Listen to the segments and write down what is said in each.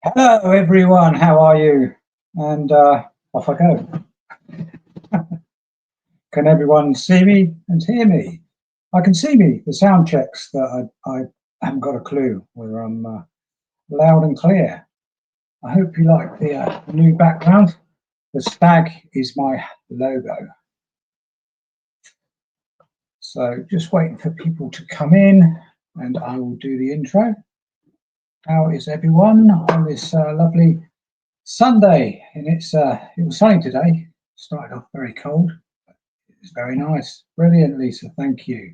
Hello everyone, how are you? And off I go. Can everyone see me and hear me? I can see me. The sound checks that I haven't got a clue whether I'm loud and clear. I hope you like the new background. The stag is my logo. So just waiting for people to come in and I will do the intro. How is everyone on this lovely Sunday? And it was sunny today. Started off very cold. It's very nice. Brilliant, Lisa. Thank you.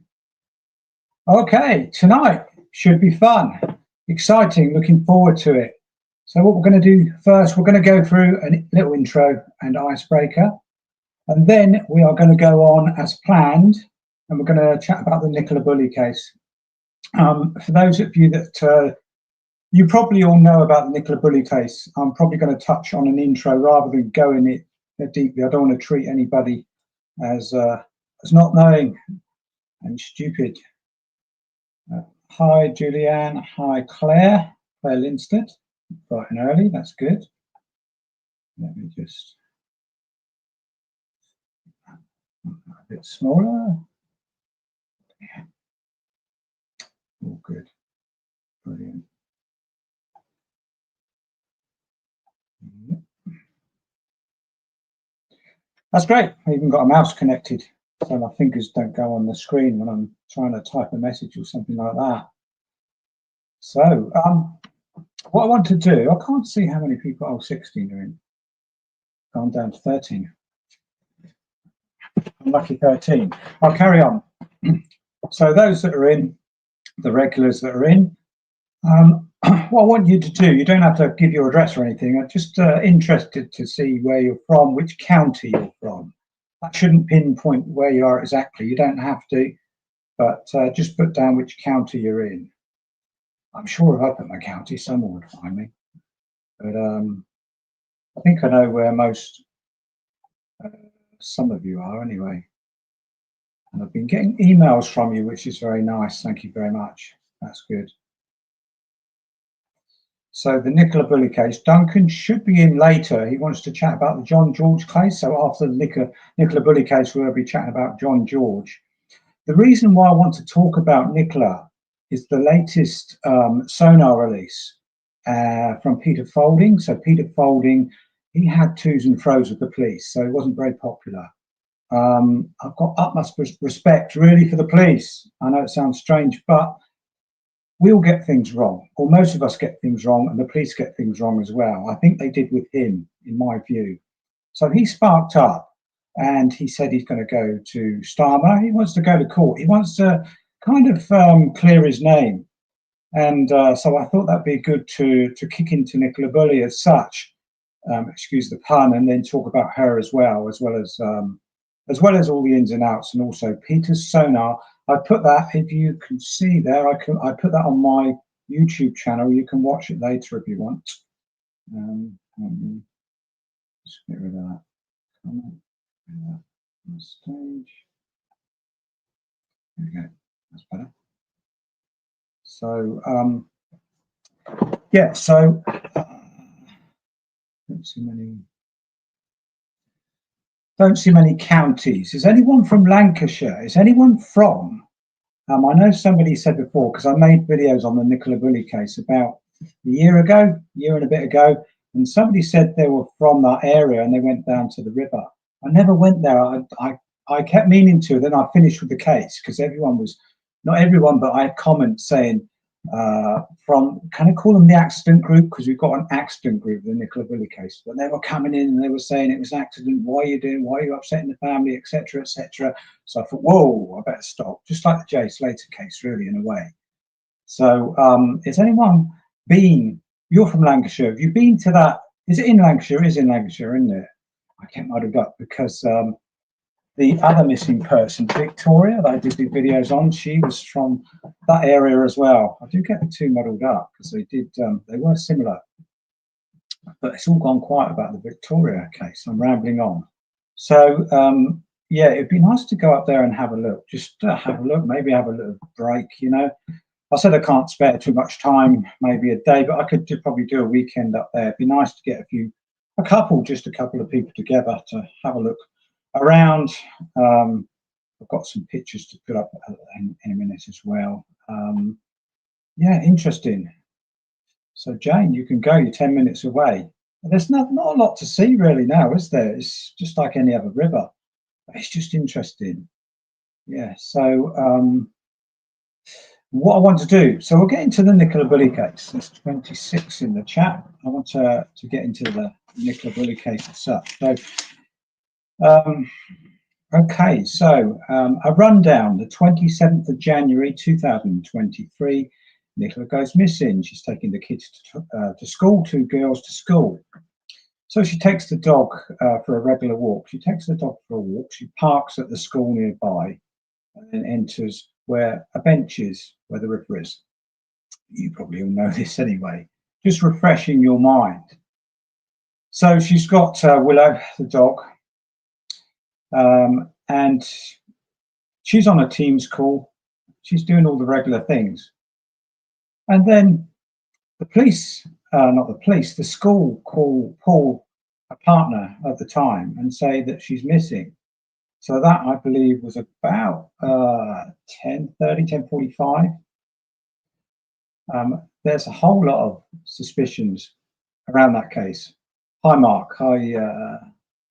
Okay, tonight should be fun, exciting, looking forward to it. So what we're going to do first, we're going to go through a little intro and icebreaker. And then we are going to go on as planned, and we're going to chat about the Nicola Bulley case. For those of you that you probably all know about the Nicola Bulley case, I'm probably going to touch on an intro rather than go in it deeply. I don't want to treat anybody as not knowing and stupid. Hi Julianne, hi Claire Linsted, bright and early, that's good. Let me just a bit smaller. Yeah. All good, brilliant. That's great. I even got a mouse connected, so my fingers don't go on the screen when I'm trying to type a message or something like that. So, what I want to do, I can't see how many people, oh, 16 are in. Gone down to 13. I'm lucky 13. I'll carry on. So those that are in, the regulars that are in, what I want you to do, you don't have to give your address or anything. I'm just interested to see where you're from, which county you're from. That shouldn't pinpoint where you are exactly. You don't have to, but just put down which county you're in. I'm sure if I put my county, someone would find me. But I think I know where most, some of you are anyway. And I've been getting emails from you, which is very nice. Thank you very much. That's good. So the Nicola Bulley case, Duncan should be in later. He wants to chat about the John George case. So after the Nicola Bulley case, we'll be chatting about John George. The reason why I want to talk about Nicola is the latest sonar release from Peter Faulding. So Peter Faulding, he had twos and fro's with the police, so he wasn't very popular. I've got utmost respect really for the police. I know it sounds strange, but we all get things wrong, or most of us get things wrong, and the police get things wrong as well. I think they did with him, in my view. So he sparked up and he said he's going to go to Starmer. He wants to go to court. He wants to kind of clear his name. And so I thought that'd be good to kick into Nicola Bulley as such, excuse the pun, and then talk about her as well as all the ins and outs, and also Peter's sonar. I put that, if you can see there, I put that on my YouTube channel. You can watch it later if you want. Just get rid of that comment. On the stage. There we go. That's better. So yeah. So don't see many counties. Is anyone from Lancashire? Is anyone from? I know somebody said before, because I made videos on the Nicola Bulley case about a year and a bit ago, and somebody said they were from that area and they went down to the river. I never went there. I kept meaning to. Then I finished with the case because everyone was, not everyone, but I had comments saying from, can I call them the accident group? Because we've got an accident group, the Nicola Bulley case, but they were coming in and they were saying it was an accident. Why are you doing? Why are you upsetting the family, etc., etc. So I thought, whoa, I better stop. Just like the Jay Slater case, really, in a way. So, has anyone been? You're from Lancashire. Have you been to that? Is it in Lancashire? It is in Lancashire, isn't it? I can't muddle up because the other missing person, Victoria, that I did the videos on, she was from that area as well. I do get the two muddled up because they were similar. But it's all gone quiet about the Victoria case. I'm rambling on. So, yeah, it'd be nice to go up there and have a look. Just have a look, maybe have a little break, you know. I said I can't spare too much time, maybe a day, but I could probably do a weekend up there. It'd be nice to get just a couple of people together to have a look around. I've got some pictures to put up in a minute as well. Yeah, interesting. So Jane, you can go. You're 10 minutes away. There's not a lot to see really now, is there? It's just like any other river. It's just interesting. Yeah. So what I want to do, so we'll get into the Nicola Bulley case. There's 26 in the chat. I want to get into the Nicola Bulley case itself. So, okay, so a rundown. The 27th of January 2023, Nicola goes missing. She's taking the kids to school, 2 girls to school. So she takes the dog for a regular walk. She takes the dog for a walk. She parks at the school nearby and enters where a bench is, where the river is. You probably all know this anyway. Just refreshing your mind. So she's got Willow, the dog, and she's on a Teams call. She's doing all the regular things. And then the police, the school call Paul, a partner at the time, and say that she's missing. So that, I believe, was about 10:30, 10:45. There's a whole lot of suspicions around that case. Hi, Mark. Hi,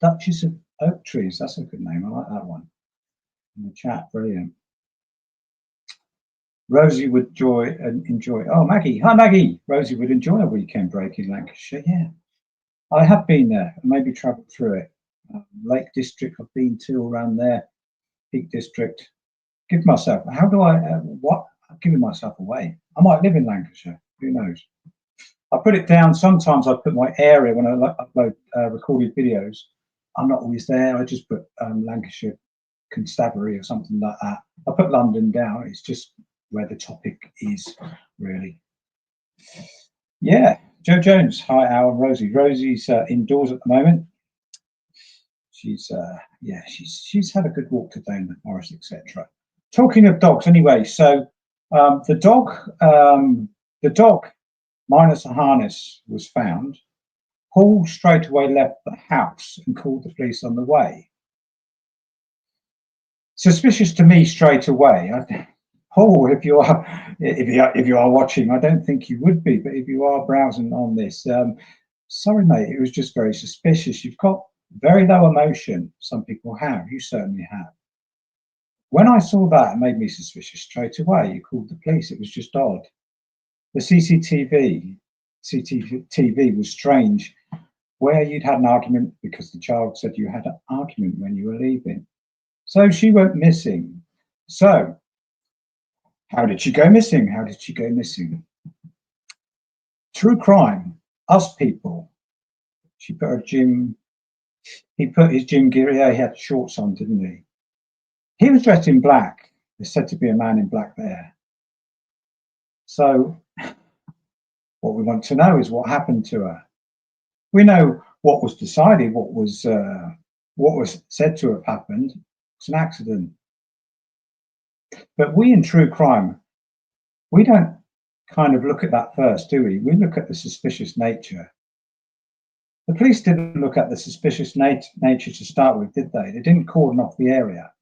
Duchess of Oak Trees. That's a good name. I like that one. In the chat, brilliant. Rosie would enjoy. Oh, Maggie. Hi, Maggie. Rosie would enjoy a weekend break in Lancashire. Yeah, I have been there and maybe travelled through it. Lake District, I've been to around there. Peak District. Give myself. How do I? What? I'm giving myself away. I might live in Lancashire. Who knows? I put it down. Sometimes I put my area when I upload recorded videos. I'm not always there. I just put Lancashire Constabulary or something like that. I put London down. It's just where the topic is, really. Yeah, Joe Jones. Hi, Al and Rosie. Rosie's indoors at the moment. She's she's had a good walk today in the forest, etc. Talking of dogs, anyway. So the dog minus a harness was found. Paul straight away left the house and called the police on the way. Suspicious to me straight away. Paul, if you are watching, I don't think you would be, but if you are browsing on this, sorry, mate, it was just very suspicious. You've got very low emotion. Some people have. You certainly have. When I saw that, it made me suspicious straight away. You called the police. It was just odd. The CCTV was strange, where you'd had an argument because the child said you had an argument when you were leaving. So she went missing. So how did she go missing? How did she go missing? True crime, us people. She put her he put his gym gear, yeah, he had shorts on, didn't he? He was dressed in black. There's said to be a man in black there. So what we want to know is what happened to her. We know what was decided, what was said to have happened. It's an accident. But we in true crime, we don't kind of look at that first, do we? We look at the suspicious nature. The police didn't look at the suspicious nature to start with, did they? They didn't cordon off the area.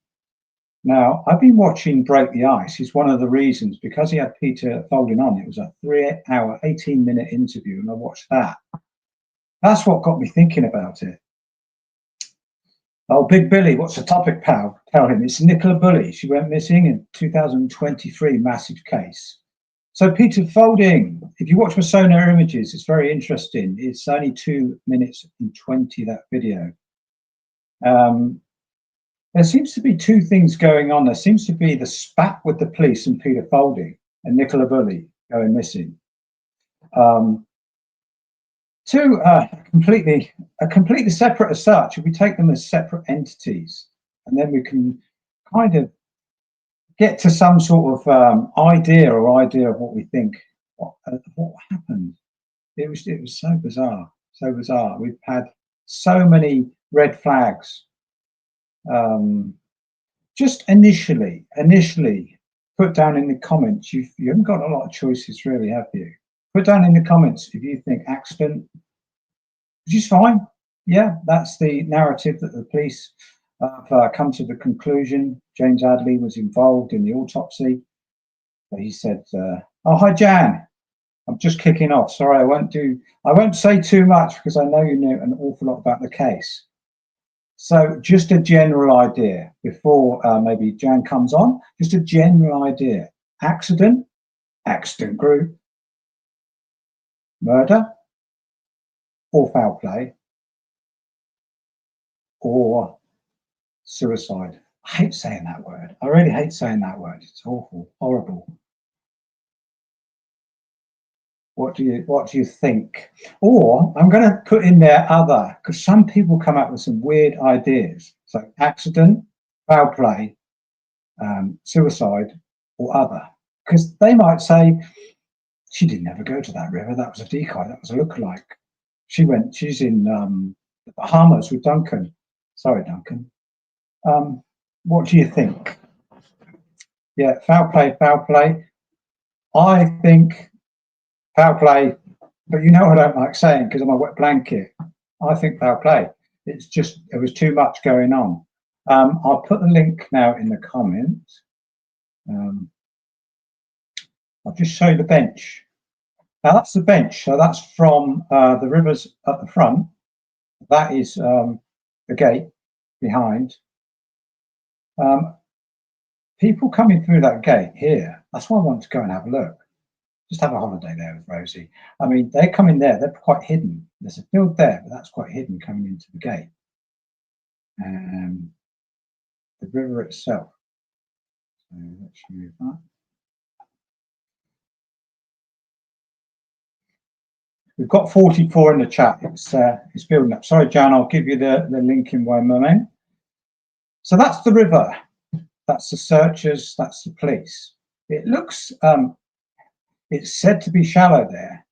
Now, I've been watching Break the Ice. He's one of the reasons, because he had Peter Faulding on. It was a 3-hour, 18-minute interview, and I watched that. That's what got me thinking about it. Oh, Big Billy, what's the topic, pal? Tell him. It's Nicola Bulley. She went missing in 2023, massive case. So Peter Faulding, if you watch my sonar images, it's very interesting. It's only 2 minutes and 20, that video. There seems to be 2 things going on. There seems to be the spat with the police and Peter Faulding and Nicola Bulley going missing. Two completely separate as such. If we take them as separate entities, and then we can kind of get to some sort of idea of what we think what happened. It was so bizarre, so bizarre. We've had so many red flags. Just initially, put down in the comments. You haven't got a lot of choices, really, have you? Put down in the comments if you think accident, which is fine. Yeah, that's the narrative that the police have come to the conclusion. James Adley was involved in the autopsy. But he said, "Oh, hi, Jan. I'm just kicking off. Sorry, I won't say too much because I know you know an awful lot about the case." So just a general idea before maybe Jan comes on, just a general idea. Accident, accident group, murder, or foul play, or suicide. I hate saying that word. I really hate saying that word. It's awful, horrible. What do you think? Or I'm going to put in there other, because some people come up with some weird ideas. So accident, foul play, suicide, or other. Because they might say, she didn't ever go to that river. That was a decoy. That was a lookalike. She's in the Bahamas with Duncan. Sorry, Duncan. What do you think? Yeah, foul play, foul play. I think foul play, but you know I don't like saying because I'm a wet blanket. I think foul play. It's just, there was too much going on. I'll put the link now in the comments. I'll just show you the bench. Now that's the bench. So that's from the rivers at the front. That is the gate behind. People coming through that gate here, that's why I want to go and have a look. Just have a holiday there with Rosie. I mean, they come in there, they're quite hidden. There's a field there, but that's quite hidden coming into the gate. The river itself. So let's move that. We've got 44 in the chat. It's building up. Sorry, Jan, I'll give you the link in one moment. So that's the river. That's the searchers. That's the police. It looks, it's said to be shallow there.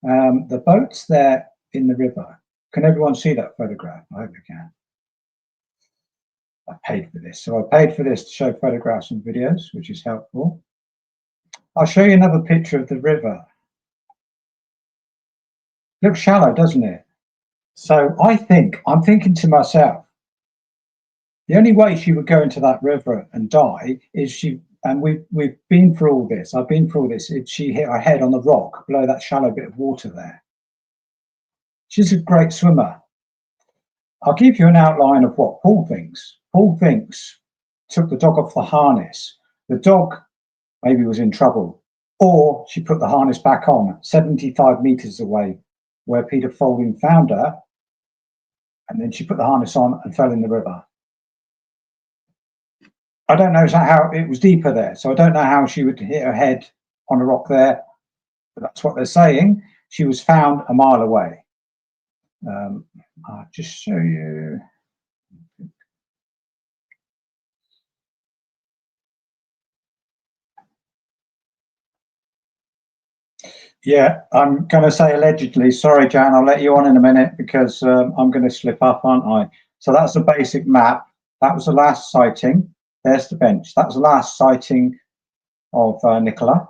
The boat's there in the river. Can everyone see that photograph? I hope you can. I paid for this. So I paid for this to show photographs and videos, which is helpful. I'll show you another picture of the river. Looks shallow, doesn't it? So I'm thinking to myself, the only way she would go into that river and die is and we've been through all this. I've been through all this. If she hit her head on the rock below that shallow bit of water there. She's a great swimmer. I'll give you an outline of what Paul thinks. Paul thinks took the dog off the harness. The dog maybe was in trouble, or she put the harness back on 75 meters away where Peter Faulding found her, and then she put the harness on and fell in the river. I don't know how it was deeper there, so I don't know how she would hit her head on a rock there, but that's what they're saying. She was found a mile away. I'll just show you. Yeah, I'm going to say allegedly. Sorry, Jan, I'll let you on in a minute because I'm going to slip up, aren't I? So that's the basic map. That was the last sighting. There's the bench. That was the last sighting of Nicola.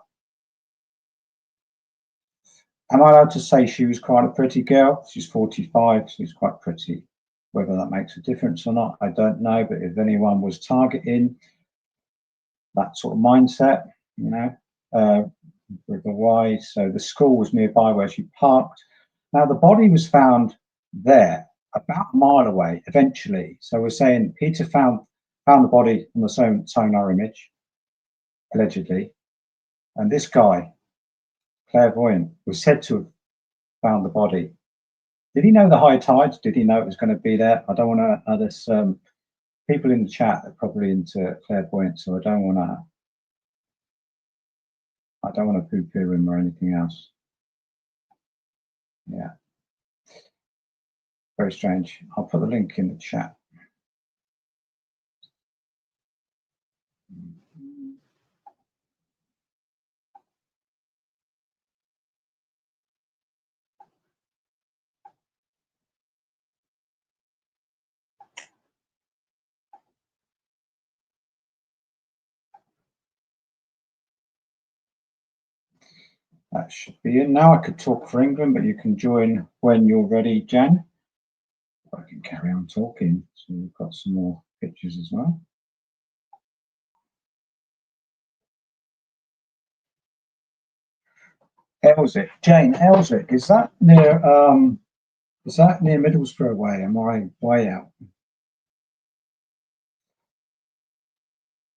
Am I allowed to say she was quite a pretty girl? She's 45. She's quite pretty. Whether that makes a difference or not, I don't know. But if anyone was targeting that sort of mindset, you know, River Wide. So the school was nearby where she parked. Now the body was found there about a mile away eventually. So we're saying Peter found the body on the sonar image, allegedly. And this guy, clairvoyant, was said to have found the body. Did he know the high tides? Did he know it was going to be there? I don't want to, there's people in the chat that are probably into clairvoyant, so I don't want to poo-poo him or anything else. Yeah. Very strange. I'll put the link in the chat. That should be in now. I could talk for England, but you can join when you're ready, Jan. I can carry on talking. So we've got some more pictures as well. Elswick, Jane, Elswick, is that near Middlesbrough way? Am I way out?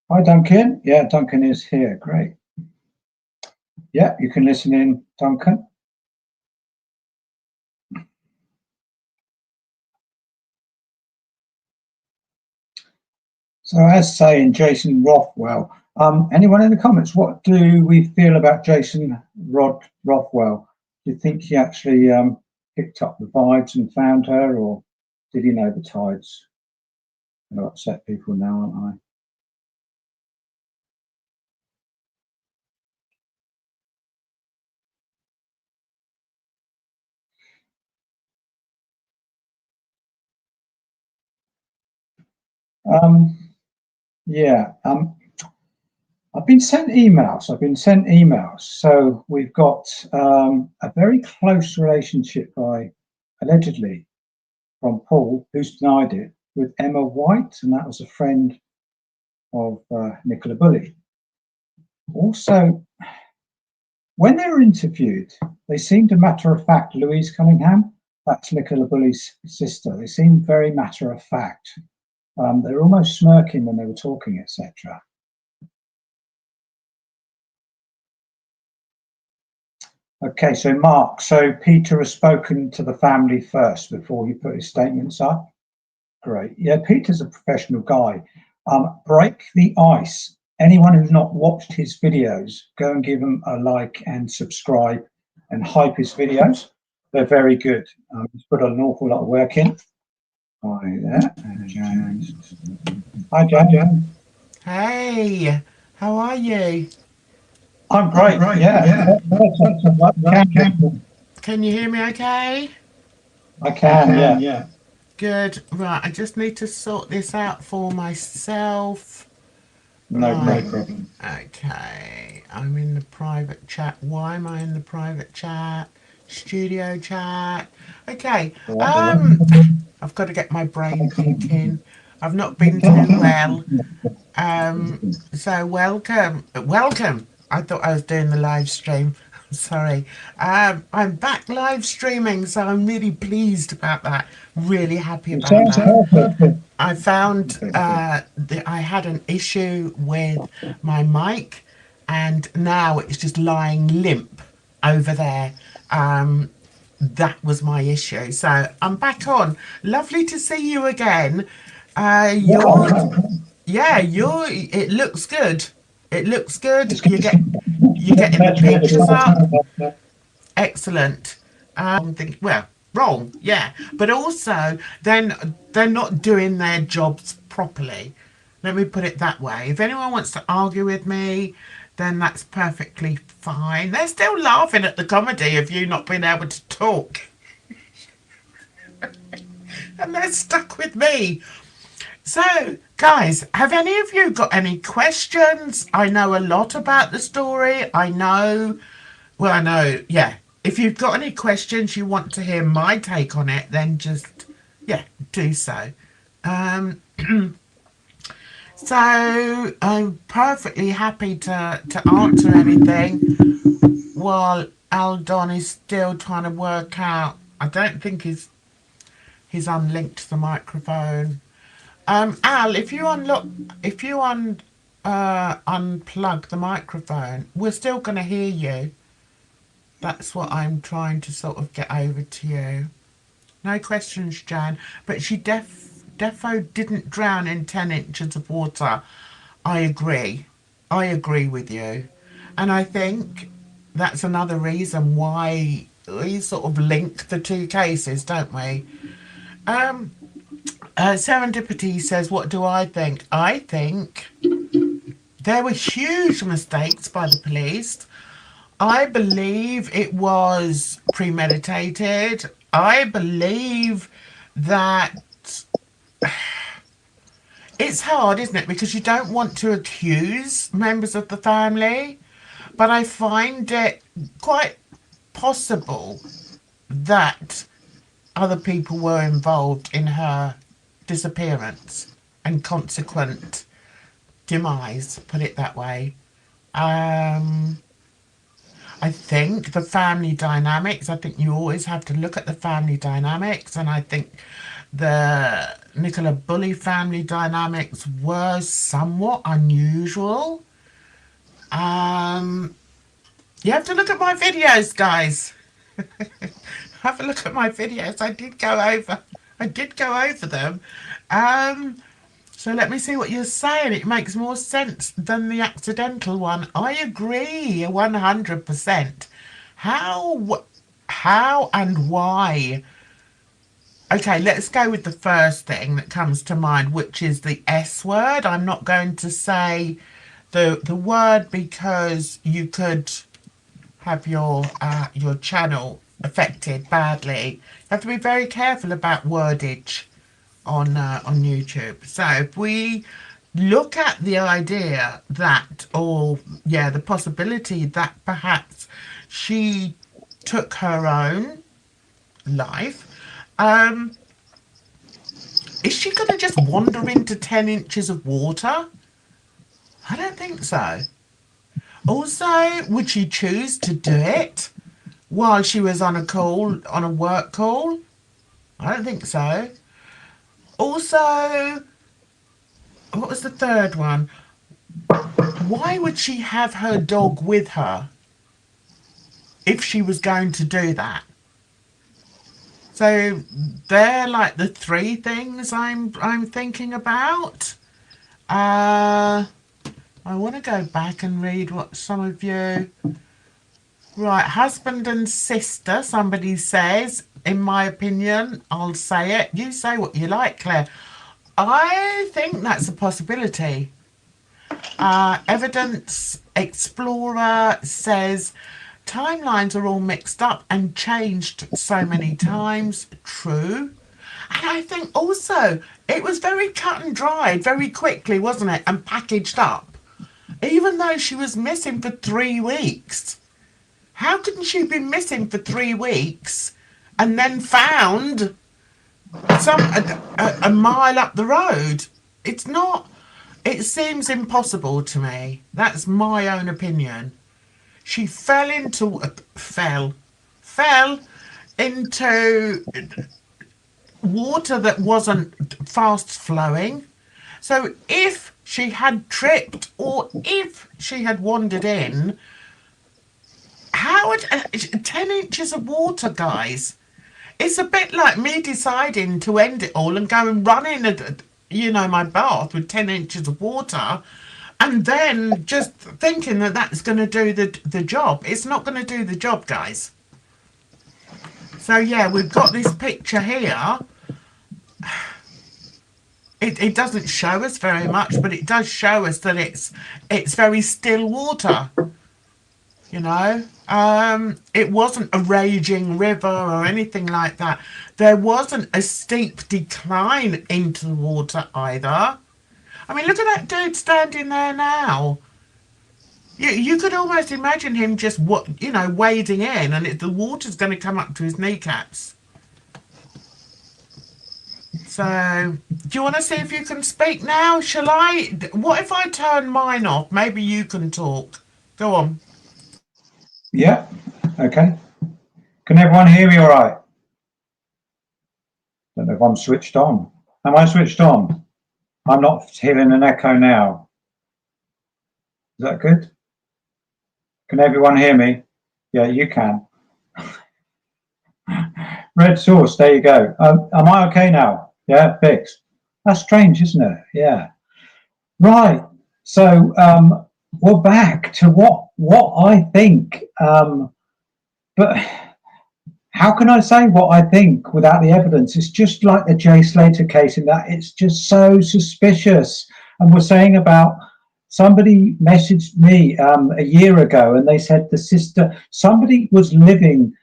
Hi, Duncan. Yeah, Duncan is here. Great. Yeah, you can listen in, Duncan. So as saying, Jason Rothwell. Anyone in the comments, what do we feel about Jason Rothwell? Do you think he actually picked up the vibes and found her, or did he know the tides? I'll upset people now, aren't I? Yeah, I've been sent emails. So we've got a very close relationship allegedly from Paul, who's denied it, with Emma White, and that was a friend of Nicola Bulley. Also, when they were interviewed, they seemed a matter of fact. Louise Cunningham, that's Nicola Bulley's sister, they seemed very matter of fact. They were almost smirking when they were talking, etc. Okay, so Mark, so Peter has spoken to the family first before he put his statements up. Great. Yeah, Peter's a professional guy. Break the ice. Anyone who's not watched his videos, go and give him a like and subscribe and hype his videos. They're very good. He's put an awful lot of work in. Hi there. Hi, Jan. Hey, how are you? I'm great. Yeah. Can you hear me okay? I can, yeah. Good. Right, I just need to sort this out for myself. No Right. problem. Okay, I'm in the private chat. Why am I in the private chat? Studio chat. Okay. I've got to get my brain thinking. I've not been too well. So welcome. I thought I was doing the live stream. Sorry. I'm back live streaming, so I'm really pleased about that. Really happy about that. I found that I had an issue with my mic, and now it's just lying limp over there. That was my issue. So I'm back on. Lovely to see you again. You're you're. It looks good. It looks good. You're getting the pictures up. Excellent. Well, wrong, yeah. But also, then they're not doing their jobs properly. Let me put it that way. If anyone wants to argue with me, then that's perfectly fine. They're still laughing at the comedy of you not being able to talk. And they're stuck with me. So, guys, have any of you got any questions? I know a lot about the story. I know, yeah. If you've got any questions, you want to hear my take on it, then just, yeah, do so. So, I'm perfectly happy to answer anything while Aldon is still trying to work out. I don't think he's unlinked the microphone. Al, if you unplug the microphone, we're still going to hear you. That's what I'm trying to sort of get over to you. No questions, Jan. But she defo didn't drown in 10 inches of water. I agree. I agree with you. And I think that's another reason why we sort of link the two cases, don't we? Serendipity says, what do I think? I think there were huge mistakes by the police. I believe it was premeditated. I believe that it's hard, isn't it? Because you don't want to accuse members of the family. but I find it quite possible that other people were involved in her disappearance and consequent demise, put it that way. I think the family dynamics, I think you always have to look at the family dynamics, and I think the Nicola Bulley family dynamics were somewhat unusual. You have to look at my videos, guys. Have a look at my videos. I did go over them. So let me see what you're saying. It makes more sense than the accidental one. I agree 100%. How and why? Okay, let's go with the first thing that comes to mind, which is the S word. I'm not going to say the word because you could have your channel affected badly. You have to be very careful about wordage on YouTube. So if we look at the idea that, or yeah, the possibility that perhaps she took her own life, is she going to just wander into 10 inches of water? I don't think so. Also, would she choose to do it while she was on a work call? I don't think so. Also, what was the third one? Why would she have her dog with her if she was going to do that? So they're like the three things I'm thinking about. I want to go back and read what some of you... Right, husband and sister, somebody says. In my opinion, I'll say it. You say what you like, Claire. I think that's a possibility. Evidence Explorer says timelines are all mixed up and changed so many times. True. And I think also it was very cut and dried very quickly, wasn't it? And packaged up. Even though she was missing for 3 weeks. How couldn't she be missing for 3 weeks and then found a mile up the road? It's not. It seems impossible to me. That's my own opinion. She fell into water that wasn't fast flowing. So if she had tripped or if she had wandered in, how would 10 inches of water, guys? It's a bit like me deciding to end it all and go and run in my bath with 10 inches of water and then just thinking that that's going to do the job. It's not going to do the job, guys. So yeah, we've got this picture here. It doesn't show us very much, but it does show us that it's very still water. You know, it wasn't a raging river or anything like that. There wasn't a steep decline into the water either. I mean, look at that dude standing there now. You could almost imagine him just, wading in, and the water's going to come up to his kneecaps. So, do you want to see if you can speak now? Shall I? What if I turn mine off? Maybe you can talk. Go on. Yeah, okay. Can everyone hear me all right? Don't know if I'm switched on. Am I switched on? I'm not hearing an echo now. Is that good? Can everyone hear me? Yeah, you can. Red sauce, there you go. Am I okay now? Yeah, fixed. That's strange, isn't it? Yeah. Right, so we're back to what I think, but how can I say what I think without the evidence? It's just like the Jay Slater case in that it's just so suspicious. And we're saying about somebody messaged me a year ago and they said the sister, somebody was living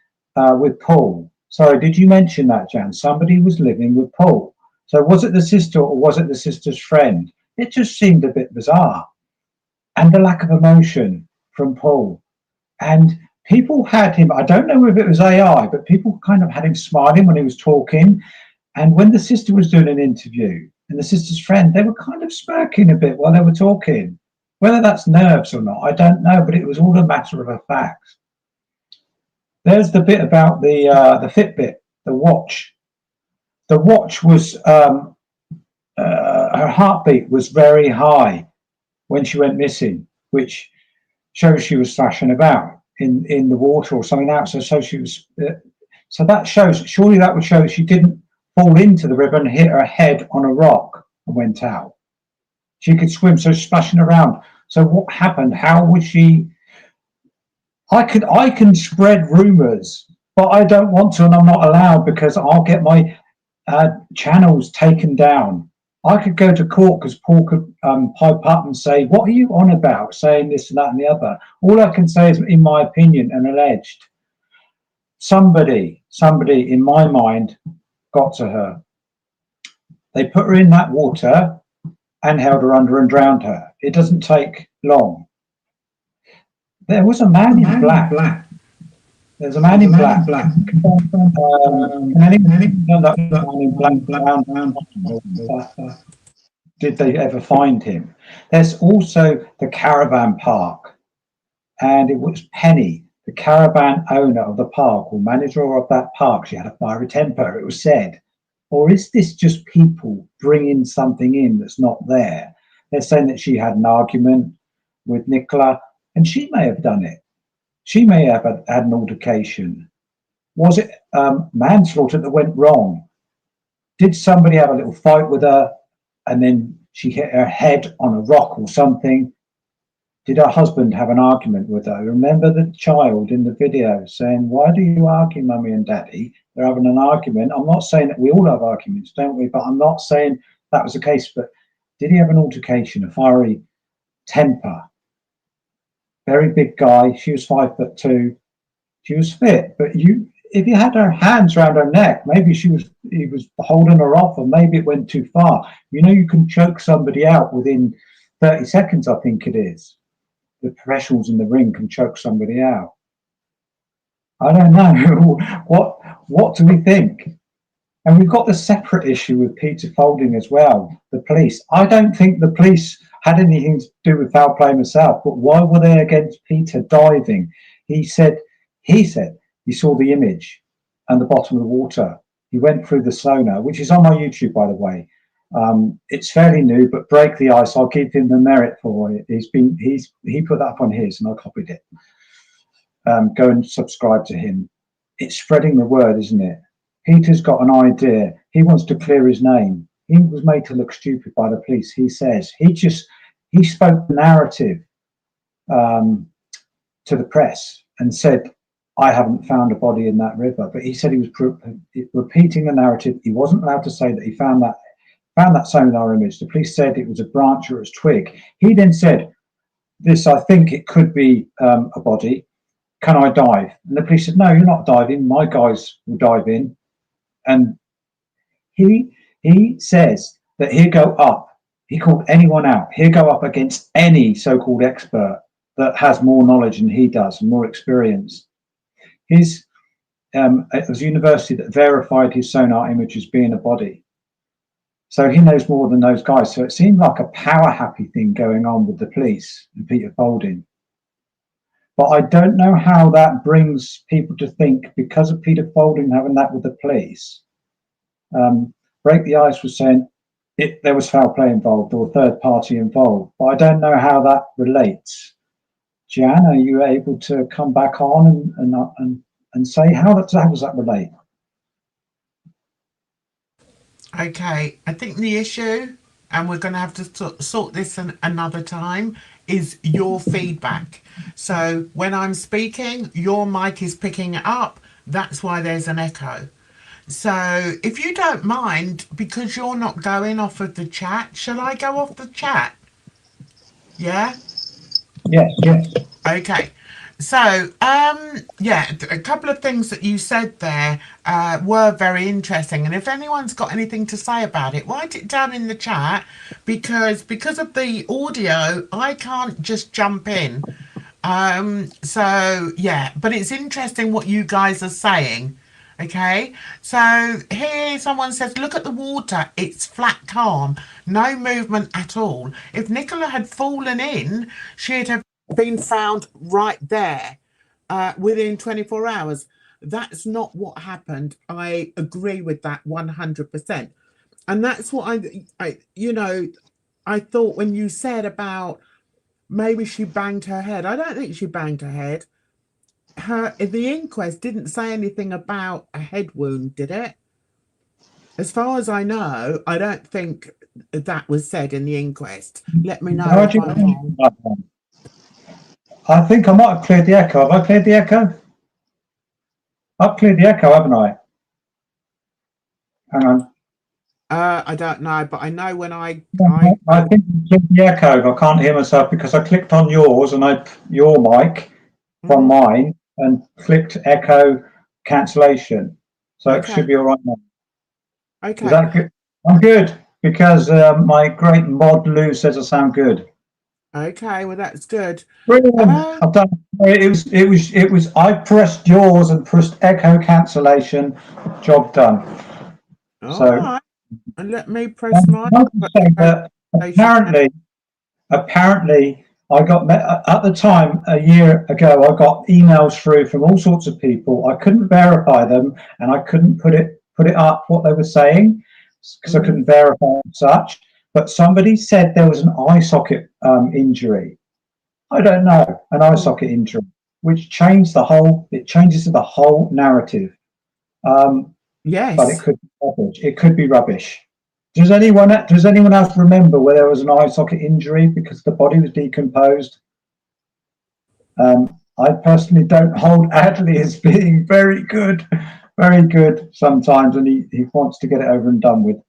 with Paul. Sorry, did you mention that, Jan? Somebody was living with Paul. So was it the sister or was it the sister's friend? It just seemed a bit bizarre. And the lack of emotion from Paul. And people had him, I don't know if it was AI, but people kind of had him smiling when he was talking. And when the sister was doing an interview and the sister's friend, they were kind of smirking a bit while they were talking. Whether that's nerves or not, I don't know, but it was all a matter of a fact. There's the bit about the Fitbit, the watch. The watch was her heartbeat was very high when she went missing, which shows she was thrashing about in the water or something else. So she was. So that shows. Surely that would show she didn't fall into the river and hit her head on a rock and went out. She could swim, so splashing around. So what happened? How was she? I can spread rumours, but I don't want to, and I'm not allowed because I'll get my channels taken down. I could go to court because Paul could pipe up and say, "What are you on about? Saying this and that and the other." All I can say is, in my opinion, and alleged. Somebody in my mind got to her. They put her in that water and held her under and drowned her. It doesn't take long. There was a man in black. There's a man in black. Did they ever find him? There's also the caravan park, and it was Penny, the caravan owner of the park or manager of that park. She had a fiery temper, it was said. Or is this just people bringing something in that's not there? They're saying that she had an argument with Nicola, and she may have done it. She may have had an altercation. Was it manslaughter that went wrong? Did somebody have a little fight with her and then she hit her head on a rock or something? Did her husband have an argument with her? Remember the child in the video saying, "Why do you argue, mummy and daddy?" They're having an argument. I'm not saying that we all have arguments, don't we? But I'm not saying that was the case. But did he have an altercation, a fiery temper? Very big guy. She was 5'2". She was fit, but if you had her hands around her neck, maybe he was holding her off, or maybe it went too far. You can choke somebody out within 30 seconds, I think it is. The professionals in the ring can choke somebody out. I don't know. What do we think? And we've got the separate issue with Peter Faulding as well, the police. I don't think the police had anything to do with foul play himself, but why were they against Peter diving? He said he saw the image and the bottom of the water. He went through the sonar, which is on my YouTube, by the way. It's fairly new, but Break the Ice, I'll give him the merit for it. He put that up on his and I copied it. Go and subscribe to him. It's spreading the word, isn't it? Peter's got an idea. He wants to clear his name. He was made to look stupid by the police. He says he spoke the narrative to the press and said, "I haven't found a body in that river." But he said he was repeating the narrative. He wasn't allowed to say that he found that sonar image. The police said it was a branch or it was twig. He then said, "This, I think it could be a body. Can I dive?" And the police said, "No, you're not diving. My guys will dive in." And he says that he'll go up. He called anyone out. He'll go up against any so-called expert that has more knowledge than he does and more experience. It was a university that verified his sonar image as being a body. So he knows more than those guys. So it seemed like a power-happy thing going on with the police and Peter Faulding. But I don't know how that brings people to think, because of Peter Faulding having that with the police. Break the Ice was saying there was foul play involved or third party involved, but I don't know how that relates. Jan, are you able to come back on and say how does that relate? Okay, I think the issue, and we're going to have to sort this another time, is your feedback. So when I'm speaking, your mic is picking it up. That's why there's an echo. So if you don't mind, because you're not going off of the chat, shall I go off the chat? Yeah? Yes. Okay. So, yeah, a couple of things that you said there were very interesting. And if anyone's got anything to say about it, write it down in the chat, because of the audio, I can't just jump in So yeah, but it's interesting what you guys are saying. Okay, so here someone says, look at the water, it's flat calm, no movement at all. If Nicola had fallen in, she'd have been found right there within 24 hours. That's not what happened. I agree with that 100%. And that's what I thought when you said about maybe she banged her head. I don't think she banged her head. The inquest didn't say anything about a head wound, did it? As far as I know, I don't think that was said in the inquest. Let me know if I'm wrong. I think I might have cleared the echo. Have I cleared the echo? I've cleared the echo, haven't I? Hang on. I don't know, but I know when I think I cleared the echo. I can't hear myself because I clicked on yours and your mic from mine and clicked echo cancellation. So it should be all right now. Okay. Is that good? I'm good because my great mod Lou says I sound good. Okay, well that's good. Brilliant. I've done it was I pressed yours and pressed echo cancellation. Job done. All right. And let me press mine. Apparently I got at the time a year ago I got emails through from all sorts of people. I couldn't verify them and I couldn't put it up what they were saying because I couldn't verify such. But somebody said there was an eye socket injury. I don't know, an eye socket injury, which changes the whole narrative. Yes. But it could be rubbish. Does anyone else remember where there was an eye socket injury because the body was decomposed? I personally don't hold Adley as being very good sometimes, and he wants to get it over and done with.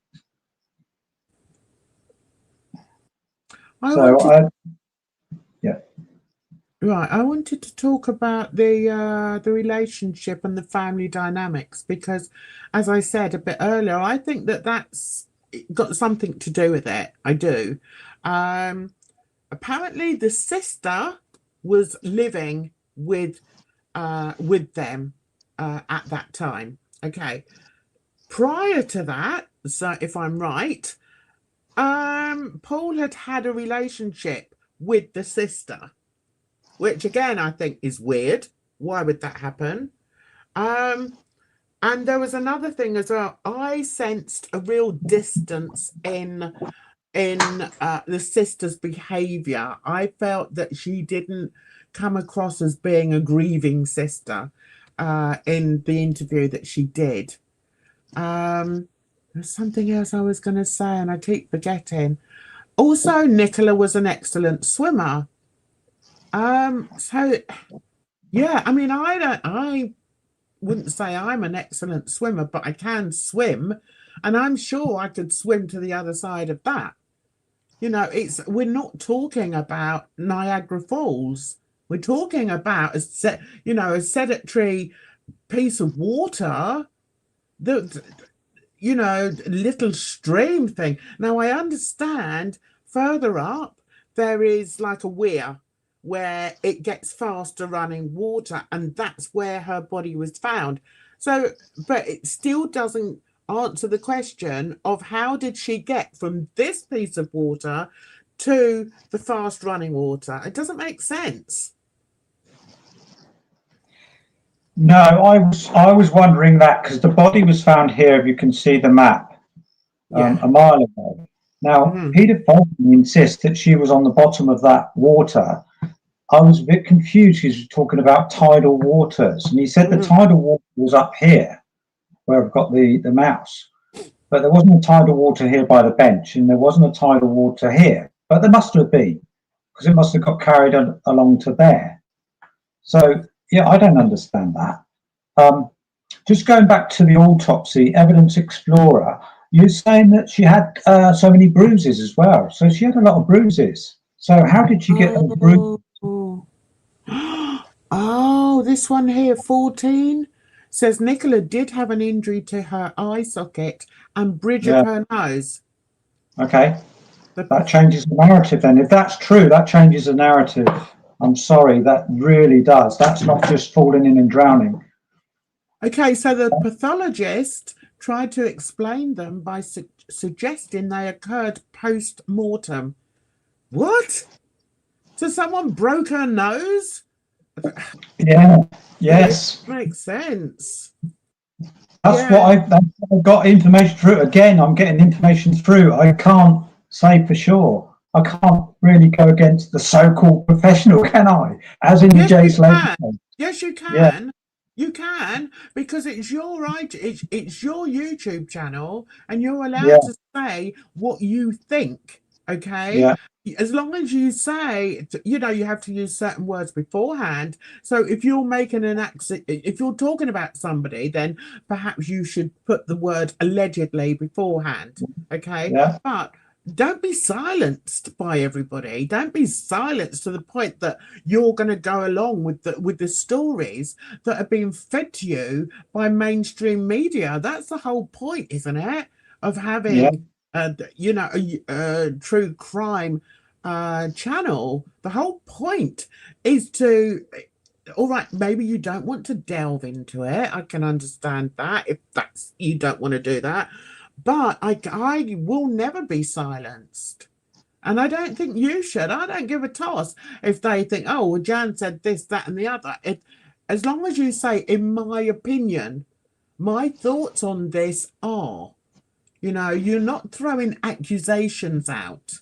Right, I wanted to talk about the relationship and the family dynamics because, as I said a bit earlier, I think that's got something to do with it. I do. Apparently, the sister was living with them at that time. Okay. Prior to that, so if I'm right, Paul had a relationship with the sister, which again I think is weird. Why would that happen? And there was another thing as well. I sensed a real distance in the sister's behavior. I felt that she didn't come across as being a grieving sister in the interview that she did. There's something else I was going to say and I keep forgetting. Also, Nicola was an excellent swimmer. So yeah, I mean, I wouldn't say I'm an excellent swimmer, but I can swim, and I'm sure I could swim to the other side of that. You know, we're not talking about Niagara Falls. We're talking about a sedentary piece of water, little stream thing. Now I understand further up there is like a weir where it gets faster running water, and that's where her body was found. So, but it still doesn't answer the question of how did she get from this piece of water to the fast running water? It doesn't make sense. No, I was wondering that because the body was found here, if you can see the map, a mile ago. Now, Peter Faulding insists that she was on the bottom of that water. I was a bit confused. He was talking about tidal waters, and he said the tidal water was up here, where I've got the mouse. But there wasn't a tidal water here by the bench, and there wasn't a tidal water here. But there must have been, because it must have got carried along to there. So, yeah, I don't understand that. Just going back to the autopsy, Evidence Explorer, you're saying that she had so many bruises as well. So she had a lot of bruises. So how did she get those bruises? Oh, this one here, 14, says Nicola did have an injury to her eye socket and bridge of her nose. Okay. That changes the narrative then. If that's true, that changes the narrative I'm sorry, that really does. That's not just falling in and drowning. Okay, so the pathologist tried to explain them by suggesting they occurred post-mortem. What? So someone broke her nose? Yeah. Yes. It makes sense. That's what I've got information through. Again, I'm getting information through. I can't say for sure. I can't really go against the so-called professional, can I? As in the Jay Slater case. Yes, you can. Yeah. You can, because it's your right. It's your YouTube channel, and you're allowed Yeah. to say what you think. Okay. Yeah. As long as you say, you know, you have to use certain words beforehand. So if you're making an accent, if you're talking about somebody, then perhaps you should put the word allegedly beforehand. Okay. Yeah. But don't be silenced by everybody. Don't be silenced to the point that you're going to go along with the stories that are being fed to you by mainstream media. That's the whole point, isn't it? Of having, you know, a true crime channel. The whole point is to, all right, maybe you don't want to delve into it. I can understand that if that's you don't want to do that. But I will never be silenced. And I don't think you should. I don't give a toss if they think, oh, well, Jan said this, that, and the other. As long as you say, in my opinion, my thoughts on this are, you know, you're not throwing accusations out.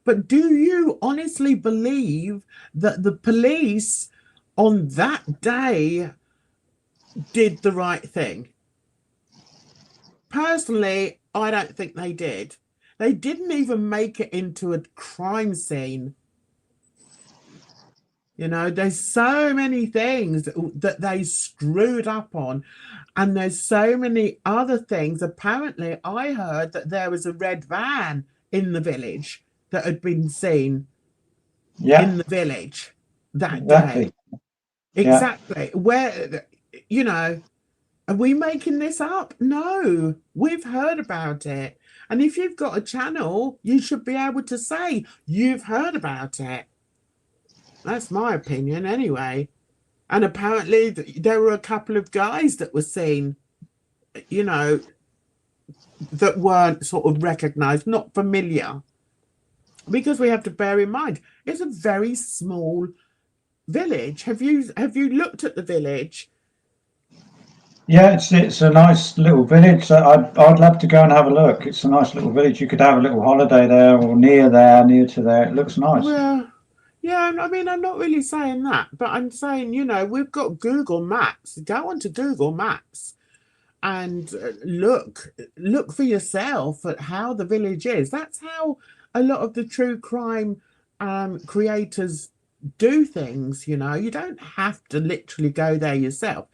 But do you honestly believe that the police on that day did the right thing? Personally, I don't think they did. They didn't even make it into a crime scene. You know, there's so many things that they screwed up on, and there's so many other things. Apparently, I heard that there was a red van in the village that had been seen in the village that day. Exactly. Where, you know, are we making this up? No, we've heard about it. And if you've got a channel, you should be able to say you've heard about it. That's my opinion anyway. And apparently there were a couple of guys that were seen, you know, that weren't sort of recognized, not familiar. Because we have to bear in mind, it's a very small village. Have you looked at the village? Yeah, it's a nice little village. I'd love to go and have a look. It's a nice little village. You could have a little holiday there or near to there. It looks nice. Well, yeah, I mean, I'm not really saying that, but I'm saying, you know, we've got Google Maps. Go onto Google Maps and look for yourself at how the village is. That's how a lot of the true crime creators do things. You know, you don't have to literally go there yourself.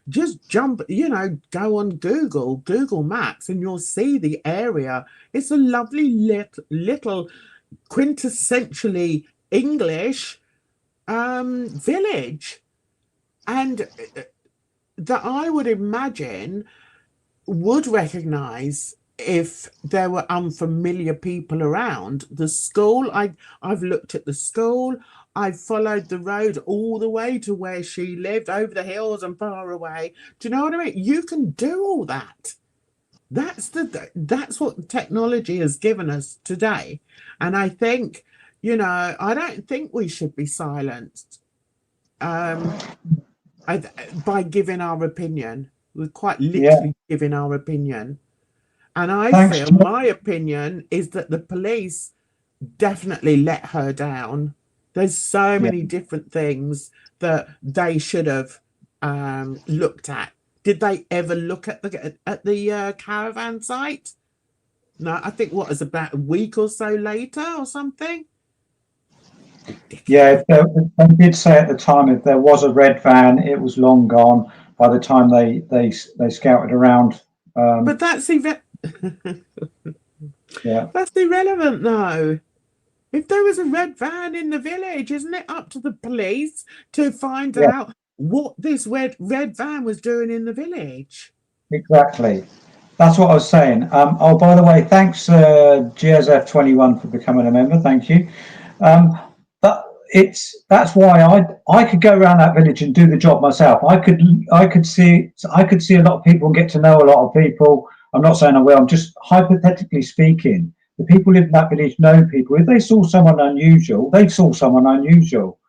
Just jump, you know, go on Google Maps, and you'll see the area. It's a lovely little quintessentially English village, and that I would imagine would recognize if there were unfamiliar people around. The school, I've looked at the school. I've followed the road all the way to where she lived, over the hills and far away. Do you know what I mean? You can do all that. That's what technology has given us today. And I think, you know, I don't think we should be silenced by giving our opinion. We're quite literally giving our opinion. And I feel my opinion is that the police definitely let her down. There's so many different things that they should have looked at. Did they ever look at the caravan site? No, I think what was about a week or so later or something. Yeah, they did say at the time if there was a red van, it was long gone by the time they scouted around. But that's that's irrelevant though. If there was a red van in the village, isn't it up to the police to find out what this red van was doing in the village? Exactly. That's what I was saying. Oh, by the way, thanks GSF21 for becoming a member. Thank you. But that's why I could go around that village and do the job myself. I could see a lot of people and get to know a lot of people. I'm not saying I will. I'm just hypothetically speaking. The people live in that village know people. If they saw someone unusual, they saw someone unusual.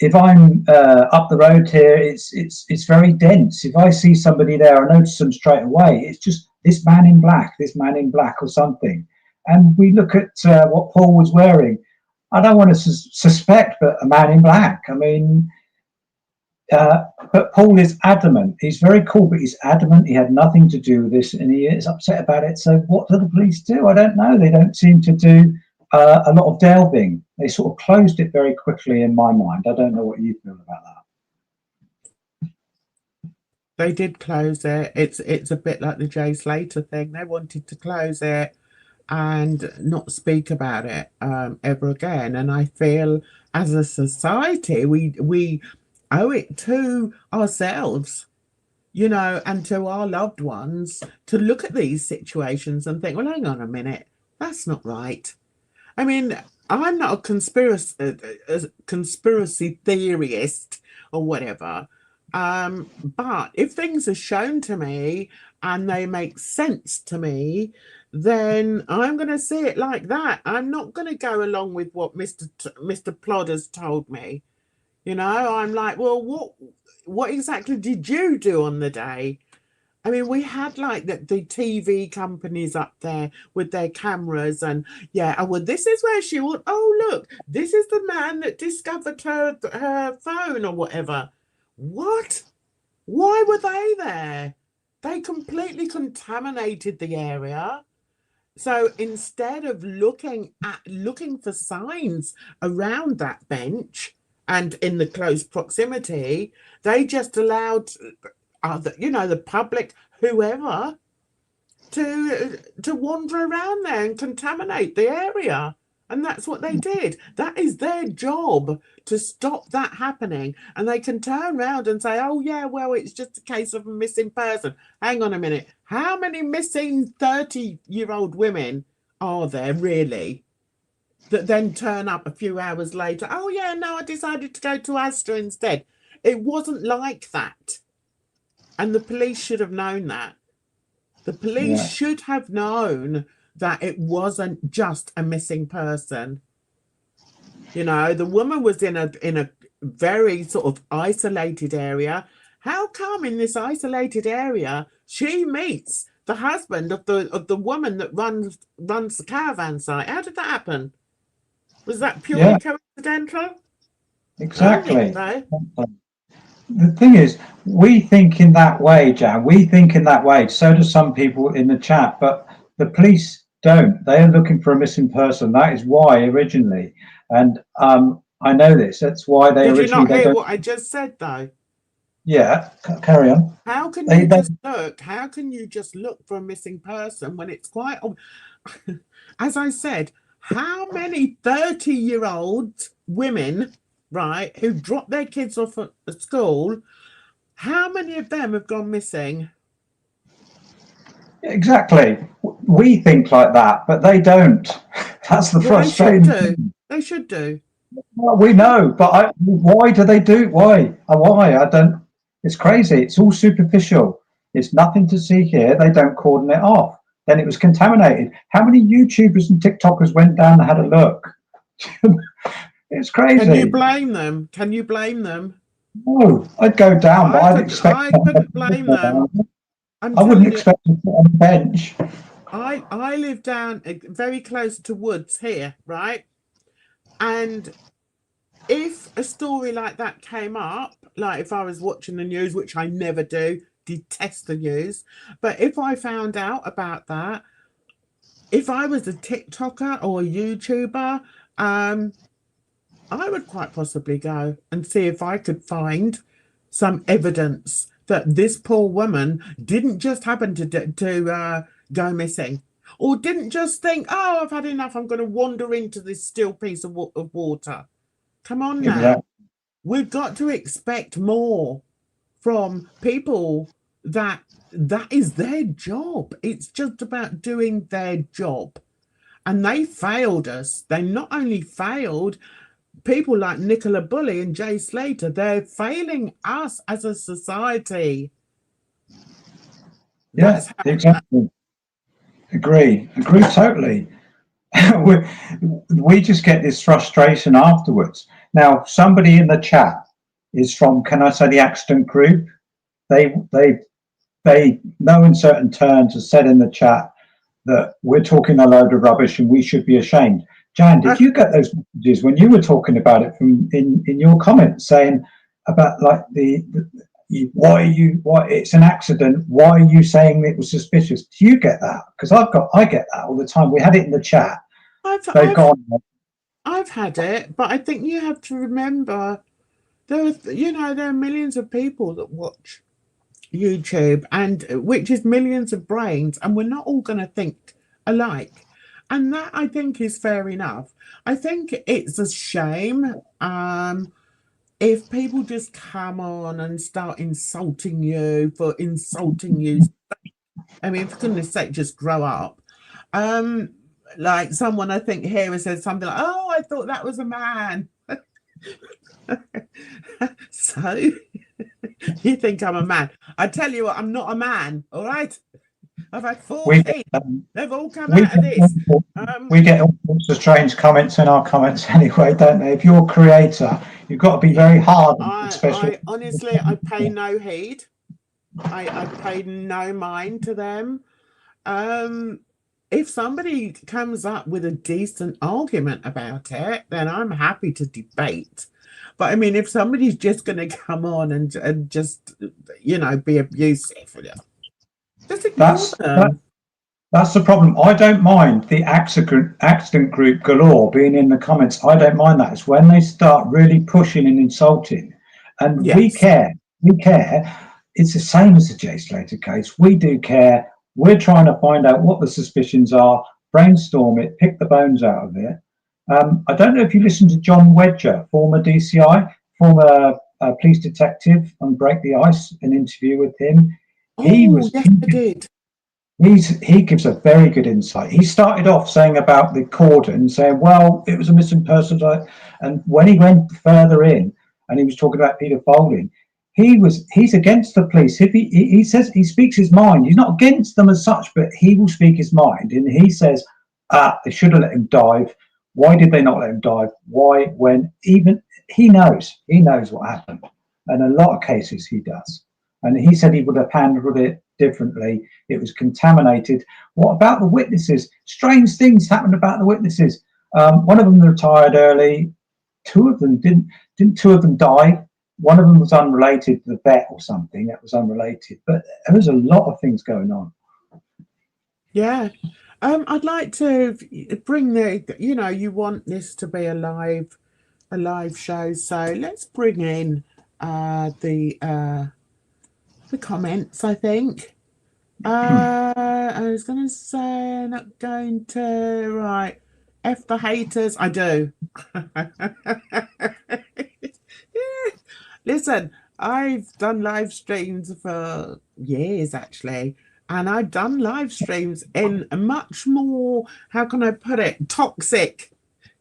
If I'm up the road here, it's very dense. If I see somebody there, I notice them straight away. It's just this man in black, or something. And we look at what Paul was wearing. I don't want to suspect, but a man in black. I mean, but Paul is adamant. He's very cool, but he's adamant he had nothing to do with this, and he is upset about it. So what do the police do? I don't know. They don't seem to do a lot of delving. They sort of closed it very quickly in my mind. I don't know what you feel about that. They did close it. It's a bit like the Jay Slater thing. They wanted to close it and not speak about it ever again. And I feel as a society, we owe it to ourselves, and to our loved ones to look at these situations and think, well, hang on a minute, that's not right. I mean, I'm not a conspiracy theorist or whatever, but if things are shown to me and they make sense to me, then I'm going to see it like that. I'm not going to go along with what Mr. Plodder's told me. I'm like, well, what exactly did you do on the day? I mean, we had like the TV companies up there with their cameras and well, this is where she would, look, this is the man that discovered her phone or whatever. What? Why were they there? They completely contaminated the area. So instead of looking for signs around that bench and in the close proximity, they just allowed the public, whoever, to wander around there and contaminate the area. And that's what they did. That is their job, to stop that happening. And they can turn around and say, oh, yeah, well, it's just a case of a missing person. Hang on a minute. How many missing 30-year-old women are there really that then turn up a few hours later? Oh, yeah, no, I decided to go to Asda instead. It wasn't like that. And the police should have known that. The police should have known that it wasn't just a missing person. The woman was in a very sort of isolated area. How come in this isolated area she meets the husband of the woman that runs the caravan site? How did that happen? Was that purely coincidental? Exactly. The thing is, we think in that way, Jan. We think in that way. So do some people in the chat, but the police don't. They are looking for a missing person. That is why originally, and I know this. That's why they originally. Did you not hear what I just said, though? Yeah, carry on. How can you just look? How can you just look for a missing person when it's quite? As I said, how many 30-year-old women, right, who drop their kids off at school, how many of them have gone missing? Exactly. We think like that, but they don't. That's the frustrating thing. They should do. Well, we know, but why do they do? Why? I don't. It's crazy. It's all superficial. It's nothing to see here. They don't cordon it off. Then it was contaminated. How many YouTubers and TikTokers went down and had a look? It's crazy. Can you blame them? Can you blame them? No, I'd go down, but I'd expect. I couldn't blame them. I wouldn't expect to put on a bench. I live down very close to woods here, right? And if a story like that came up, like if I was watching the news, which I never do, detest the news, but if I found out about that, if I was a TikToker or a YouTuber, I would quite possibly go and see if I could find some evidence that this poor woman didn't just happen to go missing, or didn't just think, oh, I've had enough, I'm going to wander into this still piece of water. Come on now. Exactly. We've got to expect more from people that is their job. It's just about doing their job. And they failed us. They not only failed, people like Nicola Bulley and Jay Slater, they're failing us as a society. Yeah, exactly. Agree totally. we just get this frustration afterwards. Now, somebody in the chat is from, can I say, the accident group? They know in certain terms have said in the chat that we're talking a load of rubbish and we should be ashamed. Jan, did you get those messages when you were talking about it from in your comments saying about like why it's an accident? Why are you saying it was suspicious? Do you get that? Because I get that all the time. We had it in the chat. I've had it, but I think you have to remember there are millions of people that watch YouTube, and which is millions of brains, and we're not all going to think alike. And that, I think, is fair enough. I think it's a shame if people just come on and start insulting you for insulting you. I mean, for goodness sake, just grow up. Like someone I think here has said something like, "Oh, I thought that was a man." So you think I'm a man? I tell you what, I'm not a man. All right, I've had 4 kids. They've all come out of this. We get all sorts of strange comments in our comments anyway, don't they? If you're a creator, you've got to be very hard. I honestly, I pay no heed. I pay no mind to them. If somebody comes up with a decent argument about it, then I'm happy to debate. But I mean, if somebody's just going to come on and just, be abusive, just ignore them. That's the problem. I don't mind the accident group galore being in the comments. I don't mind that. It's when they start really pushing and insulting. And yes. We care. It's the same as the Jay Slater case. We do care. We're trying to find out what the suspicions are, brainstorm it, pick the bones out of it. I don't know if you listened to John Wedger, former DCI, former police detective on Break the Ice, an interview with him. Yes, I did. He gives a very good insight. He started off saying about the cordon, saying, well, it was a missing person. And when he went further in and he was talking about Peter Faulding, he's against the police. If he says he speaks his mind, he's not against them as such, but he will speak his mind. And he says, they should have let him dive. Why did they not let him dive? Why, when, even he knows what happened. And in a lot of cases he does. And he said he would have handled it differently. It was contaminated. What about the witnesses? Strange things happened about the witnesses. One of them retired early. Two of them didn't two of them die? One of them was unrelated to the vet or something. That was unrelated. But there was a lot of things going on. Yeah. I'd like to bring you want this to be a live show. So let's bring in the comments, I think. I was going to say, not going to, right. F the haters. I do. Listen, I've done live streams for years, actually. And I've done live streams in a much more, how can I put it, toxic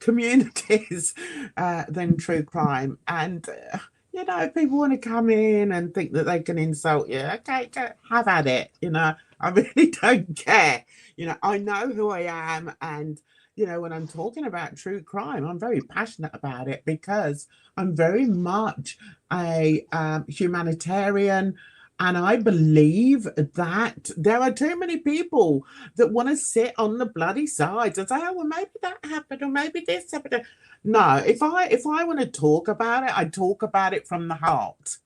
communities than true crime. And, if people want to come in and think that they can insult you, okay, have at it. I really don't care. I know who I am. And, when I'm talking about true crime, I'm very passionate about it because I'm very much a humanitarian. And I believe that there are too many people that want to sit on the bloody sides and say, oh, well, maybe that happened or maybe this happened. No, if I want to talk about it, I talk about it from the heart.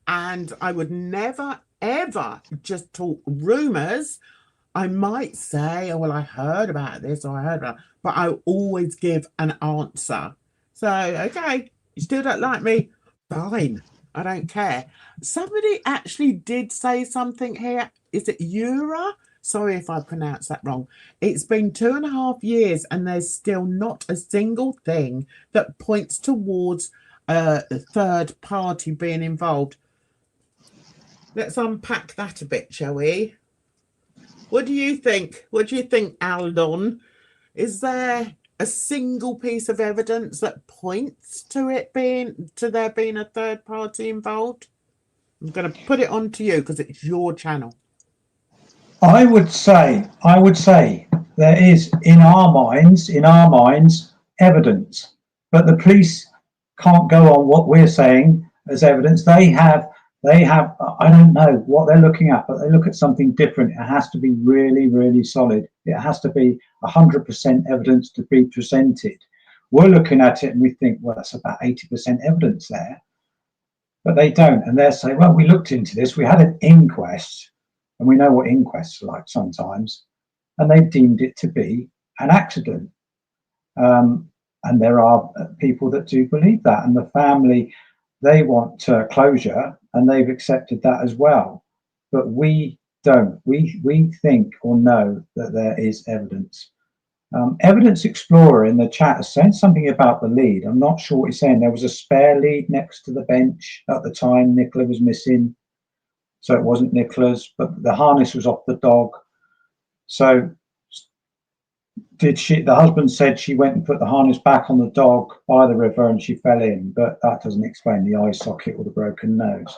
And I would never, ever just talk rumors. I might say, oh, well, I heard about this or I heard about it, but I always give an answer. So, okay, you still don't like me? Fine. I don't care. Somebody actually did say something here. Is it Eura? Sorry if I pronounced that wrong. It's been 2.5 years and there's still not a single thing that points towards a third party being involved. Let's unpack that a bit, shall we? What do you think? What do you think, Aldon? Is there a single piece of evidence that points to there being a third party involved? I'm going to put it on to you because it's your channel. I would say there is in our minds evidence, but the police can't go on what we're saying as evidence. They have I don't know what they're looking at, but they look at something different. It has to be really, really solid. It has to be 100% evidence to be presented. We're looking at it and we think, well, that's about 80% evidence there, but they don't. And they're saying, well, we looked into this, we had an inquest, and we know what inquests are like sometimes, and they've deemed it to be an accident. And there are people that do believe that, and the family, they want closure, and they've accepted that as well. But we don't. We think or know that there is evidence. Evidence Explorer in the chat has said something about the lead. I'm not sure what he's saying. There was a spare lead next to the bench at the time Nicola was missing. So it wasn't Nicola's, but the harness was off the dog. So the husband said she went and put the harness back on the dog by the river and she fell in, but that doesn't explain the eye socket or the broken nose.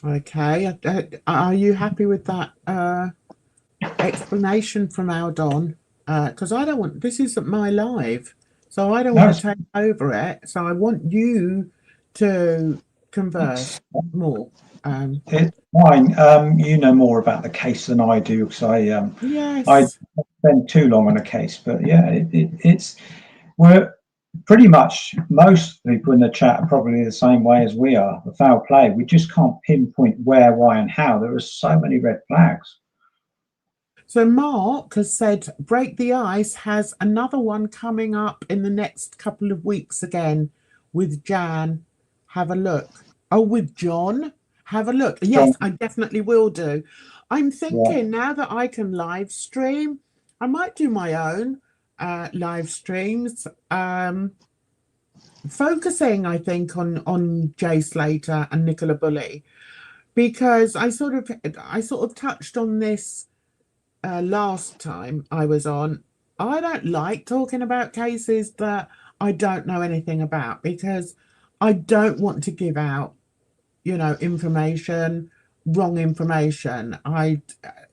Okay. Are you happy with that explanation from Aldon? Because I don't want, this isn't my live, so I don't want to take over it. So I want you to converse more. It's fine. You know more about the case than I do, because I spent too long on a case. But yeah, we're pretty much, most people in the chat are probably the same way as we are. The foul play, we just can't pinpoint where, why, and how. There are so many red flags. So Mark has said, Break the Ice has another one coming up in the next couple of weeks again with Jan. Have a look. Oh, with John? Have a look. Yes, I definitely will do. I'm thinking now that I can live stream, I might do my own live streams, focusing, I think, on Jay Slater and Nicola Bulley, because I sort of touched on this last time I was on. I don't like talking about cases that I don't know anything about, because I don't want to give out, information, wrong information.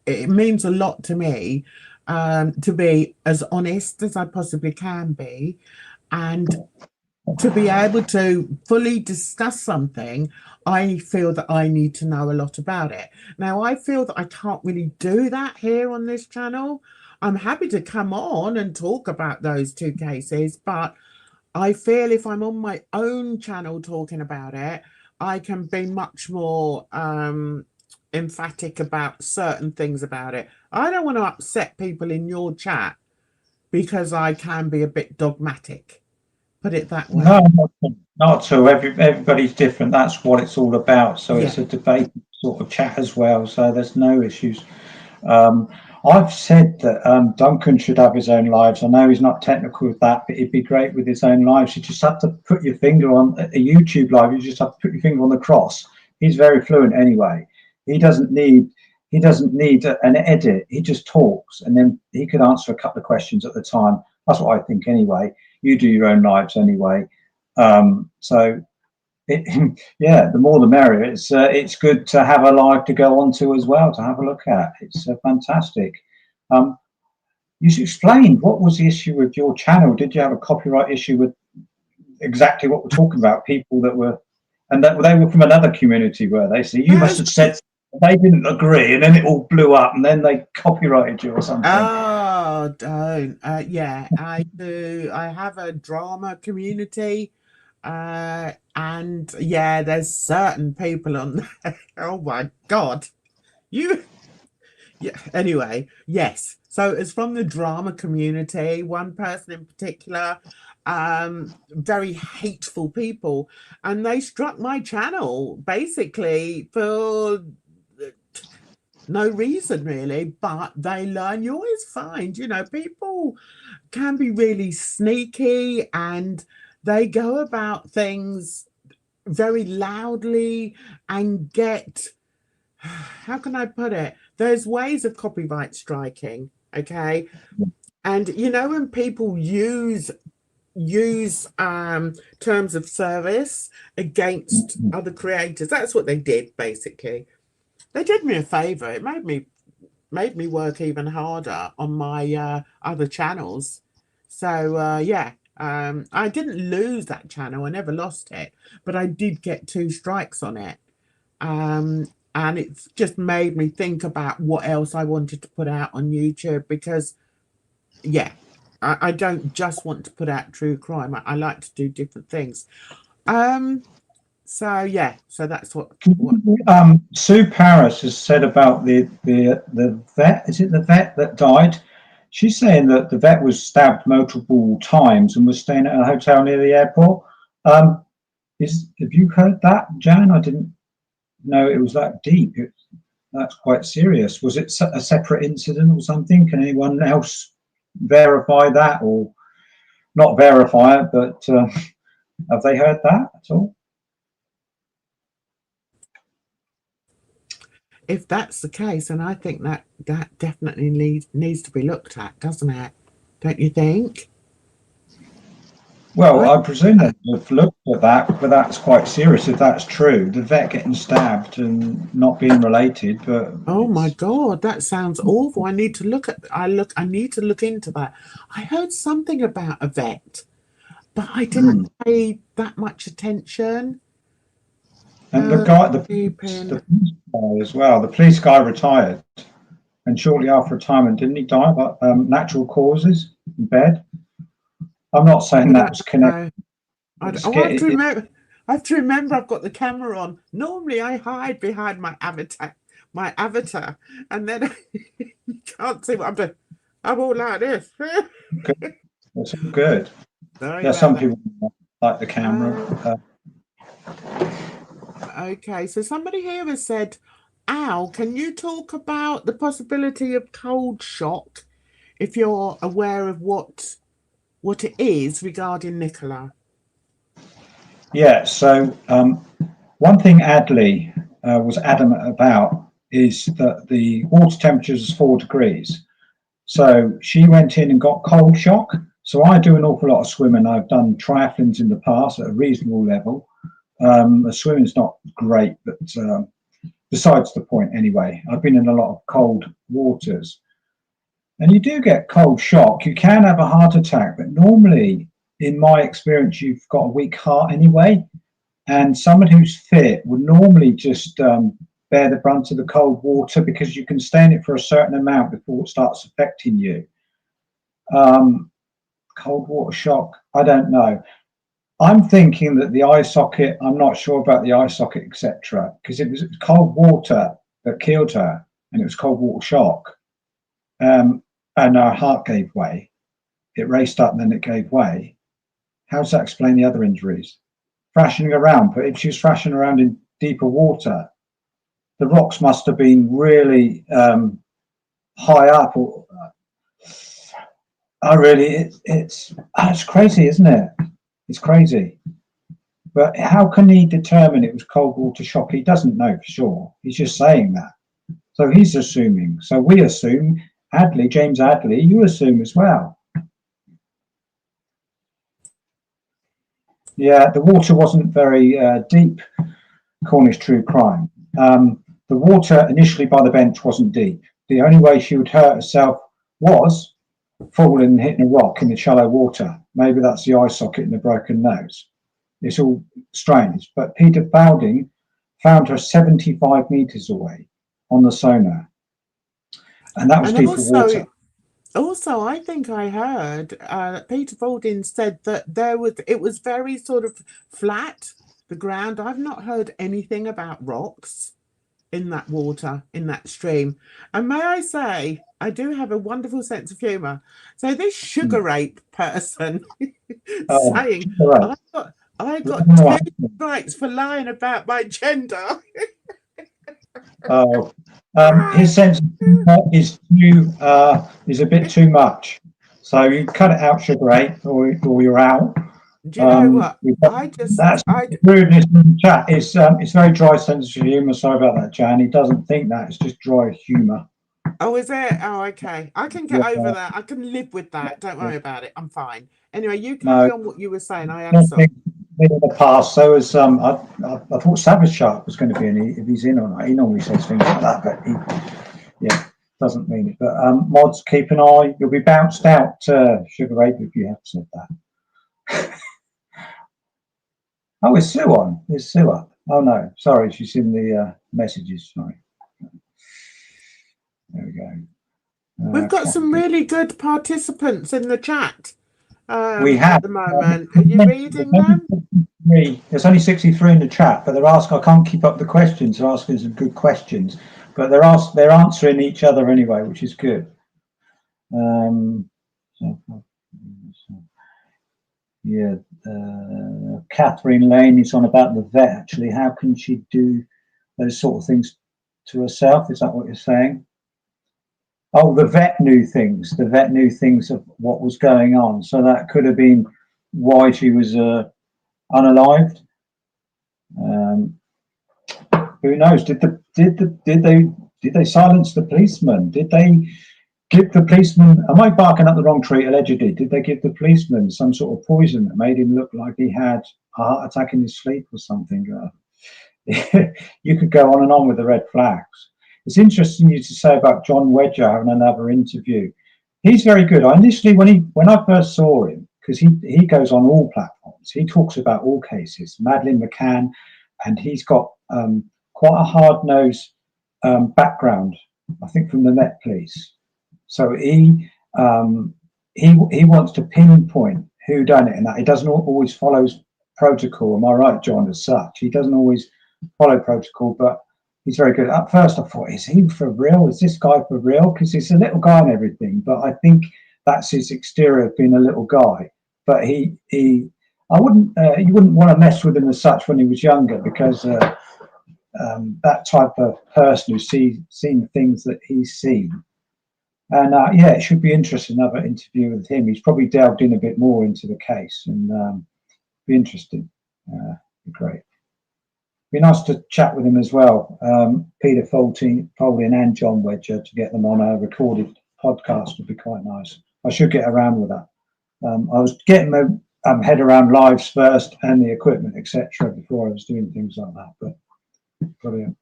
It means a lot to me to be as honest as I possibly can be, and to be able to fully discuss something. I feel that I need to know a lot about it. Now, I feel that I can't really do that here on this channel. I'm happy to come on and talk about those two cases, but I feel if I'm on my own channel talking about it, I can be much more emphatic about certain things about it. I don't want to upset people in your chat because I can be a bit dogmatic. Put it that way. No, not at all. Everybody's different. That's what it's all about. So it's a debate sort of chat as well. So there's no issues. I've said that Duncan should have his own lives. I know he's not technical with that, but it'd be great with his own lives. You just have to put your finger on a YouTube live. You just have to put your finger on the cross. He's very fluent anyway. He doesn't need an edit. He just talks, and then he could answer a couple of questions at the time. That's what I think anyway. You do your own lives anyway. So the more the merrier. It's good to have a live to go on to as well, to have a look at. It's fantastic. You explained what was the issue with your channel. Did you have a copyright issue with exactly what we're talking about? People that were, and that they were from another community, were they? So you must have said they didn't agree, and then it all blew up, and then they copyrighted you or something. Oh, don't. Yeah, I do. I have a drama community. And yeah, there's certain people on there. Oh my God. Anyway, yes. So it's from the drama community, one person in particular, very hateful people, and they struck my channel basically for no reason really, but they learn. You always find, people can be really sneaky, and they go about things very loudly and how can I put it? There's ways of copyright striking, Okay. And you know, when people use terms of service against other creators, that's what they did basically. They did me a favor. It made me work even harder on my other channels. So yeah, I didn't lose that channel. I never lost it, but I did get 2 strikes on it. And it's just made me think about what else I wanted to put out on YouTube, because yeah, I don't just want to put out true crime. I like to do different things. So yeah, so that's what. Sue Paris has said about the vet. Is it the vet that died? She's saying that the vet was stabbed multiple times and was staying at a hotel near the airport. Have you heard that, Jan? I didn't know it was that deep. That's quite serious. Was it a separate incident or something? Can anyone else verify that, or not verify it, but have they heard that at all? If that's the case, and I think that definitely needs to be looked at, doesn't it? Don't you think? Well, I presume they've looked at that, but that's quite serious if that's true. The vet getting stabbed and not being related, but Oh my God, that sounds awful. I need to look at. I need to look into that. I heard something about a vet, but I didn't pay that much attention. And the police guy as well. The police guy retired, and shortly after retirement, didn't he die of natural causes in bed? I'm not saying that was connected. I have to remember I've got the camera on. Normally I hide behind my avatar, and then you can't see what I'm doing. I'm all like this. Good. That's good. Sorry Yeah, some that. people like the camera. Okay, so somebody here has said, Al, can you talk about the possibility of cold shock if you're aware of what it is regarding Nicola? Yeah, so one thing Adley was adamant about is that the water temperature is 4 degrees. So she went in and got cold shock. So I do an awful lot of swimming. I've done triathlons in the past at a reasonable level. The swimming's not great, but besides the point anyway. I've been in a lot of cold waters. And you do get cold shock. You can have a heart attack, but normally, in my experience, you've got a weak heart anyway. And someone who's fit would normally just bear the brunt of the cold water, because you can stay in it for a certain amount before it starts affecting you. Cold water shock, I don't know. I'm thinking that the eye socket, I'm not sure about the eye socket, etc., because it was cold water that killed her, and it was cold water shock. And her heart gave way. It raced up and then it gave way. How does that explain the other injuries? Thrashing around, but if she was thrashing around in deeper water, the rocks must have been really high up. It's crazy, isn't it? It's crazy. But how can he determine it was cold water shock? He doesn't know for sure. He's just saying that. So he's assuming. So we assume, James Adley, you assume as well. Yeah, the water wasn't very deep, Cornish true crime. The water initially by the bench wasn't deep. The only way she would hurt herself was falling and hitting a rock in the shallow water. Maybe that's the eye socket and the broken nose. It's all strange. But Peter Faulding found her 75 meters away on the sonar. And that was deeper water. Also, I think I heard that Peter Faulding said that it was very sort of flat, the ground. I've not heard anything about rocks in that water, in that stream. And may I say, I do have a wonderful sense of humour. So this sugar rape person saying, I got 2 strikes for lying about my gender. His sense of humor is a bit too much. So you cut it out, sugar rape, or you're out. Do you know what? That's rudeness in the chat. It's very dry sense of humour. Sorry about that, Jan. He doesn't think that. It's just dry humour. Oh, is it? Oh, okay. I can get over that. I can live with that. Don't worry about it. I'm fine. Anyway, you carry No, on what you were saying. I am sorry. nothing in the past. So was I thought Savage Shark was going to be in. If he's in or not, he normally says things like that, but he, yeah, doesn't mean it. But mods, keep an eye. You'll be bounced out, Sugar Ape, if you have said that. Oh, is Sue on? Is Sue up? Oh no, sorry, she's in the messages. Sorry. There we go. We've got some Catherine. really good participants in the chat We at have. the moment. Are you reading them? There's only 63 in the chat, but they're asking. I can't keep up the questions. They're asking some good questions, but they're answering each other anyway, which is good. Yeah, Catherine Lane is on about the vet. Actually, how can she do those sort of things to herself? Is that what you're saying? Oh, the vet knew things. The vet knew things of what was going on, so that could have been why she was unalived. Who knows? Did they silence the policeman? Did they give the policeman? Am I barking up the wrong tree? Allegedly, did they give the policeman some sort of poison that made him look like he had a heart attack in his sleep or something? You could go on and on with the red flags. It's interesting you to say about John Wedger having another interview. He's very good. I initially, when I first saw him, because he goes on all platforms, he talks about all cases, Madeleine McCann, and he's got quite a hard-nosed background, I think, from the Met Police. So he wants to pinpoint who done it, and that he doesn't always follows protocol. Am I right, John? As such, he doesn't always follow protocol, but he's very good. At first, I thought, is he for real? Is this guy for real? Because he's a little guy and everything, but I think that's his exterior of being a little guy. But you wouldn't want to mess with him as such when he was younger, because that type of person who's seen things that he's seen. And yeah, it should be interesting, another interview with him. He's probably delved in a bit more into the case, and be interesting. Be great. Be nice to chat with him as well. Peter Faulding and John Wedger, to get them on a recorded podcast would be quite nice. I should get around with that. I was getting my head around lives first and the equipment, etc., before I was doing things like that. But brilliant.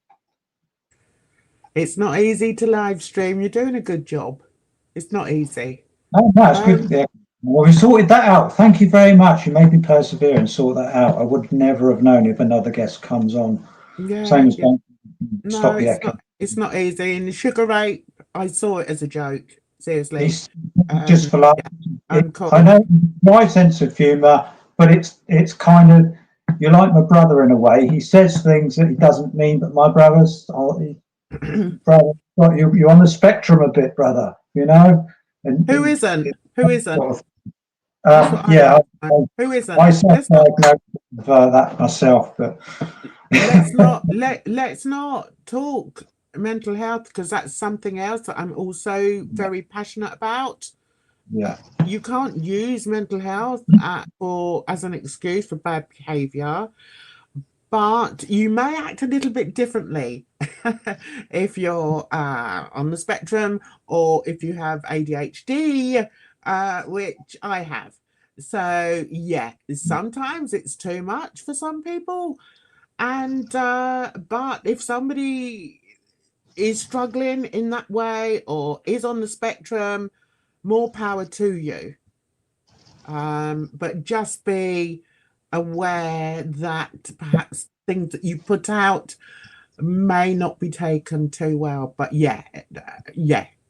It's not easy to live stream. You're doing a good job. It's not easy. Oh, no, it's good. Yeah. Well, we sorted that out. Thank you very much. You made me persevere and sort that out. I would never have known if another guest comes on. Yeah. Same as Duncan. No, it's not easy. And the Sugar Ape, I saw it as a joke. Seriously. It's just for like, yeah, I know my sense of humour, but it's kind of, you're like my brother in a way. He says things that he doesn't mean, but my brother's brother, you're on the spectrum a bit, brother. You know. And who isn't? Who isn't? Sort of, yeah. Who isn't? I self-diagnosed that myself, but let's not talk mental health, because that's something else that I'm also very passionate about. Yeah, you can't use mental health as an excuse for bad behavior, but you may act a little bit differently if you're on the spectrum, or if you have ADHD, which I have. So yeah, sometimes it's too much for some people, and but if somebody is struggling in that way or is on the spectrum, more power to you. But just be aware that perhaps things that you put out may not be taken too well. But yeah,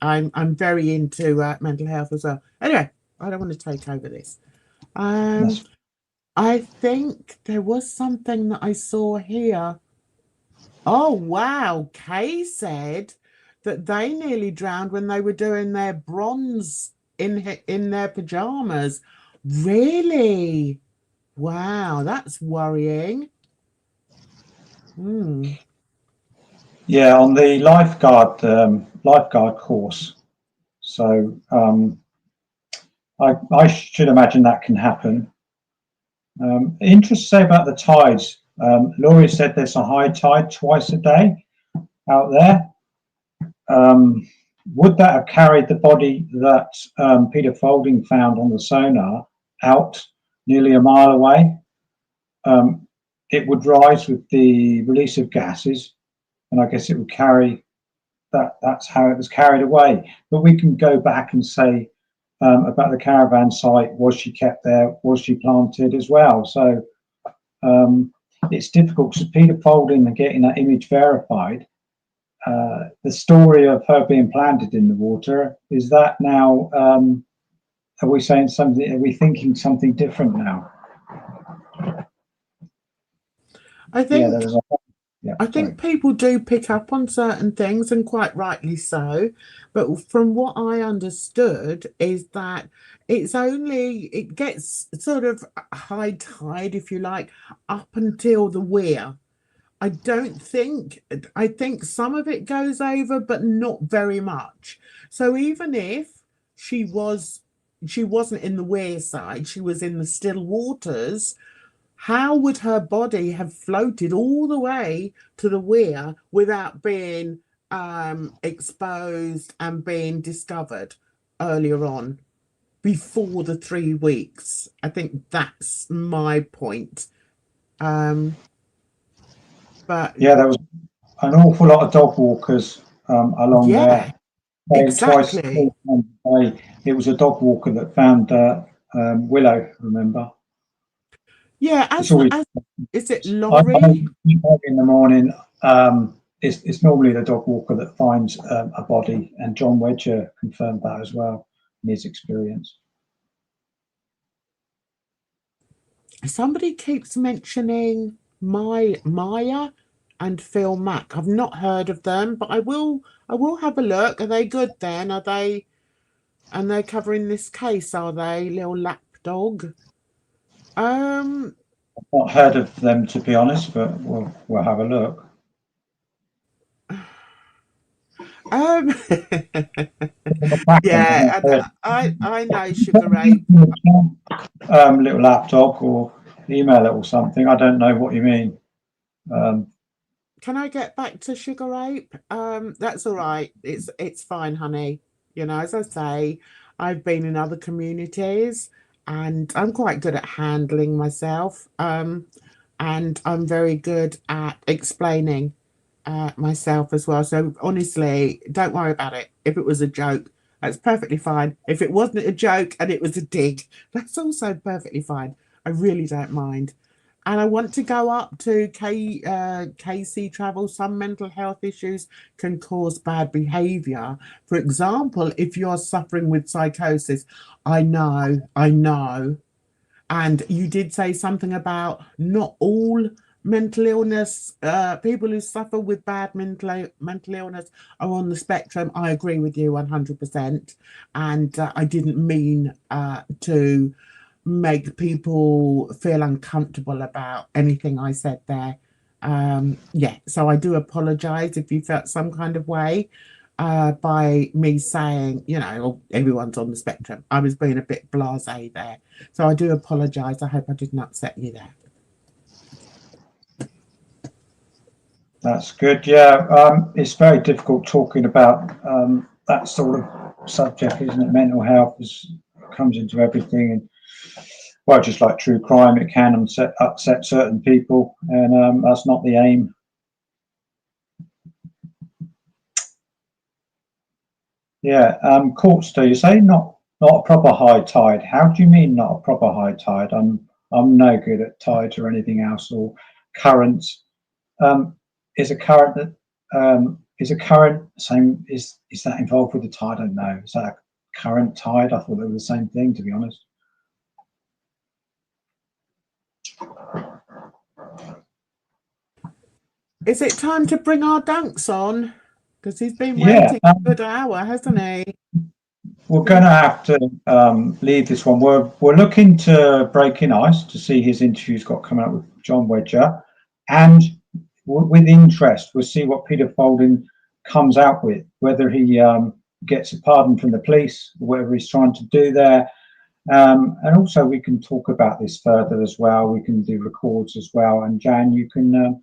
I'm very into mental health as well. Anyway, I don't want to take over this. I think there was something that I saw here. Oh wow, Kay said that they nearly drowned when they were doing their bronze in their pajamas. Really? Wow, that's worrying. Yeah, on the lifeguard course. So I should imagine that can happen. Interesting to say about the tides. Laurie said there's a high tide twice a day out there. would that have carried the body that Peter Faulding found on the sonar out nearly a mile away? It would rise with the release of gases, and I guess it would carry that. That's how it was carried away. But we can go back and say about the caravan site, was she kept there? Was she planted as well? So it's difficult because Peter Faulding and getting that image verified. The story of her being planted in the water, is that now, are we saying something, are we thinking something different now? I think I think people do pick up on certain things, and quite rightly so. But from what I understood is that it gets sort of high tide, if you like, up until the weir. I think some of it goes over, but not very much. So even if she wasn't in the weir side, she was in the still waters, how would her body have floated all the way to the weir without being exposed and being discovered earlier on, before the 3 weeks? I think that's my point. But yeah, there was an awful lot of dog walkers along there. Exactly. It was a dog walker that found Willow, remember? Yeah, It's always, is it Laurie? in the morning, it's normally the dog walker that finds a body, and John Wedger confirmed that as well in his experience. Somebody keeps mentioning Maya and Phil Mack. I've not heard of them, but I will have a look. Are they good then? Are they, and they're covering this case, are they? Little lap dog. I've not heard of them, to be honest, but we'll have a look. Yeah, and I know Sugar Ray. Little lap dog, or email it or something. I don't know what you mean. Can I get back to Sugar Ape? That's all right. It's fine, honey. You know, as I say, I've been in other communities and I'm quite good at handling myself. And I'm very good at explaining myself as well. So honestly, don't worry about it. If it was a joke, that's perfectly fine. If it wasn't a joke and it was a dig, that's also perfectly fine. I really don't mind. And I want to go up to KC travel. Some mental health issues can cause bad behavior. For example, if you're suffering with psychosis, I know. And you did say something about not all mental illness, people who suffer with bad mental illness are on the spectrum. I agree with you 100%. And I didn't mean to make people feel uncomfortable about anything I said there. Yeah, so I do apologize if you felt some kind of way by me saying, you know, oh, everyone's on the spectrum. I was being a bit blasé there. So I do apologize. I hope I didn't upset you there. That's good. Yeah, it's very difficult talking about that sort of subject, isn't it? Mental health comes into everything, and well, just like true crime, it can upset certain people, and that's not the aim. Yeah, courts, do you say not a proper high tide? How do you mean not a proper high tide? I'm no good at tides or anything else, or currents. Is a current same? Is that involved with the tide? I don't know. Is that a current tide? I thought they were the same thing, to be honest. Is it time to bring our Dunks on? Because he's been waiting a good hour, hasn't he? We're going to have to leave this one. We're looking to breaking ice to see his interview's got coming up with John Wedger, and with interest, we'll see what Peter Faulding comes out with, whether he gets a pardon from the police, whatever he's trying to do there. And also we can talk about this further as well. We can do records as well. And Jan, you can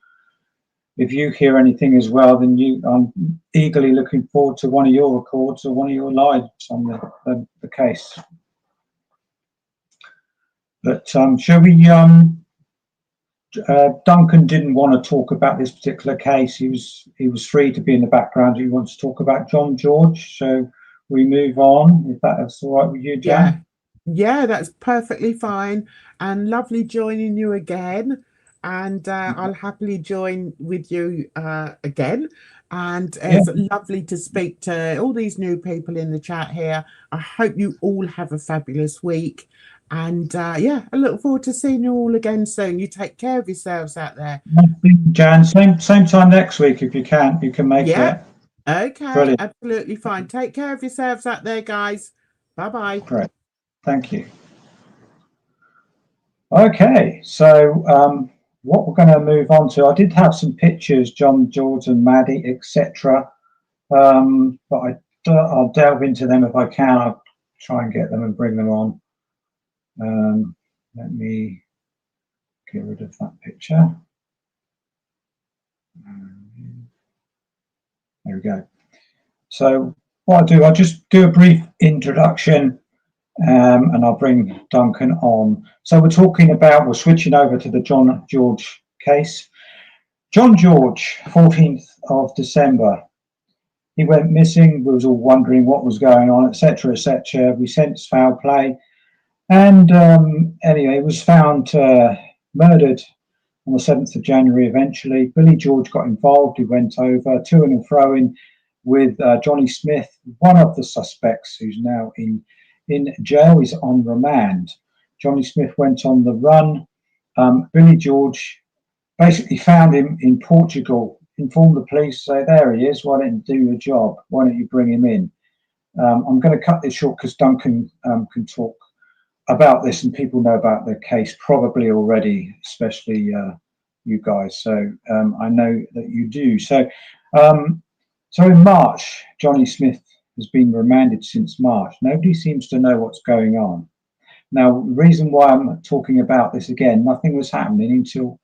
if you hear anything as well, then I'm eagerly looking forward to one of your records or one of your lives on the case. But shall we? Duncan didn't want to talk about this particular case. He was free to be in the background. He wants to talk about John George. So we move on, if that's all right with you, Jan. Yeah, that's perfectly fine. And lovely joining you again. And I'll happily join with you again. And it's lovely to speak to all these new people in the chat here. I hope you all have a fabulous week. And yeah, I look forward to seeing you all again soon. You take care of yourselves out there. Jan, same time next week if you can. You can make it. Okay, Brilliant. absolutely fine. Take care of yourselves out there, guys. Bye-bye. Great. Thank you. Okay, so what we're going to move on to, I did have some pictures, John, George and Maddie, etc. But I'll delve into them if I can. I'll try and get them and bring them on. Let me get rid of that picture. There we go. So what I'll do, I'll just do a brief introduction and I'll bring Duncan on. So we're switching over to the John George case. John George, 14th of December. He went missing. We was all wondering what was going on, etc., etc. We sensed foul play. And anyway, he was found murdered on the 7th of January eventually. Billy George got involved. He went over to and fro-ing with Johnny Smyth, one of the suspects who's now in jail. He's on remand. Johnny Smyth went on the run. Billy George basically found him in Portugal, informed the police, say, there he is, why don't you do your job? Why don't you bring him in? I'm going to cut this short because Duncan can talk about this and people know about the case probably already, especially you guys. So I know that you do. So in March, Johnny Smyth has been remanded since March. Nobody seems to know what's going on. Now, the reason why I'm talking about this again, nothing was happening until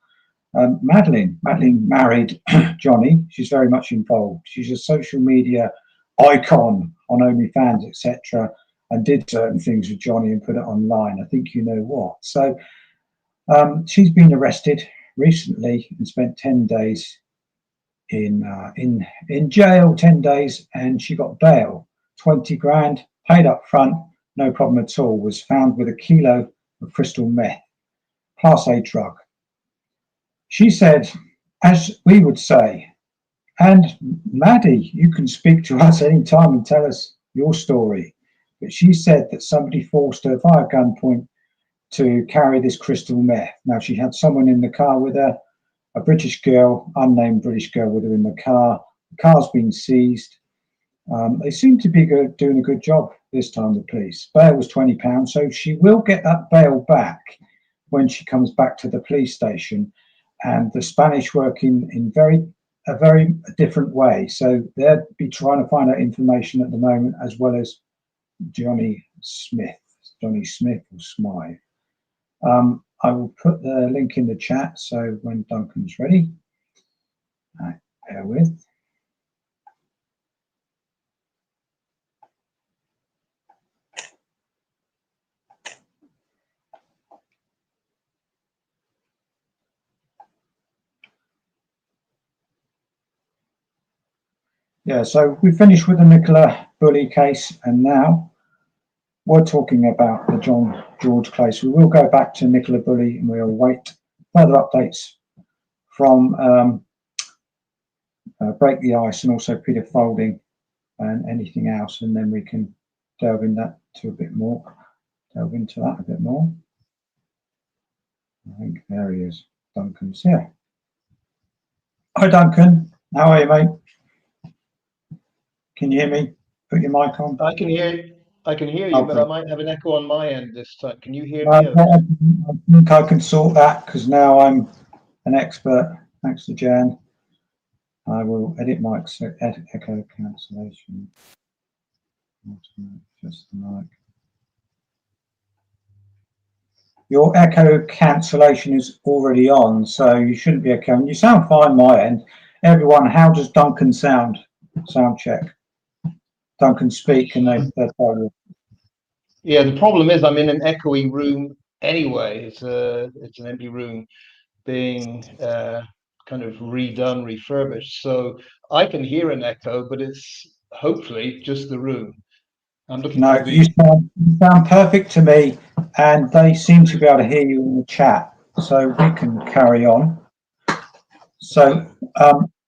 Madeline married Johnny. She's very much involved. She's a social media icon on OnlyFans, etc., and did certain things with Johnny and put it online. I think you know what. So she's been arrested recently and spent 10 days in jail, 10 days, and she got bail, 20 grand, paid up front, no problem at all. Was found with a kilo of crystal meth, Class A drug. She said, as we would say, and Maddie, you can speak to us anytime and tell us your story. But she said that somebody forced her via gunpoint to carry this crystal meth. Now, she had someone in the car with her, a British girl, unnamed British girl with her in the car. The car's been seized. They seem to be doing a good job this time, the police. Bail was £20, so she will get that bail back when she comes back to the police station. And the Spanish work in a very different way. So they'll be trying to find out information at the moment, as well as Johnny Smyth or Smyth. I will put the link in the chat, so when Duncan's ready, bear with. Yeah, so we finished with the Nicola Bulley case, and now we're talking about the John George case. We will go back to Nicola Bulley and we'll await further updates from Break the Ice and also Peter Faulding and anything else, and then we can delve into that a bit more. I think there he is. Duncan's here. Hi Duncan, how are you, mate? Can you hear me? Put your mic on. I can hear you, Okay. but I might have an echo on my end this time. Can you hear me? I think I can sort that because now I'm an expert. Thanks to Jan. I will edit my echo cancellation. Just the mic. Your echo cancellation is already on, so you shouldn't be echoing. You sound fine, my end. Everyone, how does Duncan sound? Sound check. Duncan speak, and they're probably. Yeah, the problem is I'm in an echoey room anyway. It's an empty room being kind of redone, refurbished. So I can hear an echo, but it's hopefully just the room. I'm looking No, for the. you sound perfect to me, and they seem to be able to hear you in the chat, so we can carry on. So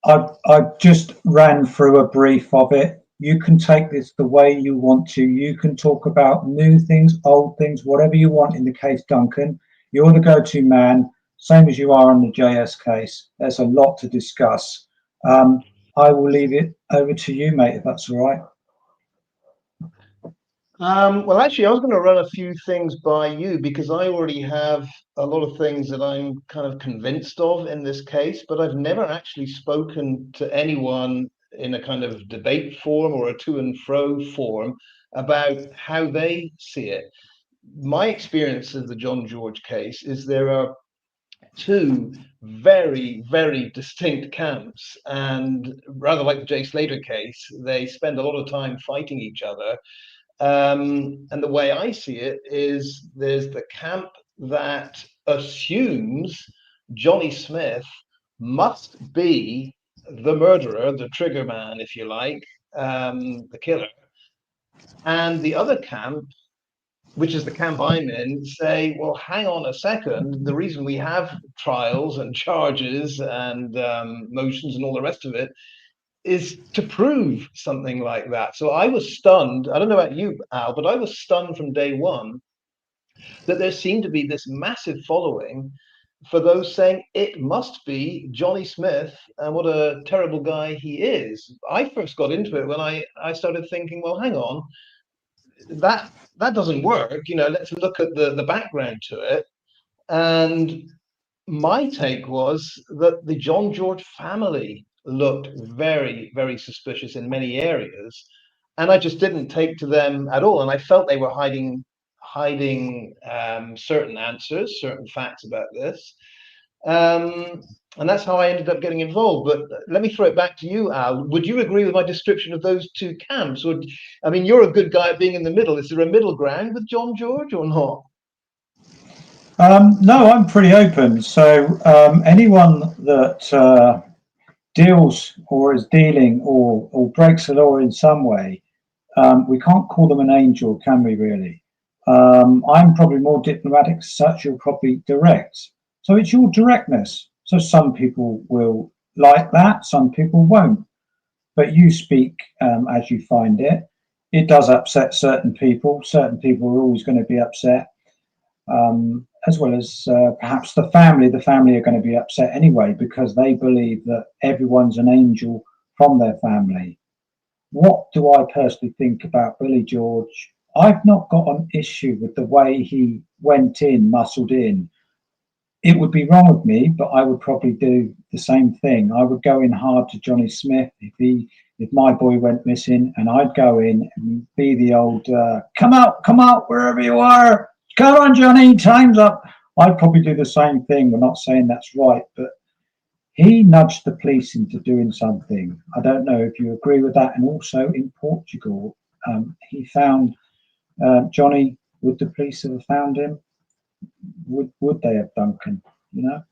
I've just ran through a brief of it. You can take this the way you want to. You can talk about new things, old things, whatever you want in the case, Duncan. You're the go-to man, same as you are on the JS case. There's a lot to discuss. I will leave it over to you, mate, if that's all right. Well, actually, I was going to run a few things by you because I already have a lot of things that I'm kind of convinced of in this case, but I've never actually spoken to anyone in a kind of debate form or a to and fro form about how they see it. My experience of the John George case is there are two very, very distinct camps, and rather like the Jay Slater case, they spend a lot of time fighting each other. And the way I see it is there's the camp that assumes Johnny Smyth must be the murderer, the trigger man, if you like, the killer. And the other camp, which is the camp I'm in, say, well, hang on a second. The reason we have trials and charges and motions and all the rest of it is to prove something like that. So I was stunned. I don't know about you, Al, but I was stunned from day one that there seemed to be this massive following for those saying it must be Johnny Smyth and what a terrible guy he is. I first got into it when I started thinking, well, hang on, that doesn't work. You know, let's look at the background to it. And my take was that the John George family looked very, very suspicious in many areas, and I just didn't take to them at all. And I felt they were hiding certain answers, certain facts about this. And that's how I ended up getting involved. But let me throw it back to you, Al. Would you agree with my description of those two camps? Or, I mean, you're a good guy at being in the middle. Is there a middle ground with John George or not? No, I'm pretty open. So anyone that deals or is dealing or breaks the law in some way, we can't call them an angel, can we really? I'm probably more diplomatic, such you're probably direct. So it's your directness. So some people will like that, some people won't. But you speak as you find it. It does upset certain people. Certain people are always going to be upset, as well as perhaps the family. The family are going to be upset anyway because they believe that everyone's an angel from their family. What do I personally think about Billy George? I've not got an issue with the way he went in, muscled in. It would be wrong of me, but I would probably do the same thing. I would go in hard to Johnny Smyth if my boy went missing, and I'd go in and be the old come out, wherever you are, come on, Johnny, time's up. I'd probably do the same thing. We're not saying that's right, but he nudged the police into doing something. I don't know if you agree with that. And also in Portugal, he found Johnny. Would the police have found him? Would they have, Duncan? You know,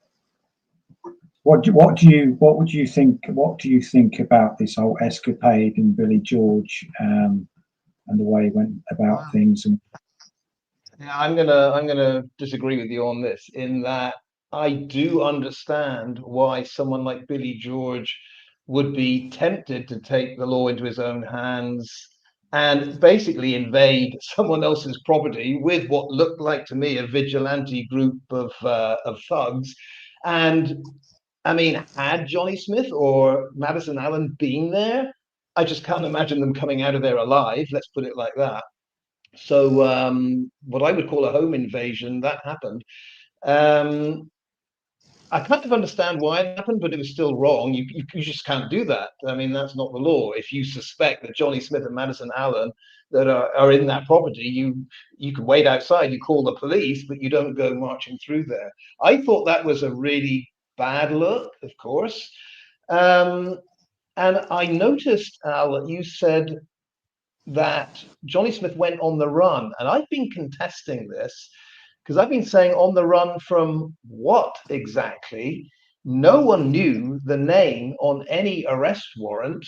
what would you think? What do you think about this whole escapade in Billy George and the way he went about things? And Yeah, I'm gonna disagree with you on this in that I do understand why someone like Billy George would be tempted to take the law into his own hands and basically invade someone else's property with what looked like to me a vigilante group of thugs. And I mean, had Johnny Smyth or Madison Allen been there, I just can't imagine them coming out of there alive. Let's put it like that. So what I would call a home invasion, that happened. Um, I kind of understand why it happened, but it was still wrong. You just can't do that. I mean, that's not the law. If you suspect that Johnny Smith and Madison Allen that are in that property, you can wait outside, you call the police, but you don't go marching through there. I thought that was a really bad look, of course. And I noticed, Al, that you said that Johnny Smith went on the run, and I've been contesting this because I've been saying on the run from what exactly? No one knew the name on any arrest warrant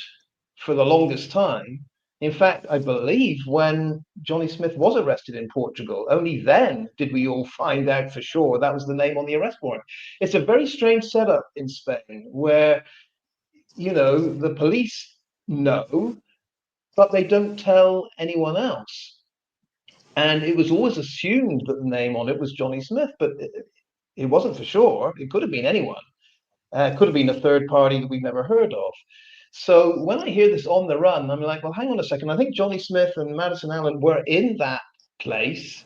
for the longest time. In fact, I believe when Johnny Smith was arrested in Portugal, only then did we all find out for sure that was the name on the arrest warrant. It's a very strange setup in Spain where, the police know, but they don't tell anyone else. And it was always assumed that the name on it was Johnny Smith, but it wasn't for sure. It could have been anyone. It could have been a third party that we've never heard of. So when I hear this on the run, I'm like, well, hang on a second. I think Johnny Smith and Madison Allen were in that place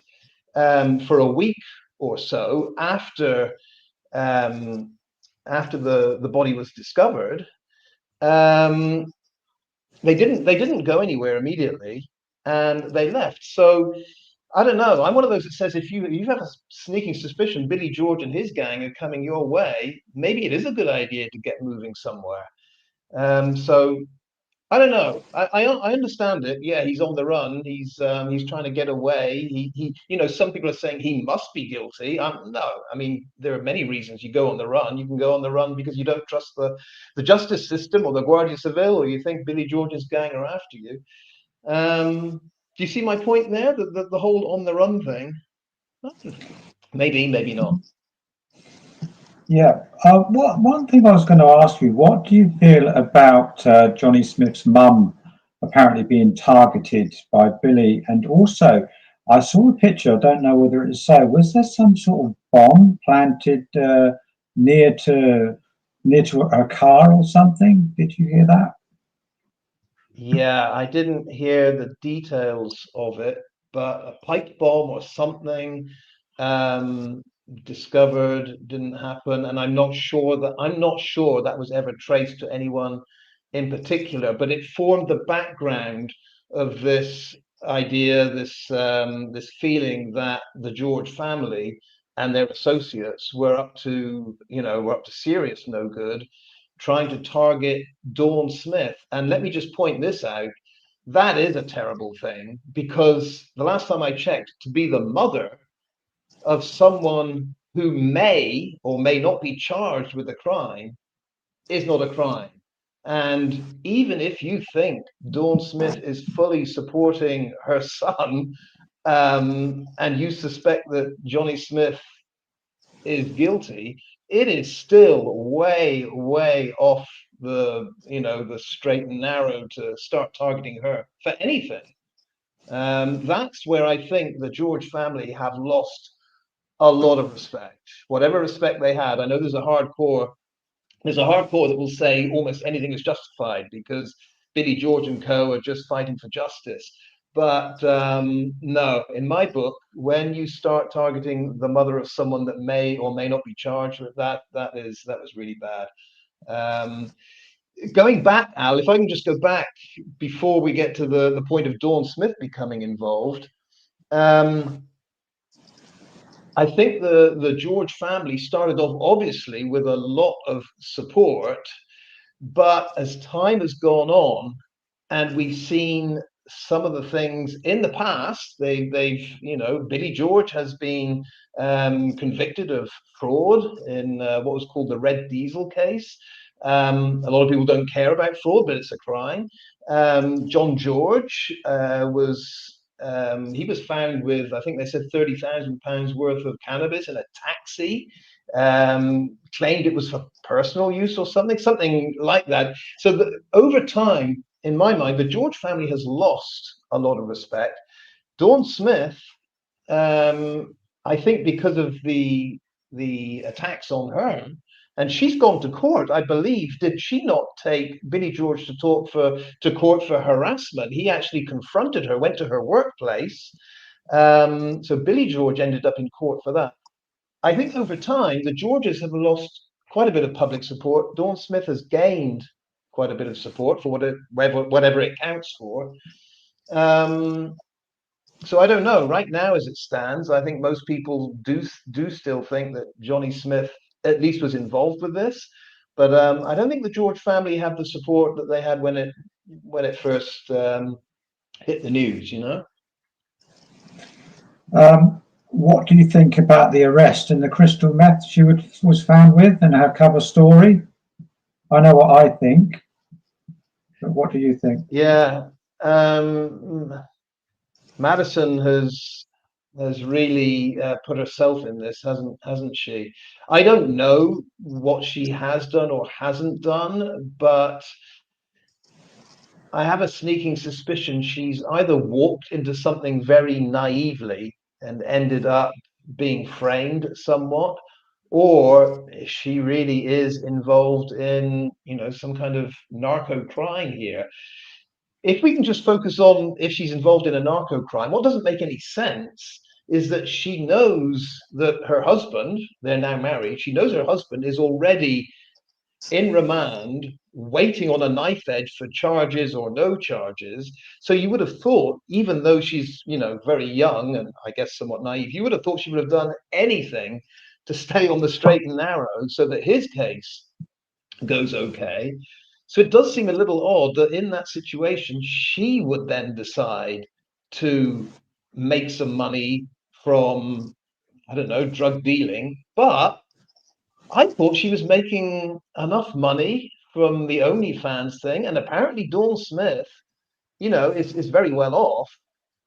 for a week or so um, after the body was discovered. They didn't go anywhere immediately, and they left. So I don't know. I'm one of those that says if you have a sneaking suspicion Billy George and his gang are coming your way, maybe it is a good idea to get moving somewhere. So I don't know. I understand it. Yeah, he's on the run. He's trying to get away. Some people are saying he must be guilty. No, I mean there are many reasons you go on the run. You can go on the run because you don't trust the justice system or the Guardia Civil, or you think Billy George's gang are after you. Do you see my point there? The whole on the run thing. Maybe not. Yeah. One thing I was going to ask you, what do you feel about Johnny Smith's mum apparently being targeted by Billy? And also, I saw a picture, I don't know whether it's so, was there some sort of bomb planted near to a car or something? Did you hear that? Yeah, I didn't hear the details of it, but a pipe bomb or something um, discovered didn't happen, and I'm not sure that was ever traced to anyone in particular, but it formed the background of this idea, this feeling that the George family and their associates were up to serious no good, trying to target Dawn Smith. And let me just point this out. That is a terrible thing because the last time I checked, to be the mother of someone who may or may not be charged with a crime is not a crime. And even if you think Dawn Smith is fully supporting her son, and you suspect that Johnny Smith is guilty, it is still way, way off the straight and narrow to start targeting her for anything. That's where I think the George family have lost a lot of respect, whatever respect they had. I know there's a hardcore that will say almost anything is justified because Billy George and co are just fighting for justice. But no, in my book, when you start targeting the mother of someone that may or may not be charged with that was really bad. Um, Going back, Al, if I can just go back before we get to the point of Dawn Smith becoming involved. Um, I think the George family started off obviously with a lot of support, but as time has gone on, and we've seen some of the things in the past, Billy George has been convicted of fraud in what was called the Red Diesel case. A lot of people don't care about fraud, but it's a crime. John George he was found with, I think they said £30,000 worth of cannabis in a taxi. Claimed it was for personal use or something like that. So over time, in my mind, the George family has lost a lot of respect. Dawn Smith, I think, because of the attacks on her, and she's gone to court. I believe, did she not take Billy George to court for harassment? He actually confronted her, went to her workplace. So Billy George ended up in court for that. I think over time the Georges have lost quite a bit of public support. Dawn Smyth has gained quite a bit of support for whatever it counts for. So I don't know. Right now, as it stands, I think most people do still think that Johnny Smith at least was involved with this. But I don't think the George family have the support that they had when it first hit the news. What do you think about the arrest and the crystal meth she was found with and her cover story? I know what I think, but what do you think? Yeah, Madison has really put herself in this, hasn't she? I don't know what she has done or hasn't done, but I have a sneaking suspicion she's either walked into something very naively and ended up being framed somewhat, or she really is involved in, some kind of narco crime here. If we can just focus on if she's involved in a narco crime, what doesn't make any sense is that she knows that her husband, they're now married, she knows her husband is already in remand, waiting on a knife edge for charges or no charges. So you would have thought, even though she's, very young and I guess somewhat naive, you would have thought she would have done anything to stay on the straight and narrow so that his case goes okay. So it does seem a little odd that in that situation, she would then decide to make some money from, I don't know, drug dealing. But I thought she was making enough money from the OnlyFans thing. And apparently Dawn Smith, is very well off.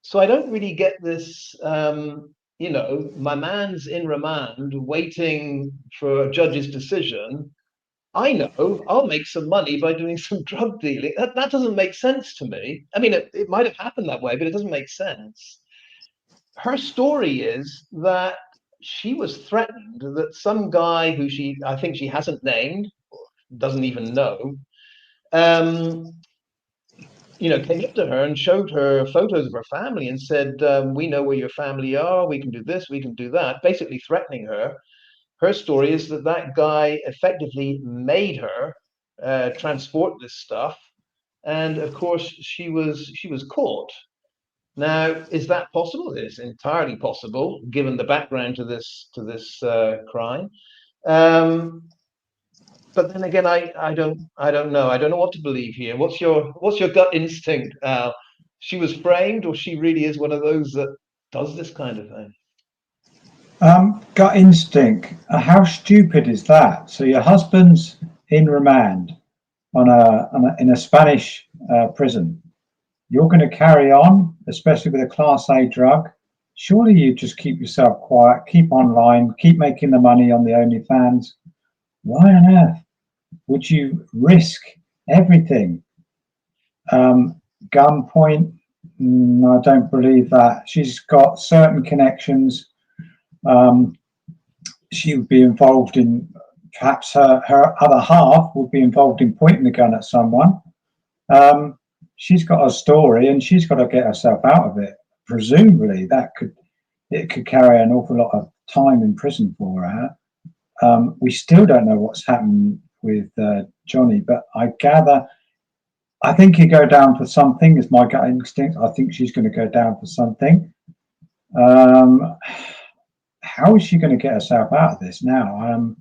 So I don't really get this, my man's in remand waiting for a judge's decision. I know I'll make some money by doing some drug dealing. That doesn't make sense to me. I mean, it might have happened that way, but it doesn't make sense. Her story is that she was threatened, that some guy who I think she hasn't named, doesn't even know, came up to her and showed her photos of her family and said, we know where your family are, we can do this, we can do that, basically threatening her. Her story is that guy effectively made her transport this stuff, and of course she was caught. Now, is that possible? It's entirely possible, given the background to this crime. But then again, I don't know. I don't know what to believe here. What's your gut instinct? She was framed, or she really is one of those that does this kind of thing? Gut instinct. How stupid is that? So your husband's in remand in a Spanish prison. You're going to carry on, especially with a Class A drug. Surely you just keep yourself quiet, keep online, keep making the money on the OnlyFans. Why on earth would you risk everything? Gunpoint? I don't believe that. She's got certain connections. She would be involved in, perhaps her other half would be involved in pointing the gun at someone. She's got a story and she's got to get herself out of it. Presumably it could carry an awful lot of time in prison for her. We still don't know what's happened with Johnny, but I think he'd go down for something, is my gut instinct. I think she's going to go down for something. How is she going to get herself out of this now?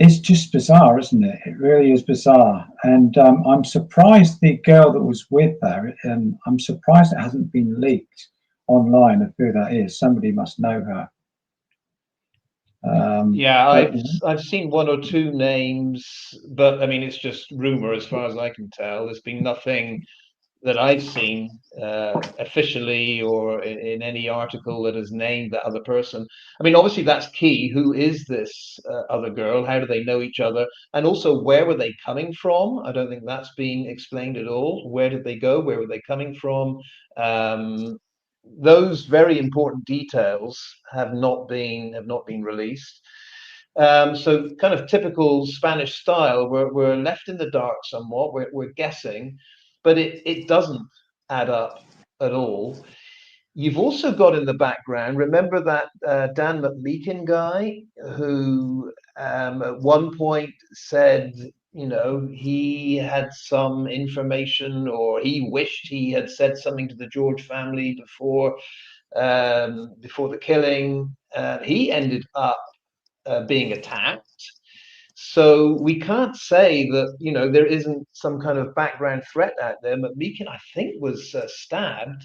It's just bizarre, isn't it? It really is bizarre. And I'm surprised the girl that was with her, and I'm surprised it hasn't been leaked online of who that is. Somebody must know her. I've seen one or two names, but I mean, it's just rumor as far as I can tell. There's been nothing that I've seen officially or in any article that has named that other person. I mean, obviously that's key. Who is this other girl? How do they know each other? And also, where were they coming from? I don't think that's being explained at all. Where did they go? Where were they coming from? Those very important details have not been released. So kind of typical Spanish style, we're left in the dark somewhat. We're guessing, but it doesn't add up at all. you've also got in the background, remember that Dan McLeakin guy who at one point said, you know, he had some information, or he wished he had said something to the George family before the killing. He ended up being attacked. So we can't say that, you know, there isn't some kind of background threat out there. McLeakin, I think, was stabbed,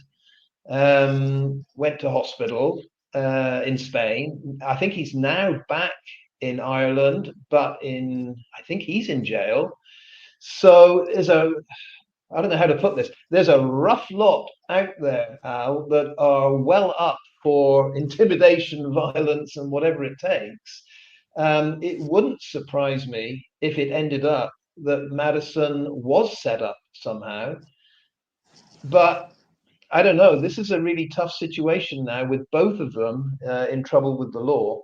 went to hospital in Spain. I think he's now back in Ireland, but I think he's in jail. So I don't know how to put this. There's a rough lot out there, Al, that are well up for intimidation, violence, and whatever it takes. It wouldn't surprise me if it ended up that Madison was set up somehow. But I don't know. This is a really tough situation now with both of them in trouble with the law.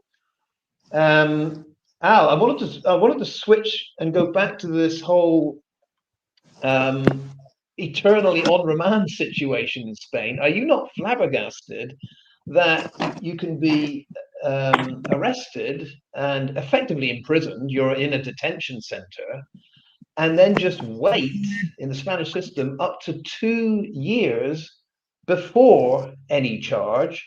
Al, I wanted to switch and go back to this whole eternally on remand situation in Spain. Are you not flabbergasted that you can be arrested and effectively imprisoned? You're in a detention center, and then just wait in the Spanish system up to 2 years before any charge.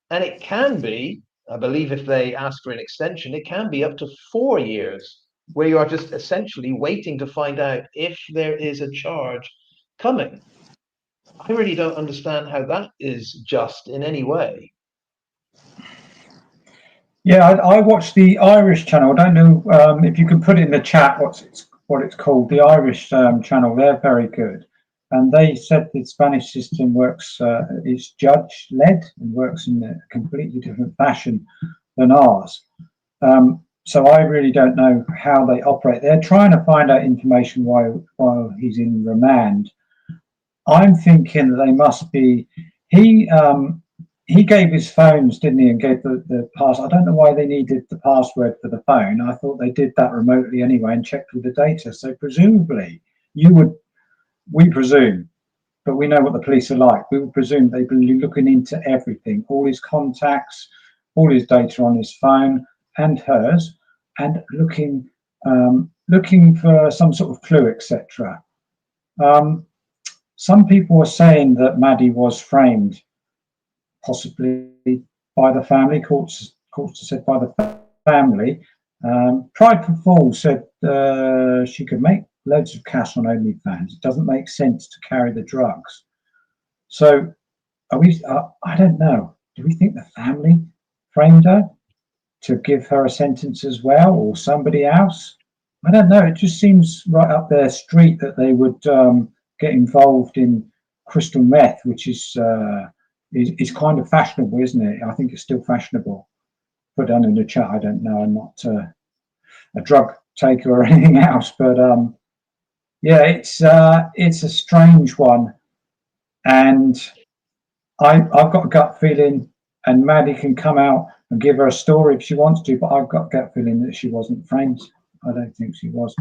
And it can be, I believe, if they ask for an extension, it can be up to 4 years where you are just essentially waiting to find out if there is a charge coming. I really don't understand how that is just in any way. Yeah, I watched the Irish channel. I don't know if you can put it in the chat what it's called. The Irish channel. They're very good, and they said the Spanish system works is judge led and works in a completely different fashion than ours. So I really don't know how they operate. They're trying to find out information while he's in remand. I'm thinking that they must be. He gave his phones, didn't he, and gave the pass. I don't know why they needed the password for the phone. I thought they did that remotely anyway and checked all the data. So presumably, we presume, but we know what the police are like. We would presume they've been looking into everything, all his contacts, all his data on his phone and hers, and looking for some sort of clue, etc. Some people were saying that Maddie was framed, possibly by the family. Courts said by the family. Prideful Fool said she could make loads of cash on OnlyFans. It doesn't make sense to carry the drugs. So are we? I don't know. Do we think the family framed her to give her a sentence as well, or somebody else? I don't know. It just seems right up their street that they would get involved in crystal meth, which is kind of fashionable, isn't it? I think it's still fashionable. Put down in the chat. I don't know. I'm not a drug taker or anything else, but yeah, it's a strange one, and I've got a gut feeling, and Maddie can come out and give her a story if she wants to, but I've got a gut feeling that she wasn't framed. I don't think she was.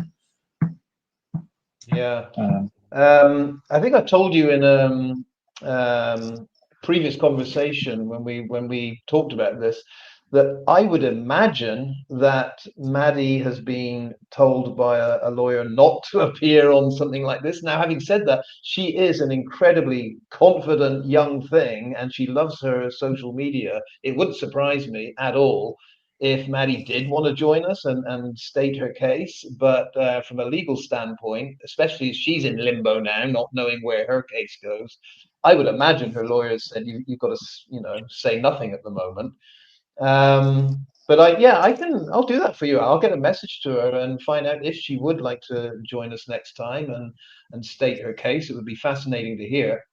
Yeah. I think I told you in a previous conversation when we talked about this, that I would imagine that Maddie has been told by a lawyer not to appear on something like this. Now, having said that, she is an incredibly confident young thing, and she loves her social media. It wouldn't surprise me at all if Maddie did want to join us and state her case. But from a legal standpoint, especially as she's in limbo now, not knowing where her case goes, I would imagine her lawyers said you've got to, say nothing at the moment. But I'll do that for you. I'll get a message to her and find out if she would like to join us next time and state her case. It would be fascinating to hear.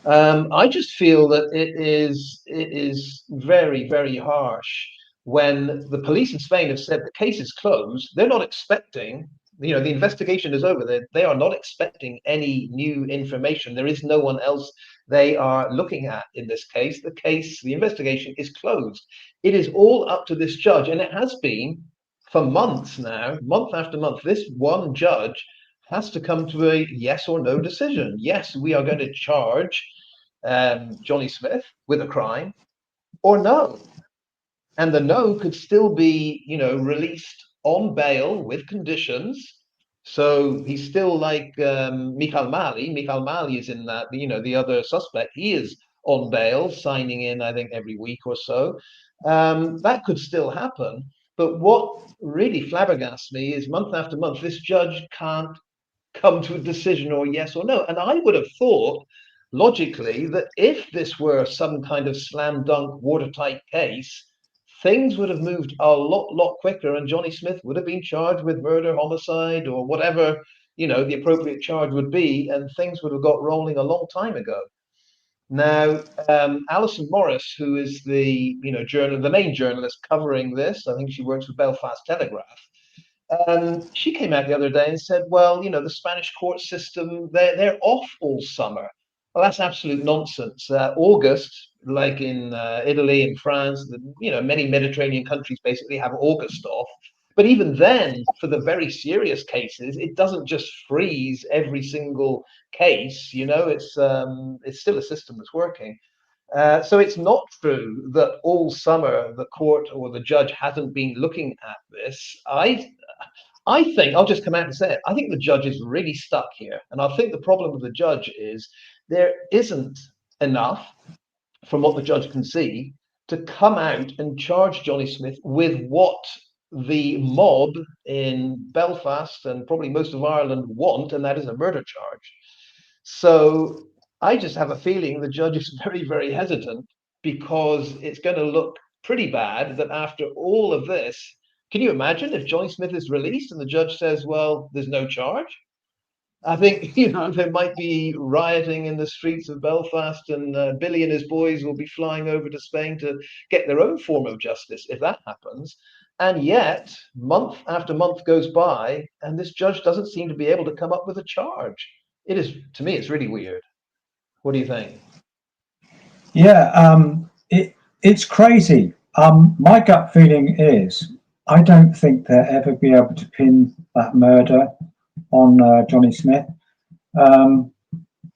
I just feel that it is very, very harsh when the police in Spain have said the case is closed. They're not expecting, the investigation is over. They are not expecting any new information. There is no one else they are looking at in this case. The investigation is closed. It is all up to this judge, and it has been for months now, month after month. This one judge has to come to a yes or no decision. Yes, we are going to charge Johnny Smith with a crime, or no. And the no could still be, released on bail with conditions. So he's still like Michael Mali. Michael Mali is in that, the other suspect. He is on bail, signing in, I think, every week or so. That could still happen. But what really flabbergasts me is month after month, this judge can't come to a decision or yes or no. And I would have thought, logically, that if this were some kind of slam dunk, watertight case, things would have moved a lot quicker, and Johnny Smith would have been charged with murder, homicide, or whatever the appropriate charge would be, and things would have got rolling a long time ago. Now, Alison Morris, who is the the main journalist covering this, I think she works with Belfast Telegraph. She came out the other day and said, well, the Spanish court system, they're off all summer. Well, that's absolute nonsense. August, like in Italy and France, many Mediterranean countries basically have August off. But even then, for the very serious cases, it doesn't just freeze every single case. It's still a system that's working. So it's not true that all summer the court or the judge hasn't been looking at this. I think I'll just come out and say it. I think the judge is really stuck here, and I think the problem with the judge is there isn't enough, from what the judge can see, to come out and charge Johnny Smith with what the mob in Belfast and probably most of Ireland want, and that is a murder charge. So I just have a feeling the judge is very, very hesitant, because it's going to look pretty bad that after all of this, can you imagine if Johnny Smith is released and the judge says, well, there's no charge? I think, there might be rioting in the streets of Belfast, and Billy and his boys will be flying over to Spain to get their own form of justice if that happens. And yet, month after month goes by, and this judge doesn't seem to be able to come up with a charge. It is, to me, it's really weird. What do you think? Yeah, it's crazy. My gut feeling is I don't think they'll ever be able to pin that murder on Johnny Smith.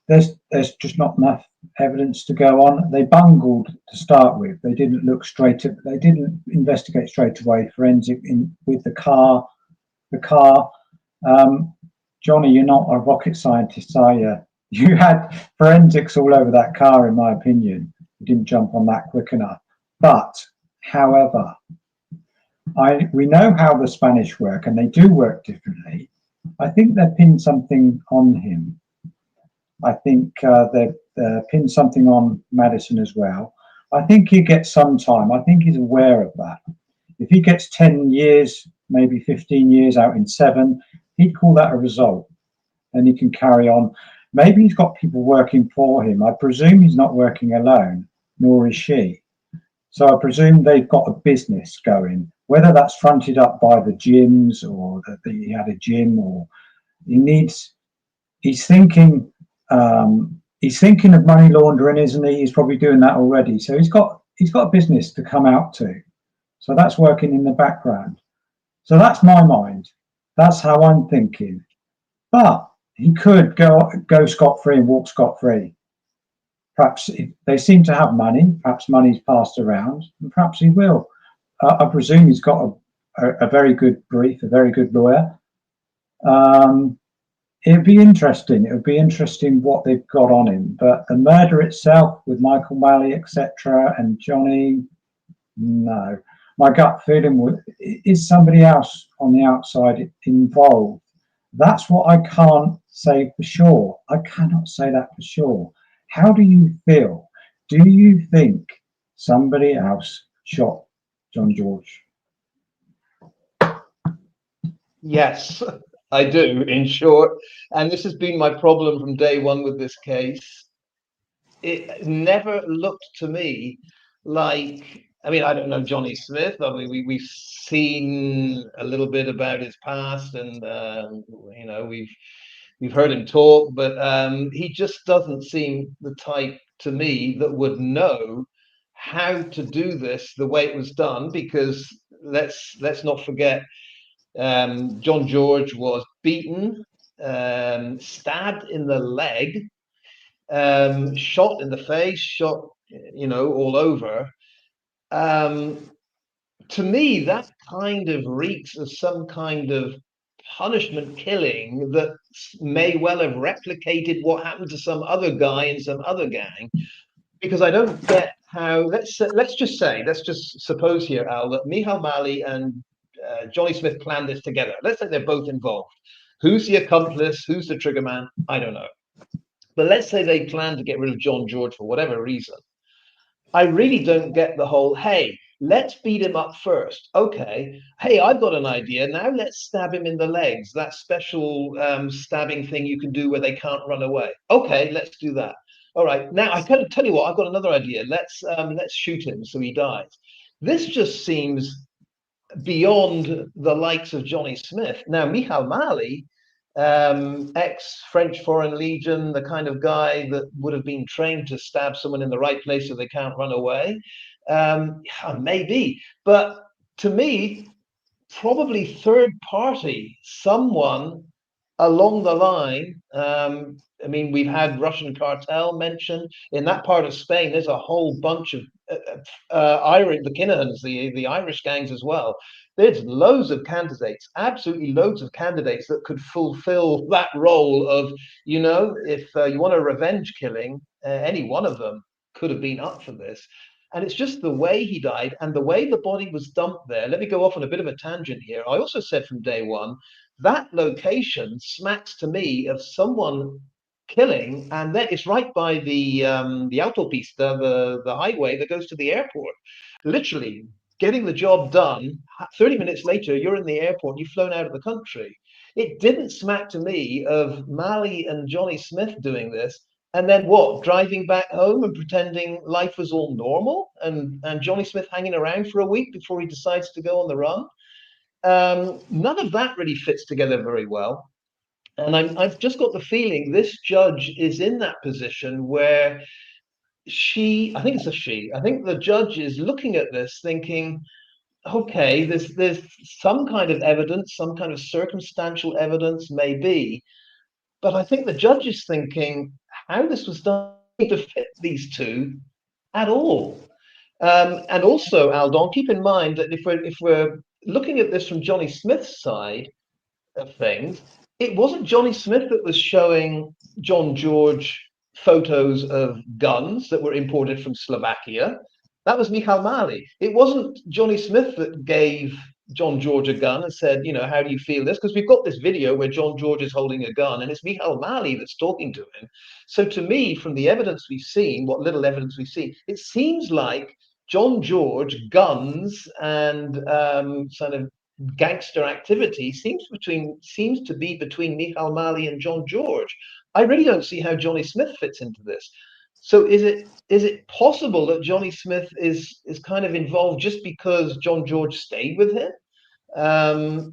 There's just not enough evidence to go on. They bungled to start with. They didn't look straight at. They didn't investigate straight away. Forensic with the car. Johnny, you're not a rocket scientist, are you? You had forensics all over that car, in my opinion. You didn't jump on that quick enough. But, however, we know how the Spanish work, and they do work differently. I think they've pinned something on him. I think they've pinned something on Madison as well. I think he gets some time. I think he's aware of that. If he gets 10 years, maybe 15 years out in 7, he'd call that a result, and he can carry on. Maybe he's got people working for him. I presume he's not working alone, nor is she. So I presume they've got a business going, whether that's fronted up by the gyms, or that he had a gym, or he's thinking of money laundering, isn't he? He's probably doing that already. So he's got a business to come out to. So that's working in the background. So that's my mind. That's how I'm thinking. But he could go scot-free and walk scot-free. Perhaps they seem to have money. Perhaps money's passed around, and perhaps he will. I presume he's got a very good brief, a very good lawyer. It'd be interesting. It would be interesting what they've got on him. But the murder itself, with Michael Malley, etc., and Johnny, no. My gut feeling is somebody else on the outside involved. That's what I can't say for sure. I cannot say that for sure. How do you feel? Do you think somebody else shot John George? Yes, I do, in short. And this has been my problem from day one with this case. It never looked to me like, I mean, I don't know Johnny Smith. I mean, we've seen a little bit about his past, and we've heard him talk, but he just doesn't seem the type to me that would know how to do this the way it was done. Because let's not forget, John George was beaten, stabbed in the leg. shot in the face, shot, you know, all over. To me, that kind of reeks of some kind of punishment killing that may well have replicated what happened to some other guy in some other gang. Because I don't get how. Let's just suppose here, Al, that Michal Malley and Johnny Smith planned this together. Let's say they're both involved. Who's the accomplice? Who's the trigger man? I don't know. But let's say they planned to get rid of John George for whatever reason. I really don't get the whole, hey, let's beat him up first. Okay. Hey, I've got an idea. Now let's stab him in the legs. That special stabbing thing you can do where they can't run away. Okay, let's do that. All right. Now I can tell you what, I've got another idea. Let's shoot him so he dies. This just seems beyond the likes of Johnny Smith. Now, Michal Malley, ex-French Foreign Legion, the kind of guy that would have been trained to stab someone in the right place so they can't run away. Maybe. But to me, probably third party, someone along the line. I mean, we've had Russian cartel mentioned. In that part of Spain, there's a whole bunch of Irish, the Kinahans, the Irish gangs as well. There's loads of candidates, absolutely loads of candidates that could fulfill that role of, you know, if you want a revenge killing, any one of them could have been up for this. And it's just the way he died and the way the body was dumped there. Let me go off on a bit of a tangent here. I also said from day one, that location smacks to me of someone killing, and then it's right by the autopista, the highway that goes to the airport. Literally getting the job done. 30 minutes later, you're in the airport. You've flown out of the country. It didn't smack to me of Malley and Johnny Smith doing this. And then what? Driving back home and pretending life was all normal, and Johnny Smith hanging around for a week before he decides to go on the run. None of that really fits together very well. And I've just got the feeling this judge is in that position where I think it's a she, I think the judge is looking at this thinking, okay, there's some kind of evidence, some kind of circumstantial evidence maybe, but I think the judge is thinking how this was done to fit these two at all. And also, Aldon, keep in mind that if we're looking at this from Johnny Smith's side of things, it wasn't Johnny Smith that was showing John George photos of guns that were imported from Slovakia. That was Michal Malley. It wasn't Johnny Smith that gave John George a gun and said, you know, how do you feel this? Because we've got this video where John George is holding a gun and it's Michal Malley that's talking to him. So to me, from the evidence we've seen, what little evidence we've seen, it seems like John George, guns, and sort of gangster activity seems to be between Michal Malley and John George. I really don't see how Johnny Smith fits into this. So is it possible that Johnny Smith is kind of involved just because John George stayed with him? I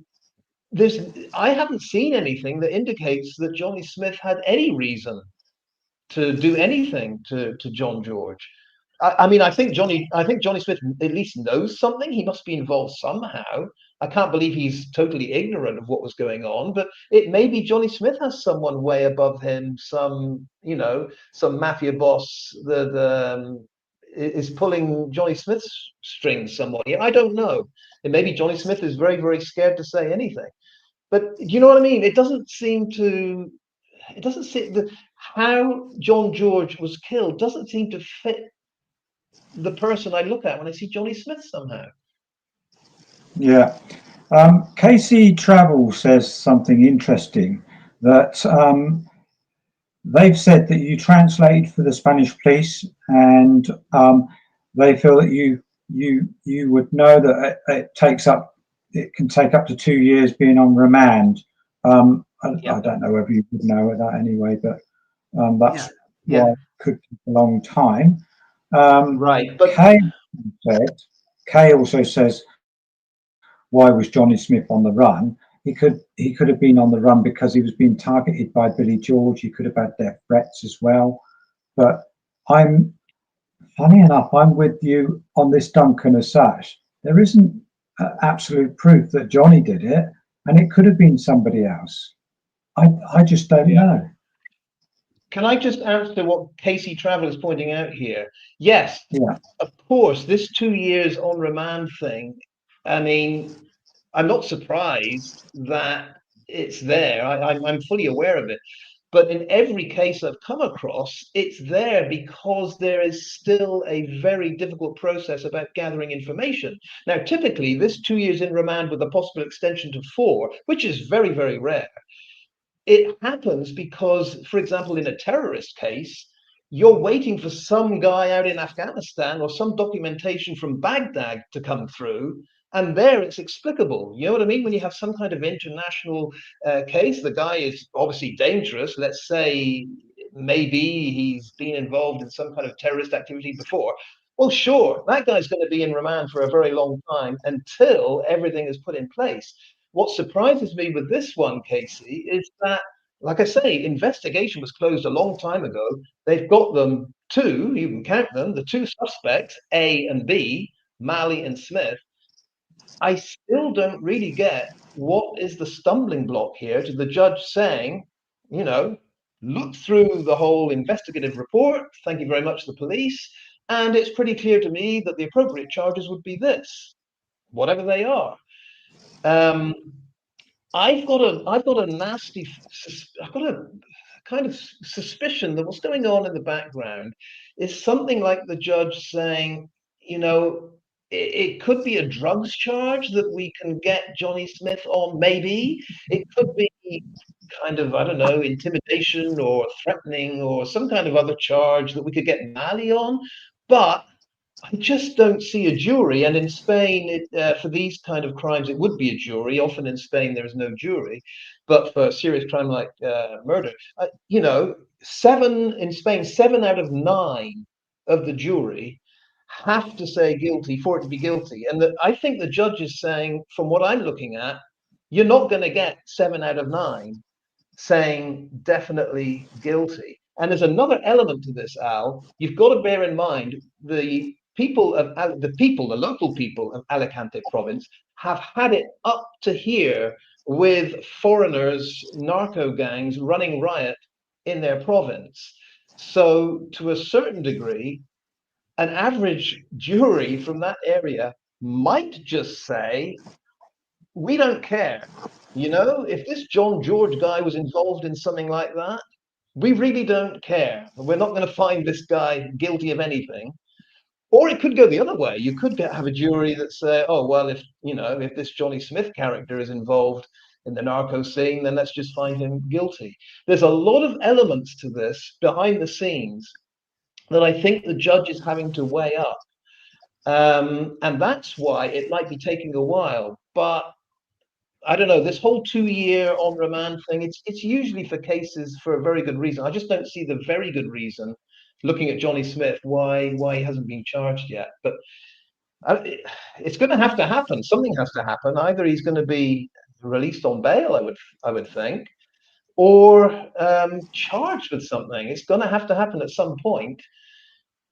haven't seen anything that indicates that Johnny Smith had any reason to do anything to John George. I mean, I think Johnny Smith at least knows something. He must be involved somehow. I can't believe he's totally ignorant of what was going on, but it may be Johnny Smith has someone way above him, some mafia boss that is pulling Johnny Smith's strings somewhat. I don't know. And maybe Johnny Smith is very, very scared to say anything. But you know what I mean? It doesn't seem how John George was killed doesn't seem to fit the person I look at when I see Johnny Smith somehow. Yeah. Casey Travel says something interesting, that they've said that you translated for the Spanish police, and they feel that you would know that it can take up to 2 years being on remand. I don't know whether you would know that anyway, but that's why it could take a long time. Right, but Kay also says, why was Johnny Smith on the run? He could have been on the run because he was being targeted by Billy George. He could have had death threats as well. But funny enough, I'm with you on this, Duncan, as such. There isn't absolute proof that Johnny did it, and it could have been somebody else. I just don't know. Can I just answer what Casey Travel is pointing out here? Yes, Yeah. of course, this 2 years on remand thing, I mean, I'm not surprised that it's there. I'm fully aware of it. But in every case I've come across, it's there because there is still a very difficult process about gathering information. Now, typically, this 2 years in remand with a possible extension to 4, which is very, very rare, it happens because, for example, in a terrorist case, you're waiting for some guy out in Afghanistan or some documentation from Baghdad to come through, and there it's explicable. You know what I mean? When you have some kind of international case, the guy is obviously dangerous. Let's say maybe he's been involved in some kind of terrorist activity before. Well, sure, that guy's going to be in remand for a very long time until everything is put in place. What surprises me with this one, Casey, is that, like I say, investigation was closed a long time ago. They've got them two, you can count them, the two suspects, A and B, Malley and Smyth. I still don't really get what is the stumbling block here to the judge saying, you know, look through the whole investigative report. Thank you very much, the police. And it's pretty clear to me that the appropriate charges would be this, whatever they are. Um, I've got a nasty, I've got a kind of suspicion that what's going on in the background is something like the judge saying, you know, it could be a drugs charge that we can get Johnny Smith on, maybe. It could be kind of, I don't know, intimidation or threatening or some kind of other charge that we could get Malley on. But I just don't see a jury. And in Spain, for these kind of crimes, it would be a jury. Often in Spain, there is no jury. But for a serious crime like murder, you know, seven in Spain, 7 out of 9 of the jury have to say guilty for it to be guilty. And I think the judge is saying, from what I'm looking at, you're not going to get 7 out of 9 saying definitely guilty. And there's another element to this, Al. You've got to bear in mind the the local people of Alicante province have had it up to here with foreigners, narco gangs running riot in their province. So, to a certain degree, an average jury from that area might just say, we don't care. You know, if this John George guy was involved in something like that, we really don't care. We're not going to find this guy guilty of anything. Or it could go the other way. You could have a jury that say, oh, well, if, you know, if this Johnny Smith character is involved in the narco scene, then let's just find him guilty. There's a lot of elements to this behind the scenes that I think the judge is having to weigh up. And that's why it might be taking a while. But I don't know, this whole 2 year on remand thing, it's usually for cases for a very good reason. I just don't see the very good reason, looking at Johnny Smith, why he hasn't been charged yet. But it's going to have to happen. Something has to happen. Either he's going to be released on bail, I would think, or charged with something. It's going to have at some point.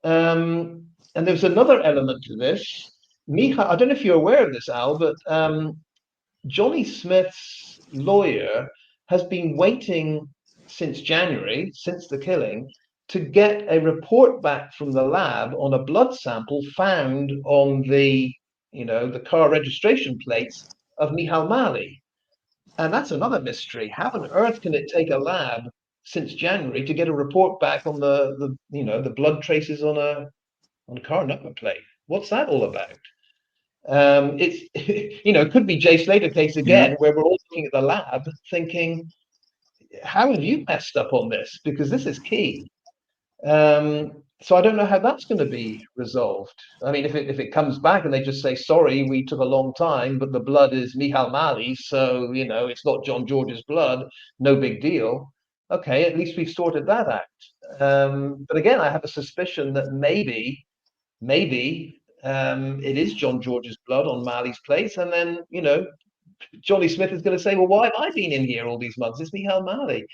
And there's another element to this. Micha, I don't know if you're aware of this, Al, but Johnny Smith's lawyer has been waiting since January, since the killing, to get a report back from the lab on a blood sample found on the, you know, the car registration plates of Nihal Mali. And that's another mystery. How on earth can it take a lab since January to get a report back on the you know, the blood traces on a car number plate? What's that all about? It's you know, it could be Jay Slater case again, where we're all looking at the lab thinking, how have you messed up on this? Because this is key. So I don't know how that's going to be resolved. I mean, if it comes back and they just say, sorry, we took a long time, but the blood is Nihal Mali, so you know, it's not John George's blood, no big deal. Okay, at least we've sorted that out. But again, I have a suspicion that maybe it is John George's blood on Mali's place, and then, you know, Johnny Smith is going to say, well, why have I been in here all these months? It's Nihal Mali.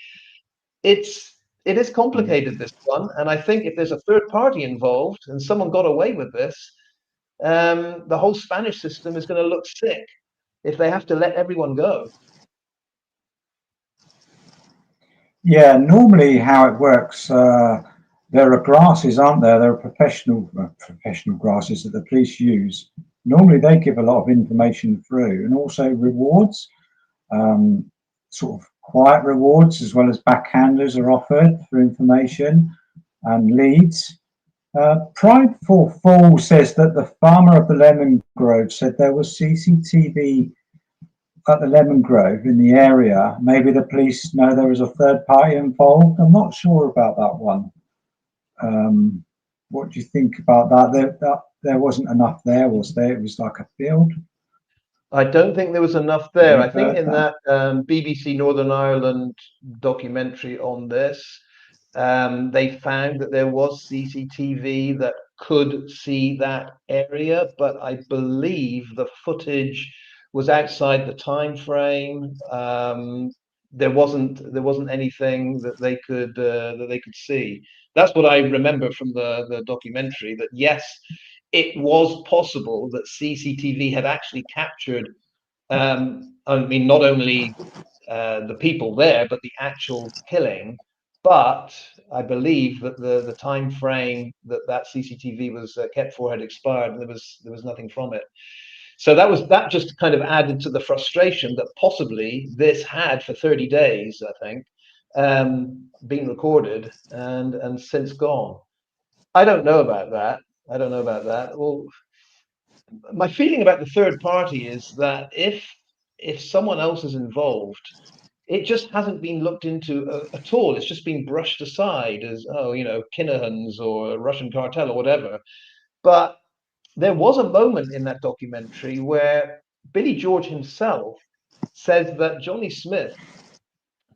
It is complicated, this one, and I think if there's a third party involved and someone got away with this, the whole Spanish system is going to look sick if they have to let everyone go. Yeah, normally how it works, there are grasses, aren't there? There are professional grasses that the police use. Normally they give a lot of information through, and also rewards, um, sort of quiet rewards as well as backhanders are offered for information and leads. Prideful Fool says that the farmer of the lemon grove said there was CCTV at the lemon grove in the area. Maybe the police know there was a third party involved. I'm not sure about that one. What do you think about that? There wasn't enough there, was there? It was like a field. I don't think there was enough Have there. you I think heard in that? that BBC Northern Ireland documentary on this, they found that there was CCTV that could see that area, but I believe the footage was outside the time frame. There wasn't anything that they could see. That's what I remember from the documentary. That yes, it was possible that CCTV had actually captured. I mean, not only the people there, but the actual killing. But I believe that the time frame that CCTV was kept for had expired, and there was nothing from it. So that just kind of added to the frustration that possibly this had for 30 days, I think, been recorded and since gone. I don't know about that. I don't know about that. Well, my feeling about the third party is that if someone else is involved, it just hasn't been looked into at all. It's just been brushed aside as, oh, Kinahans or Russian cartel or whatever. But there was a moment in that documentary where Billy George himself says that Johnny Smith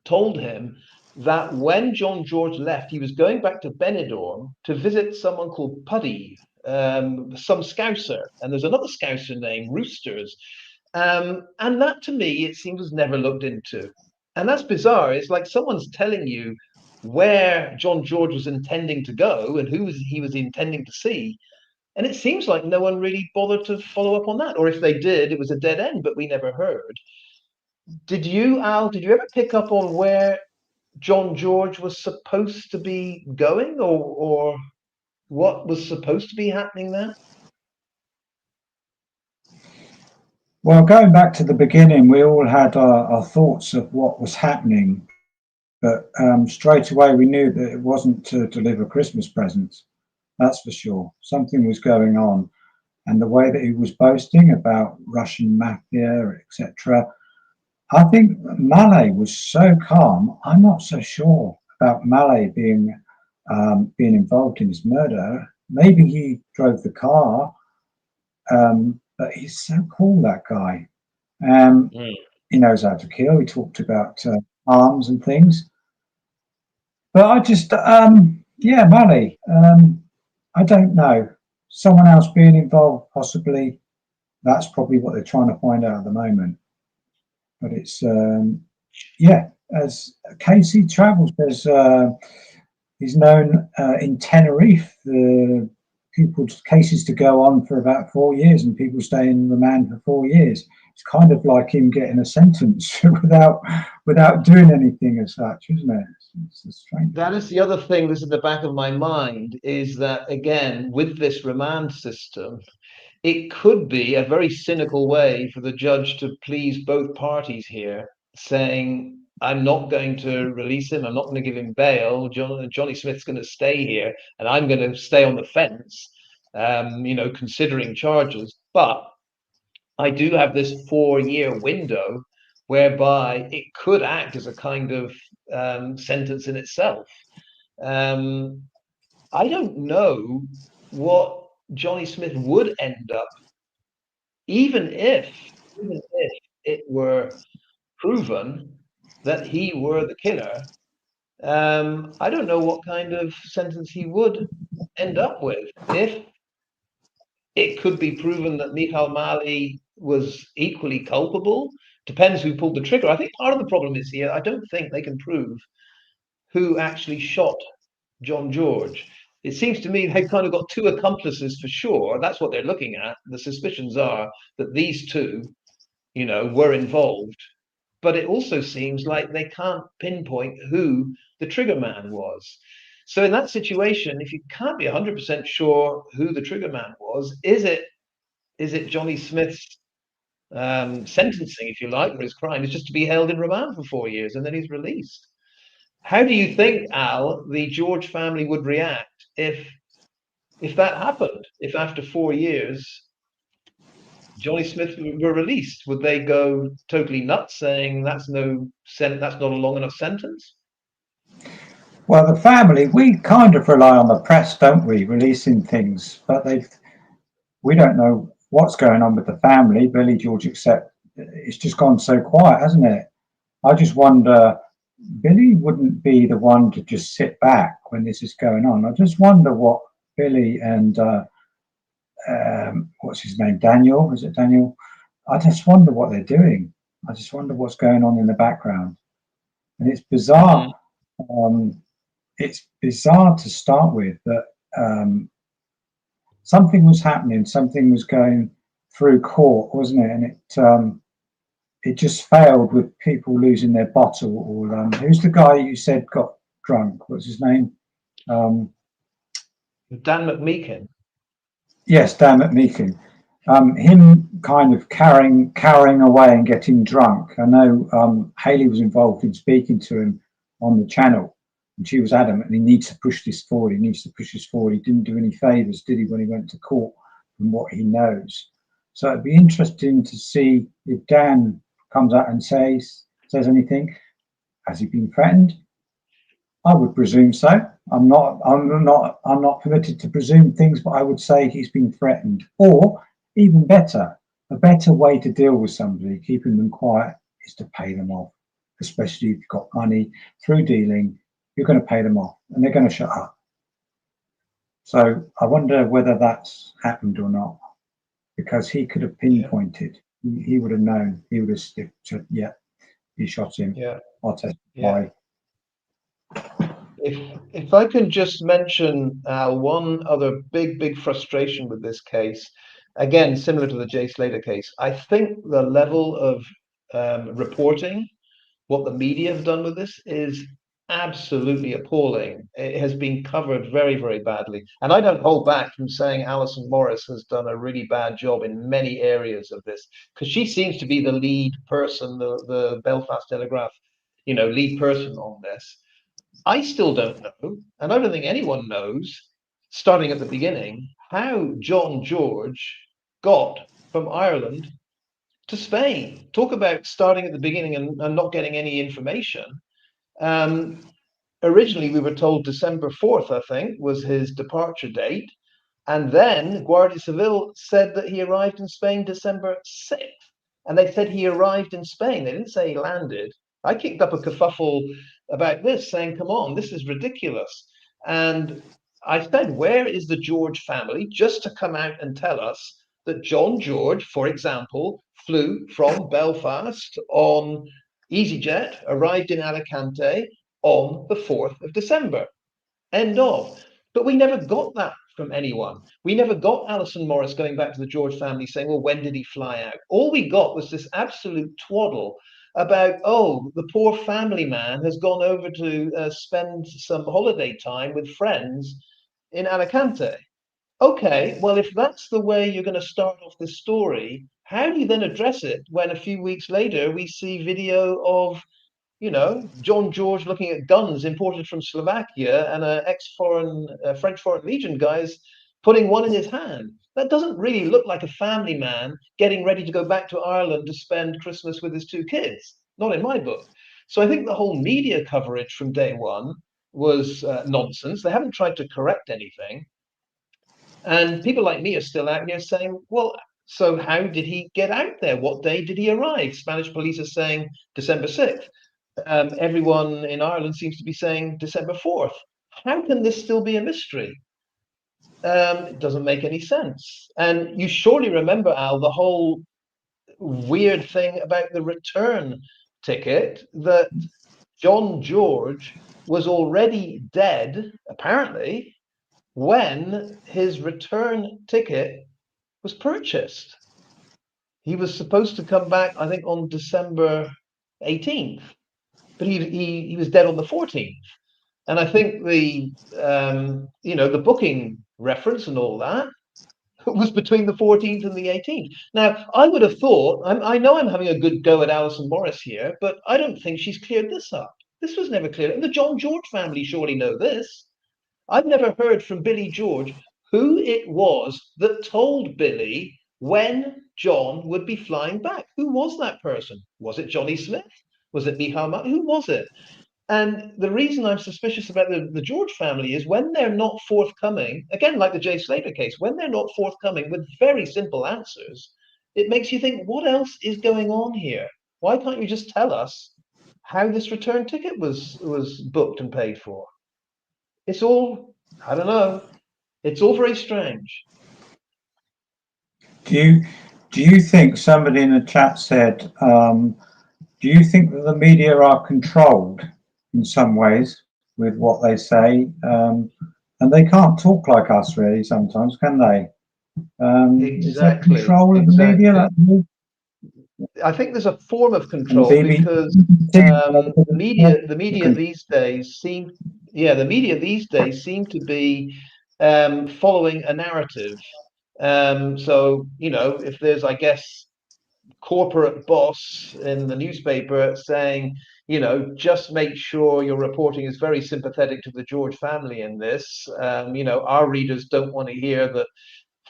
told him that when John George left, he was going back to Benidorm to visit someone called Puddy, some Scouser, and there's another Scouser named Roosters. And that to me, it seems was never looked into. And that's bizarre. It's like someone's telling you where John George was intending to go and he was intending to see. And it seems like no one really bothered to follow up on that. Or if they did, it was a dead end, but we never heard. Did you, Al, did you ever pick up on where John George was supposed to be going, or what was supposed to be happening there? Well, going back to the beginning, we all had our thoughts of what was happening, but straight away we knew that it wasn't to deliver Christmas presents. That's for sure. Something was going on, and the way that he was boasting about Russian mafia, etc. I think Mallet was so calm. I'm not so sure about Mallet being involved in his murder. Maybe he drove the car, but he's so cool, that guy. Um, Mm. he knows how to kill. He talked about arms and things. But I just, yeah, Mallet. I don't know. Someone else being involved, possibly. That's probably what they're trying to find out at the moment. But it's, yeah, as Casey travels, he's known in Tenerife. People's cases to go on for about 4 years, and people stay in remand for 4 years. It's kind of like him getting a sentence without doing anything as such, isn't it? It's strange. That is the other thing that's in the back of my mind is that, again, with this remand system, it could be a very cynical way for the judge to please both parties here, saying, I'm not going to release him. I'm not going to give him bail. Johnny Smith's going to stay here, and I'm going to stay on the fence, considering charges. But I do have this 4-year window whereby it could act as a kind of sentence in itself. Um, I don't know what Johnny Smith would end up, even if it were proven that he were the killer. I don't know what kind of sentence he would end up with. If it could be proven that Michal Mali was equally culpable, depends who pulled the trigger. I think part of the problem is here, I don't think they can prove who actually shot John George. It seems to me they've kind of got two accomplices for sure. That's what they're looking at. The suspicions are that these two, were involved. but it also seems like they can't pinpoint who the trigger man was. So in that situation, if you can't be 100% sure who the trigger man was, is it Johnny Smith's sentencing, if you like, for his crime is just to be held in remand for 4 years and then he's released? How do you think, Al, the George family would react if that happened? If after 4 years Johnny Smith were released, would they go totally nuts, saying that's not a long enough sentence? Well, the family, we kind of rely on the press, don't we, releasing things, but we don't know what's going on with the family, Billy George, except it's just gone so quiet, hasn't it? I just wonder, Billy wouldn't be the one to just sit back when this is going on. I just wonder what Billy and what's his name, Daniel? Is it Daniel? I just wonder what they're doing. I just wonder what's going on in the background. And it's bizarre. It's bizarre to start with that something was happening, something was going through court, wasn't it? And it just failed with people losing their bottle. Or who's the guy you said got drunk? What's his name? Dan McMeekin. Yes, Dan McMeekin. Him kind of cowering away and getting drunk. I know Haley was involved in speaking to him on the channel, and she was adamant he needs to push this forward. He needs to push this forward. He didn't do any favours, did he, when he went to court, from what he knows. So it'd be interesting to see if Dan comes out and says anything. Has he been threatened? I would presume so. I'm not permitted to presume things, but I would say he's been threatened. Or even better, a better way to deal with somebody, keeping them quiet, is to pay them off. Especially if you've got money through dealing, you're going to pay them off, and they're going to shut up. So I wonder whether that's happened or not, because he could have pinpointed. Yeah. He would have known. He would have said, "Yeah, he shot him. Yeah, I'll testify." Yeah. If I can just mention one other big frustration with this case, again similar to the Jay Slater case, I think the level of reporting, what the media have done with this, is absolutely appalling. It has been covered very badly, and I don't hold back from saying Alison Morris has done a really bad job in many areas of this, because she seems to be the lead person, the Belfast Telegraph, lead person on this. I still don't know, and I don't think anyone knows, starting at the beginning, how John George got from Ireland to Spain. Talk about starting at the beginning and not getting any information. Originally, we were told December 4th, I think, was his departure date. And then Guardia Civil said that he arrived in Spain December 6th. And they said he arrived in Spain. They didn't say he landed. I kicked up a kerfuffle about this, saying, come on, this is ridiculous. And I said, where is the George family, just to come out and tell us that John George, for example, flew from Belfast on EasyJet, arrived in Alicante on the 4th of December. End of. But we never got that from anyone. We never got Alison Morris going back to the George family saying, well, when did he fly out? All we got was this absolute twaddle about, oh, the poor family man has gone over to spend some holiday time with friends in Alicante. Okay, well, if that's the way you're going to start off this story, how do you then address it when a few weeks later we see video of John George looking at guns imported from Slovakia and an French Foreign Legion guys putting one in his hand? That doesn't really look like a family man getting ready to go back to Ireland to spend Christmas with his two kids. Not in my book. So I think the whole media coverage from day one was nonsense. They haven't tried to correct anything. And people like me are still out here saying, well, so how did he get out there? What day did he arrive? Spanish police are saying December 6th. Everyone in Ireland seems to be saying December 4th. How can this still be a mystery? It doesn't make any sense. And you surely remember, Al, the whole weird thing about the return ticket, that John George was already dead, apparently, when his return ticket was purchased. He was supposed to come back, I think, on December 18th, but he was dead on the 14th. And I think the the booking reference and all that was between the 14th and the 18th. Now, I would have thought, I know I'm having a good go at Alison Morris here, but I don't think she's cleared this up. This was never cleared. And the John George family surely know this. I've never heard from Billy George who it was that told Billy when John would be flying back. Who was that person? Was it Johnny Smith? Was it Michal? Who was it? And the reason I'm suspicious about the George family is when they're not forthcoming, again, like the Jay Slater case, when they're not forthcoming with very simple answers, it makes you think, what else is going on here? Why can't you just tell us how this return ticket was booked and paid for? It's all, I don't know, it's all very strange. Do you think somebody in the chat said, do you think that the media are controlled in some ways with what they say? And they can't talk like us really sometimes, can they? Is there control of the media? I think there's a form of control because the media these days seem to be following a narrative. So if there's, I guess, corporate boss in the newspaper saying, just make sure your reporting is very sympathetic to the George family in this. Our readers don't want to hear that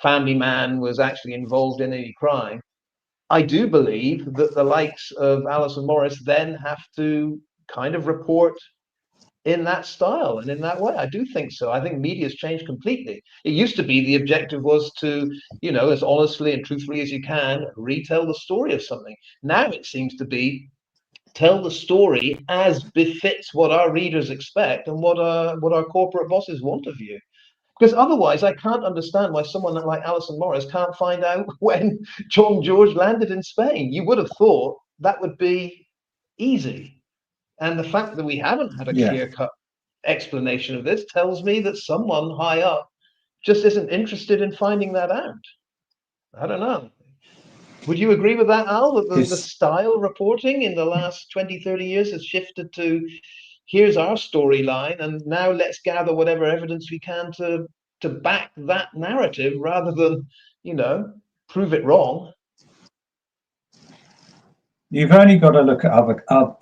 family man was actually involved in any crime. I do believe that the likes of Alison Morris then have to kind of report in that style and in that way. I do think so. I think media's changed completely. It used to be the objective was to, as honestly and truthfully as you can, retell the story of something. Now it seems to be tell the story as befits what our readers expect and what our corporate bosses want of you. Because otherwise, I can't understand why someone like Alison Morris can't find out when John George landed in Spain. You would have thought that would be easy. And the fact that we haven't had a clear-cut explanation of this tells me that someone high up just isn't interested in finding that out. I don't know. Would you agree with that, Al, that the style reporting in the last 20, 30 years has shifted to here's our storyline, and now let's gather whatever evidence we can to back that narrative rather than, prove it wrong? You've only got to look at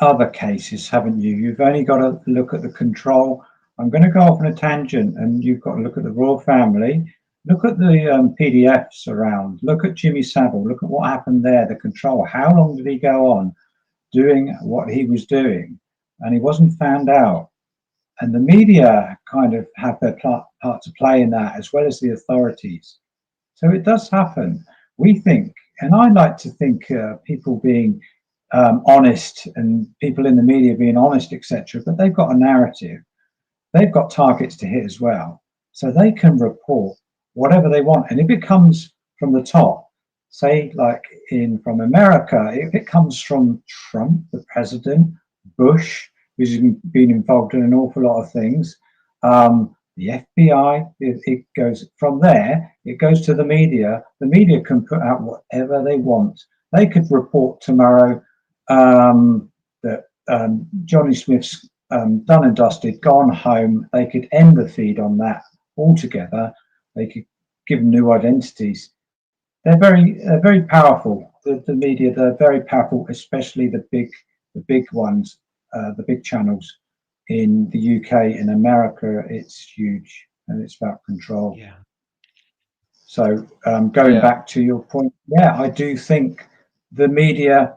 other cases, haven't you? You've only got to look at the control. I'm going to go off on a tangent, and you've got to look at the royal family. Look at the PDFs around. Look at Jimmy Savile. Look at what happened there, the control. How long did he go on doing what he was doing? And he wasn't found out. And the media kind of have their part to play in that, as well as the authorities. So it does happen. We think, and I like to think people being honest and people in the media being honest, etc. But they've got a narrative. They've got targets to hit as well. So they can report whatever they want. And if it comes from the top, say like from America, if it comes from Trump, the president, Bush, who's been involved in an awful lot of things, the FBI, it goes from there, it goes to the media. The media can put out whatever they want. They could report tomorrow that Johnny Smith's done and dusted, gone home. They could end the feed on that altogether. They could give them new identities. They're very powerful. The media, they're very powerful, especially the big ones, the big channels. In the UK, in America, it's huge, and it's about control. Yeah. So going back to your point, I do think the media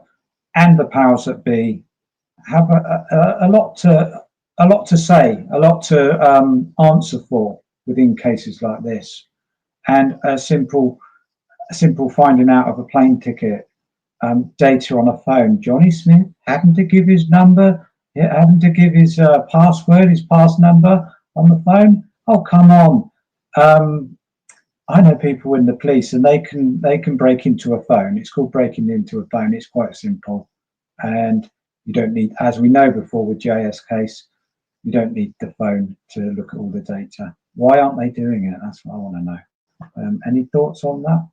and the powers that be have a lot to say, a lot to answer for within cases like this. And a simple finding out of a plane ticket, data on a phone. Johnny Smith happened to give his number, happened to give his password, his pass number on the phone. Oh, come on. I know people in the police, and they can break into a phone. It's called breaking into a phone. It's quite simple, and you don't need, as we know before with JS case, you don't need the phone to look at all the data. Why aren't they doing it? That's what I want to know. Any thoughts on that?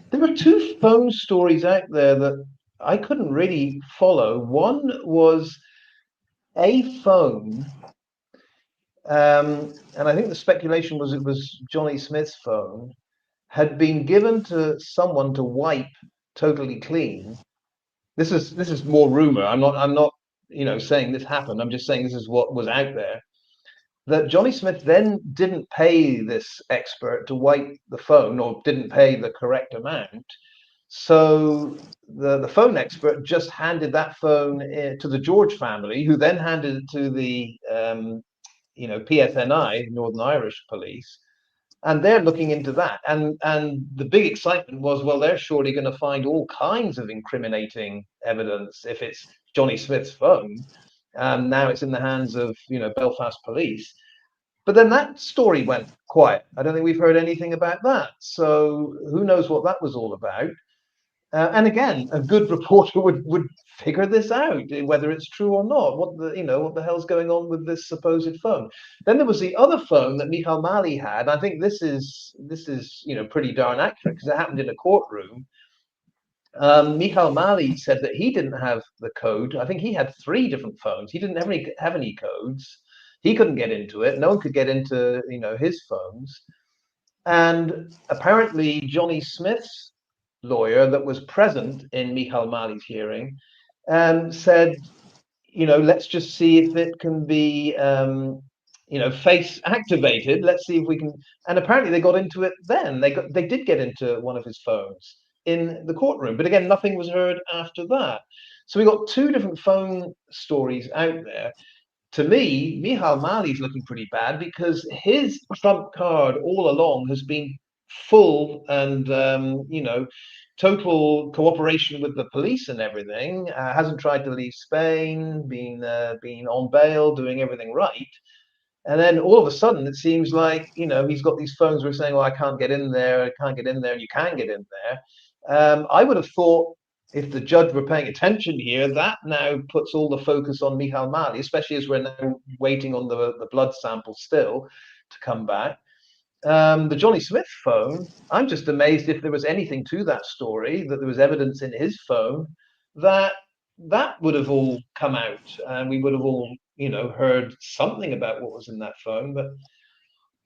There were two phone stories out there that I couldn't really follow. One was a phone, and I think the speculation was it was Johnny Smith's phone, had been given to someone to wipe totally clean. This is more rumor. I'm not saying this happened. I'm just saying this is what was out there. That Johnny Smith then didn't pay this expert to wipe the phone, or didn't pay the correct amount. So the phone expert just handed that phone to the George family, who then handed it to the PSNI, Northern Irish Police, and they're looking into that. And the big excitement was, well, they're surely going to find all kinds of incriminating evidence if it's Johnny Smith's phone. Now it's in the hands of Belfast police. But then that story went quiet. I don't think we've heard anything about that. So who knows what that was all about? And again, a good reporter would figure this out, whether it's true or not. What the hell's going on with this supposed phone? Then there was the other phone that Michael Mali had. I think this is pretty darn accurate because it happened in a courtroom. Michael Mali said that he didn't have the code. I think he had 3 different phones. He didn't have any codes. He couldn't get into it. No one could get into his phones. And apparently Johnny Smith's lawyer that was present in Michael Mali's hearing said, let's just see if it can be, face activated. Let's see if we can. And apparently they got into it then. They did get into one of his phones in the courtroom. But again, nothing was heard after that. So we got 2 different phone stories out there. To me, Michal Mali's looking pretty bad because his trump card all along has been full and total cooperation with the police and everything. Hasn't tried to leave Spain, been on bail, doing everything right. And then all of a sudden, it seems like he's got these phones where saying, "Well, I can't get in there, I can't get in there," and you can get in there. I would have thought if the judge were paying attention here, that now puts all the focus on Michal Mali, especially as we're now waiting on the blood sample still to come back. The Johnny Smith phone, I'm just amazed if there was anything to that story, that there was evidence in his phone, that would have all come out and we would have all heard something about what was in that phone. But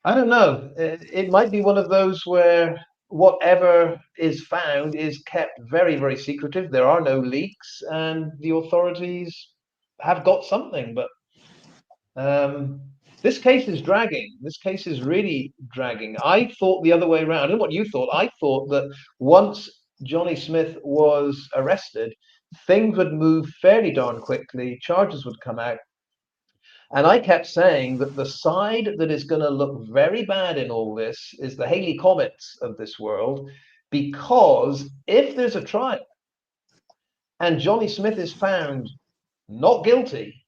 I don't know, it might be one of those where whatever is found is kept very, very secretive. There are no leaks and the authorities have got something. But this case is dragging. This case is really dragging. I thought the other way around. I don't know what you thought. I thought that once Johnny Smith was arrested, things would move fairly darn quickly, charges would come out. And I kept saying that the side that is going to look very bad in all this is the Haley Comets of this world, because if there's a trial and Johnny Smith is found not guilty,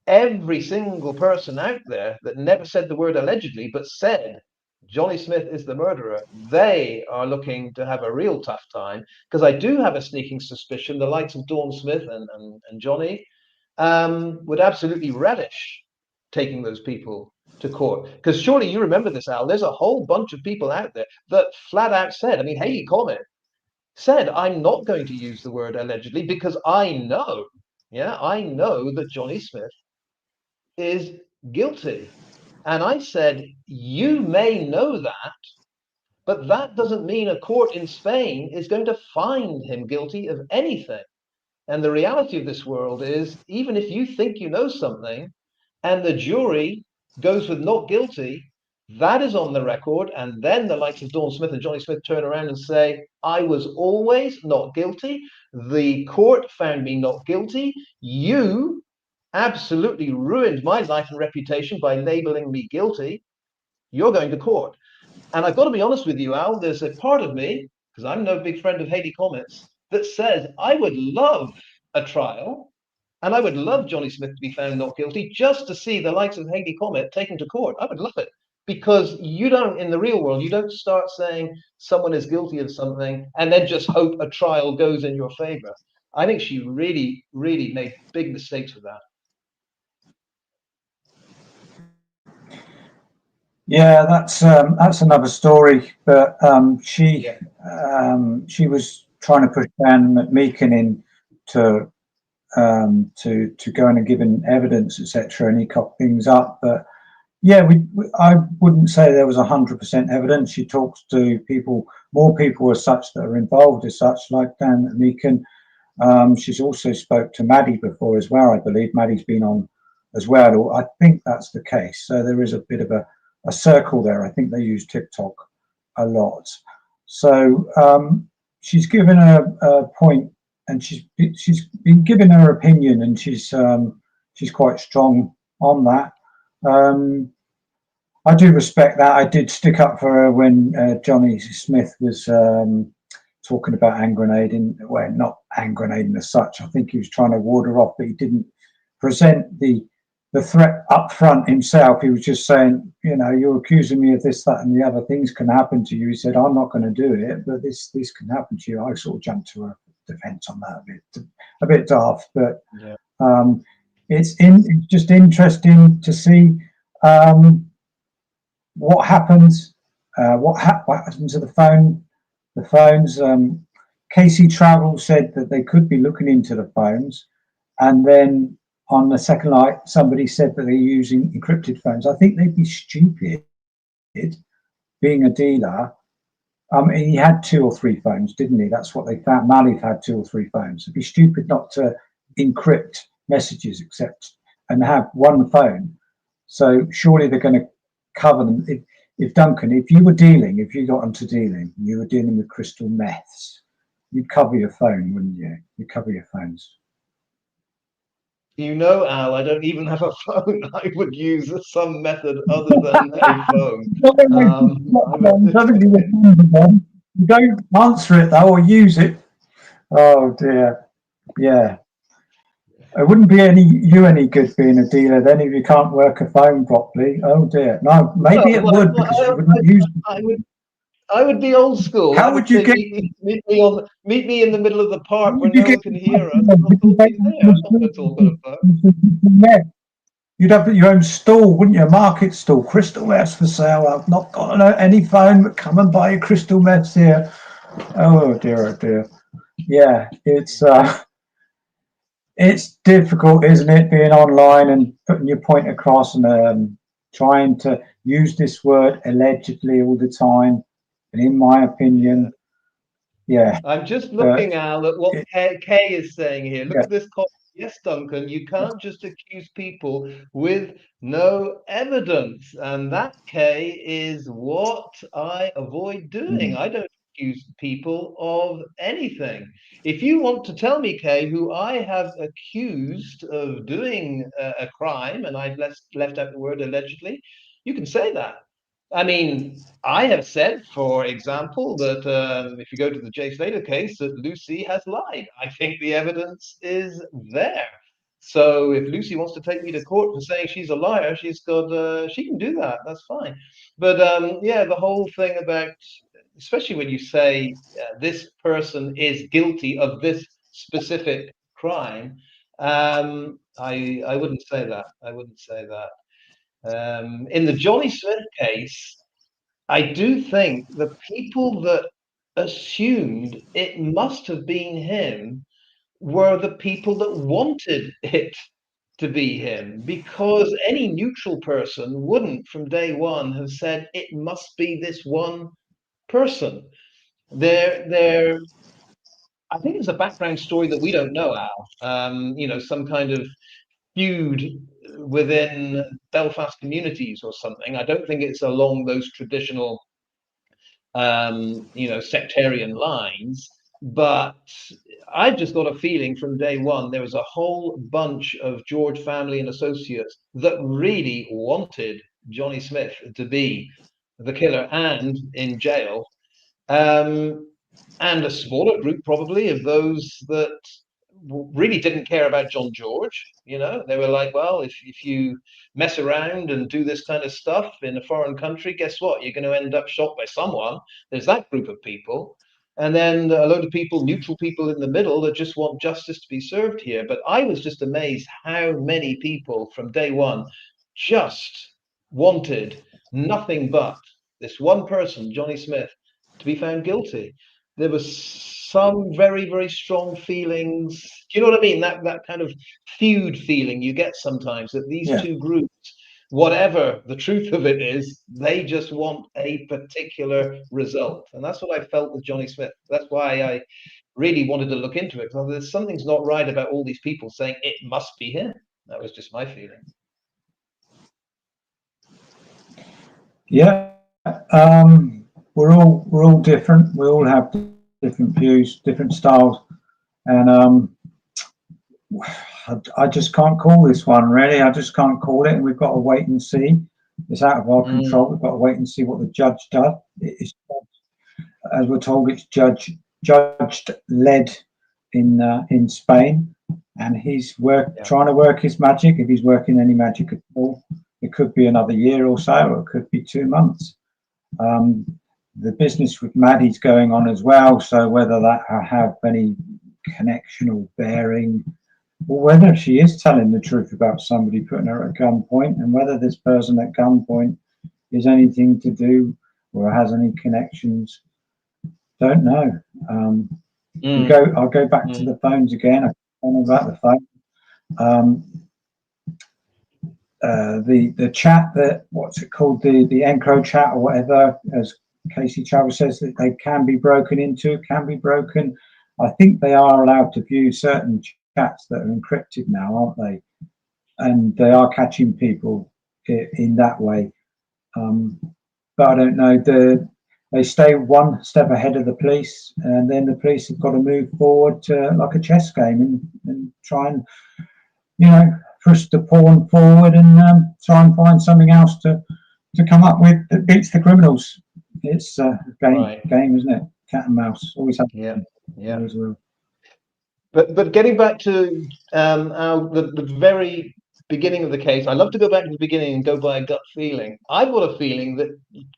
every single person out there that never said the word allegedly but said Johnny Smith is the murderer, they are looking to have a real tough time. Because I do have a sneaking suspicion the likes of Dawn Smith and Johnny would absolutely relish taking those people to court. Because surely you remember this, Al, there's a whole bunch of people out there that flat out said, I mean, Haley Comet said, I'm not going to use the word allegedly because I know that Johnny Smith is guilty. And I said, you may know that, but that doesn't mean a court in Spain is going to find him guilty of anything. And the reality of this world is, even if you think you know something and the jury goes with not guilty, that is on the record. And then the likes of Dawn Smith and Johnny Smith turn around and say, I was always not guilty. The court found me not guilty. You absolutely ruined my life and reputation by labeling me guilty. You're going to court. And I've got to be honest with you, Al, there's a part of me, because I'm no big friend of Haley Comets, that says I would love a trial and I would love Johnny Smith to be found not guilty just to see the likes of Haley Comet taken to court. I would love it. Because you don't, in the real world, you don't start saying someone is guilty of something and then just hope a trial goes in your favor. I think she really, really made big mistakes with that. Yeah, that's another story. But she was trying to push Dan McMeekin in to to go in and give him evidence, etc., and he cocked things up. But yeah, I wouldn't say there was 100% evidence. She talks to people, more people as such that are involved as such, like Dan McMeekin. She's also spoke to Maddie before as well. I believe Maddie's been on as well. I think that's the case. So there is a bit of a circle there. I think they use TikTok a lot. So she's given a point, and she's been given her opinion, and she's quite strong on that. I do respect that. I did stick up for her when Johnny Smith was talking about hand grenading. Well, not hand grenading as such. I think he was trying to ward her off, but he didn't present the threat up front himself. He was just saying, you know, you're accusing me of this, that, and the other things can happen to you. He said, I'm not going to do it, but this can happen to you. I sort of jumped to her defense on that a bit daft, but Yeah. it's just interesting to see what happens, what happened to the phones. Casey Travel said that they could be looking into the phones, and then on the second night, somebody said that they're using encrypted phones. I think they'd be stupid, being a dealer. He had 2 or 3 phones, didn't he? That's what they found. Maddie had 2 or 3 phones. It'd be stupid not to encrypt messages except and have one phone. So surely they're going to cover them. If Duncan, if you got into dealing, you were dealing with crystal meths, you'd cover your phone, wouldn't you? You'd cover your phones. You know, Al, I don't even have a phone. I would use some method other than a phone. You don't answer it though, or use it. Oh dear. Yeah. It wouldn't be any good being a dealer then if you can't work a phone properly. Oh dear. No, maybe it would, because you wouldn't use it. I would be old school. How would you get? Meet me in the middle of the park where Would you no one get? can hear us. I'll talk there. I'm not going to talk on a phone. You'd have your own stall, wouldn't you? A market stall. Crystal meths for sale. I've not got any phone, but come and buy your crystal meths here. Oh dear, oh dear. Yeah, it's difficult, isn't it, being online and putting your point across and trying to use this word allegedly all the time. And in my opinion, yeah. I'm just looking, Al, at what Kay is saying here. Look Yeah. at this comment. Yes, Duncan, you can't just accuse people with no evidence. And that, Kay, is what I avoid doing. I don't accuse people of anything. If you want to tell me, Kay, who I have accused of doing a crime, and I've left out the word allegedly, you can say that. I mean, I have said, for example, that if you go to the Jay Slater case, that Lucy has lied. I think the evidence is there. So if Lucy wants to take me to court for saying she's a liar, she can do that. That's fine. But yeah, the whole thing about, especially when you say this person is guilty of this specific crime, I wouldn't say that. I wouldn't say that. In the Johnny Smith case, I do think the people that assumed it must have been him were the people that wanted it to be him, because any neutral person wouldn't from day one have said it must be this one person. There, I think it's a background story that we don't know, Al. Some kind of feud within Belfast communities or something. I don't think it's along those traditional sectarian lines. But I've just got a feeling from day one there was a whole bunch of George family and associates that really wanted Johnny Smith to be the killer and in jail. And a smaller group probably of those that really didn't care about John George. They were like, well, if you mess around and do this kind of stuff in a foreign country, guess what? You're going to end up shot by someone. There's that group of people. And then a load of people, neutral people in the middle, that just want justice to be served here. But I was just amazed how many people from day one just wanted nothing but this one person, Johnny Smith, to be found guilty. There was some very, very strong feelings. Do you know what I mean? That kind of feud feeling you get sometimes, that these Yeah. two groups, whatever the truth of it is, they just want a particular result. And that's what I felt with Johnny Smith. That's why I really wanted to look into it, because there's something's not right about all these people saying it must be him. That was just my feeling. Yeah. We're all different. We all have different views, different styles, and I just can't call this one, really. I just can't call it, and we've got to wait and see. It's out of our control. We've got to wait and see what the judge does. It's, as we're told, it's judged led in Spain, and he's trying to work his magic. If he's working any magic at all, it could be another year or so, or it could be 2 months. The business with Maddie's going on as well, so whether that have any connection or bearing, or whether she is telling the truth about somebody putting her at gunpoint, and whether this person at gunpoint is anything to do or has any connections, don't know. I'll go back to the phones again. I don't know about the phone. The chat, that what's it called, the Encro chat or whatever, as Casey Travers says, that they can be broken into, can be broken. I think they are allowed to view certain chats that are encrypted now, aren't they? And they are catching people in that way. But I don't know. They stay one step ahead of the police, and then the police have got to move forward like a chess game and try and, push the pawn forward and try and find something else to come up with that beats the criminals. It's a game, isn't it? Cat and mouse. Always happens. Yeah. Always will. But getting back to the very beginning of the case, I love to go back to the beginning and go by a gut feeling. I've got a feeling that,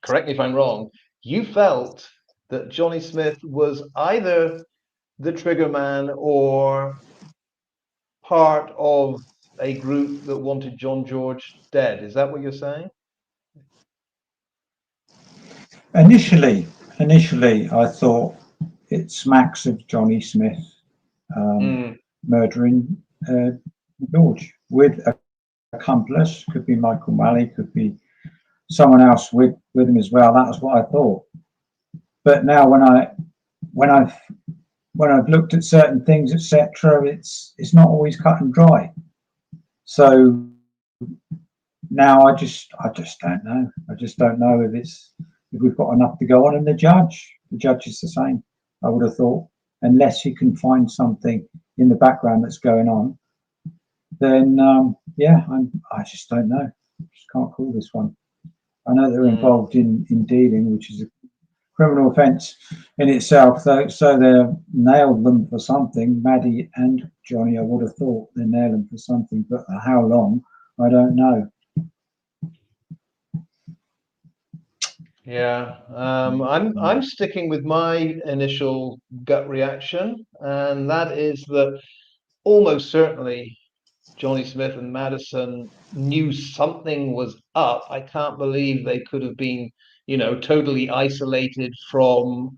correct me if I'm wrong, you felt that Johnny Smith was either the trigger man or part of a group that wanted John George dead. Is that what you're saying? Initially, I thought it smacks of Johnny Smith murdering George with a accomplice. Could be Michael Malley, could be someone else with him as well. That was what I thought. But now when I've looked at certain things, etc., it's not always cut and dry. So now I just don't know. I just don't know if we've got enough to go on. And the judge is the same. I would have thought, unless he can find something in the background that's going on, then I just don't know. I just can't call this one. I know they're involved in dealing, which is a criminal offence in itself, though. So they nailed them for something. Maddie and Johnny, I would have thought they nailed them for something, but how long, I don't know. Yeah, I'm sticking with my initial gut reaction, and that is that almost certainly Johnny Smith and Madison knew something was up. I can't believe they could have been, totally isolated from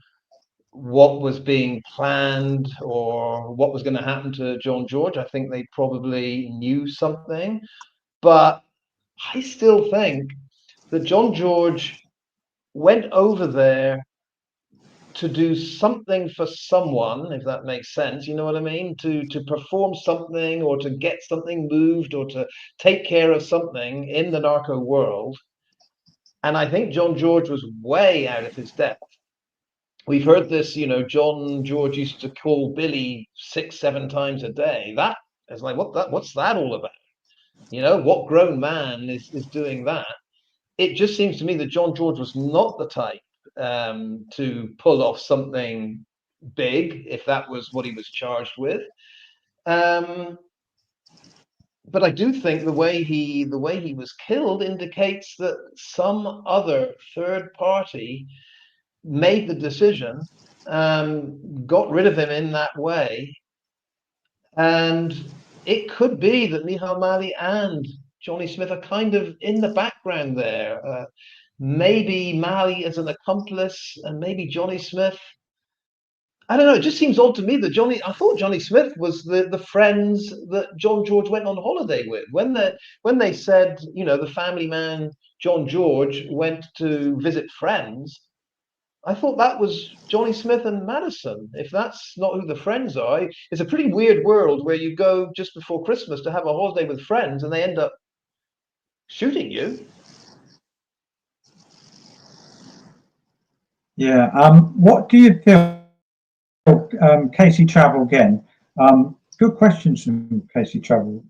what was being planned or what was going to happen to John George. I think they probably knew something, but I still think that John George went over there to do something for someone, if that makes sense. You know what I mean? To perform something, or to get something moved, or to take care of something in the narco world. And I think John George was way out of his depth. We've heard this, John George used to call Billy 6-7 times a day. That is like, what's that all about? What grown man is doing that? It just seems to me that John George was not the type to pull off something big, if that was what he was charged with. But I do think the way he was killed indicates that some other third party made the decision, got rid of him in that way, and it could be that Nihal Mali and Johnny Smith are kind of in the background there. maybe Maddie as an accomplice, and maybe Johnny Smyth. I don't know. It just seems odd to me that I thought Johnny Smyth was the friends that John George went on holiday with. When they said, the family man John George went to visit friends, I thought that was Johnny Smyth and Madison. If that's not who the friends are, it's a pretty weird world where you go just before Christmas to have a holiday with friends and they end up shooting you. Yeah. What do you feel, Casey Travel again? Good questions from Casey Travel.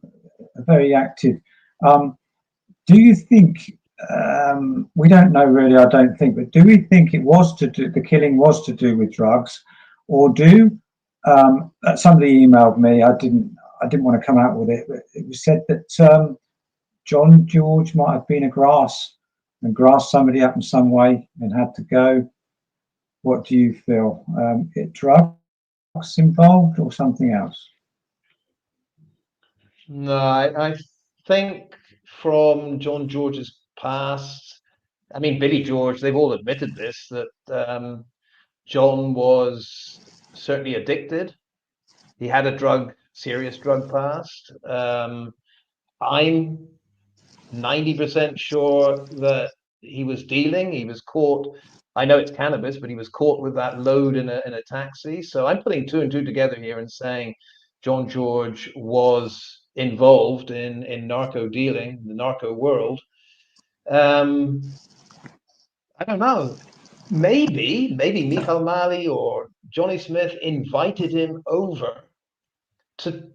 Very active. Do you think, we don't know really, I don't think, but do we think the killing was to do with drugs, or somebody emailed me, I didn't want to come out with it, but it was said that John George might have been and grassed somebody up in some way and had to go. What do you feel? Drugs involved or something else? No, I think from John George's past, I mean, Billy George, they've all admitted this, that John was certainly addicted. He had a serious drug past. I'm 90% sure that he was dealing. He was caught. I know it's cannabis, but he was caught with that load in a taxi. So I'm putting two and two together here and saying John George was involved in narco dealing, the narco world. I don't know. Maybe Michael Malley or Johnny Smyth invited him over to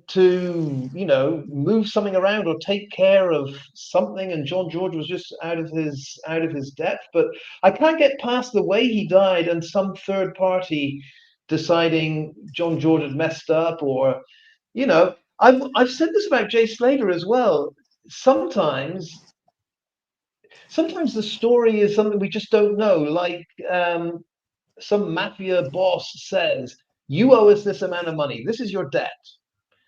move something around or take care of something, and John George was just out of his depth. But I can't get past the way he died and some third party deciding John George had messed up, or I've said this about Jay Slater as well. Sometimes the story is something we just don't know, like some mafia boss says, you owe us this amount of money, this is your debt,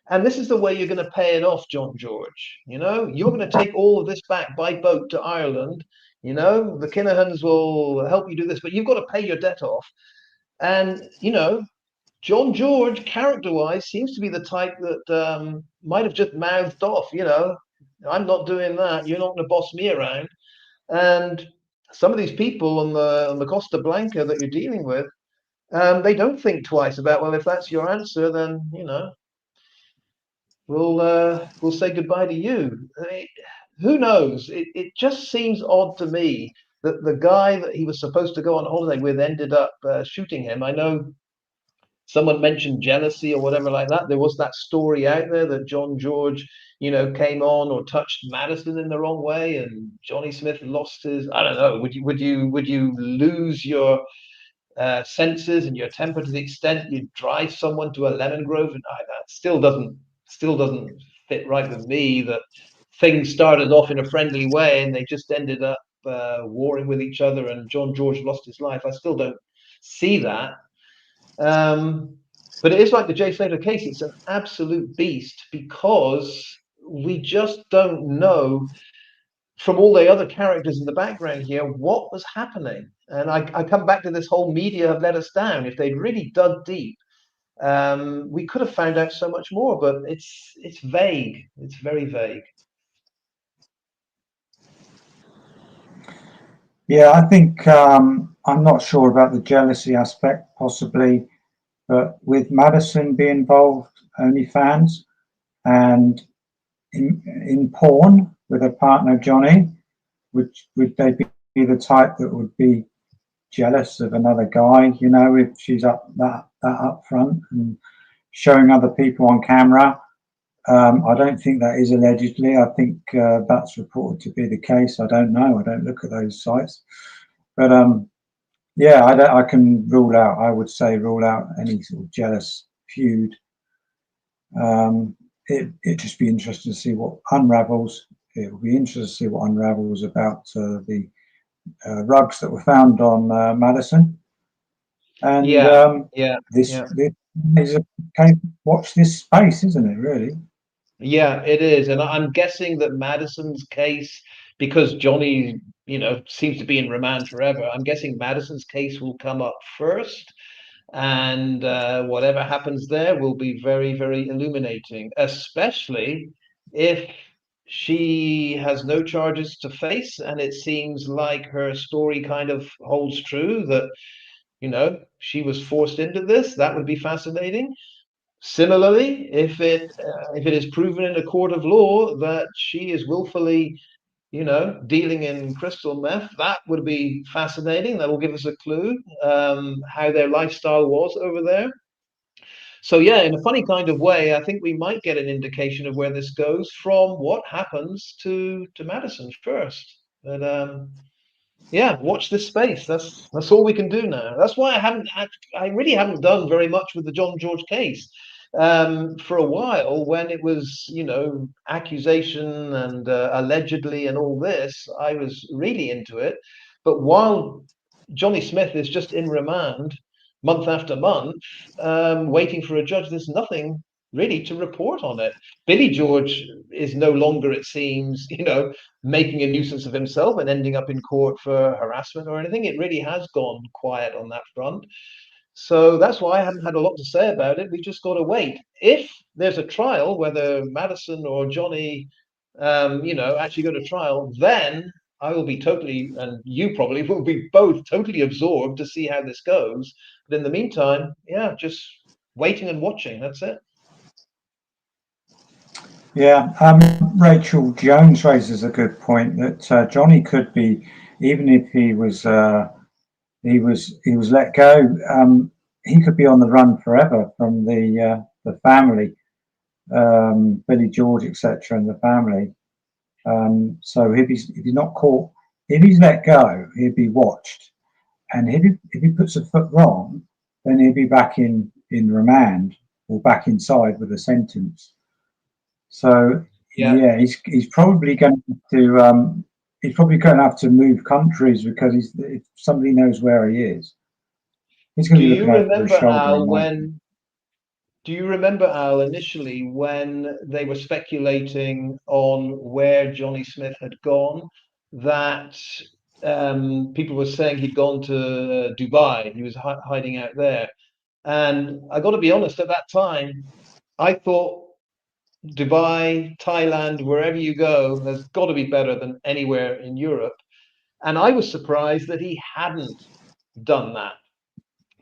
and this is the way you're going to pay it off, John George. You're going to take all of this back by boat to Ireland. The Kinahans will help you do this, but you've got to pay your debt off. And, John George, character-wise, seems to be the type that might have just mouthed off, I'm not doing that. You're not going to boss me around. And some of these people on the Costa Blanca that you're dealing with, they don't think twice about, well, if that's your answer, then, we'll say goodbye to you. I mean, who knows? It just seems odd to me that the guy that he was supposed to go on holiday with ended up shooting him. I know someone mentioned jealousy or whatever like that. There was that story out there that John George, came on or touched Madison in the wrong way, and Johnny Smyth lost his. I don't know. Would you lose your senses and your temper to the extent you drive someone to a lemon grove? And that still doesn't fit right with me. That things started off in a friendly way and they just ended up warring with each other, and John George lost his life. I still don't see that. But it is like the Jay Slater case. It's an absolute beast because we just don't know from all the other characters in the background here what was happening. And I come back to this whole media have let us down. If they'd really dug deep, we could have found out so much more, but it's vague. It's very vague. Yeah, I think I'm not sure about the jealousy aspect, possibly, but with Madison being involved, OnlyFans, and in porn with her partner Johnny, would they be the type that would be jealous of another guy? If she's up that up front and showing other people on camera. I don't think that is allegedly. I think that's reported to be the case. I don't know. I don't look at those sites, but yeah, I can rule out. I would say rule out any sort of jealous feud. It'd just be interesting to see what unravels. It will be interesting to see what unravels about the rugs that were found on Madison. And this is a case. Watch this space, isn't it? Really. Yeah, it is. And I'm guessing that Madison's case, because Johnny, seems to be in remand forever, I'm guessing Madison's case will come up first. And whatever happens there will be very, very illuminating, especially if she has no charges to face and it seems like her story kind of holds true, that she was forced into this. That would be fascinating. Similarly, if it is proven in a court of law that she is willfully dealing in crystal meth, that would be fascinating. That will give us a clue how their lifestyle was over there. So yeah, in a funny kind of way, I think we might get an indication of where this goes from what happens to Madison first. But yeah, watch this space. That's all we can do now. That's why I really haven't done very much with the John George case for a while. When it was accusation and allegedly and all this, I was really into it. But while Johnny Smyth is just in remand month after month, waiting for a judge, there's nothing really to report on it. Billy George is no longer, it seems, making a nuisance of himself and ending up in court for harassment or anything. It really has gone quiet on that front. So that's why I haven't had a lot to say about it. We just got to wait. If there's a trial, whether Madison or Johnny, actually go to trial, then I will be totally, and you probably will be both totally absorbed to see how this goes. But in the meantime, yeah, just waiting and watching. That's it. Yeah, Rachel Jones raises a good point that Johnny could be, even if he was let go, he could be on the run forever from the family, Billy George, etc., and the family. So if he's not caught, if he's let go, he'd be watched, and if he puts a foot wrong, then he'll be back in remand or back inside with a sentence. So yeah, he's probably going to he's probably going to have to move countries because if somebody knows where he is, he's going to be looking over his shoulder. Do you remember, Al, initially when they were speculating on where Johnny Smyth had gone, that people were saying he'd gone to Dubai, he was hiding out there. And I got to be honest, at that time, I thought Dubai, Thailand, wherever you go, has got to be better than anywhere in Europe. And I was surprised that he hadn't done that.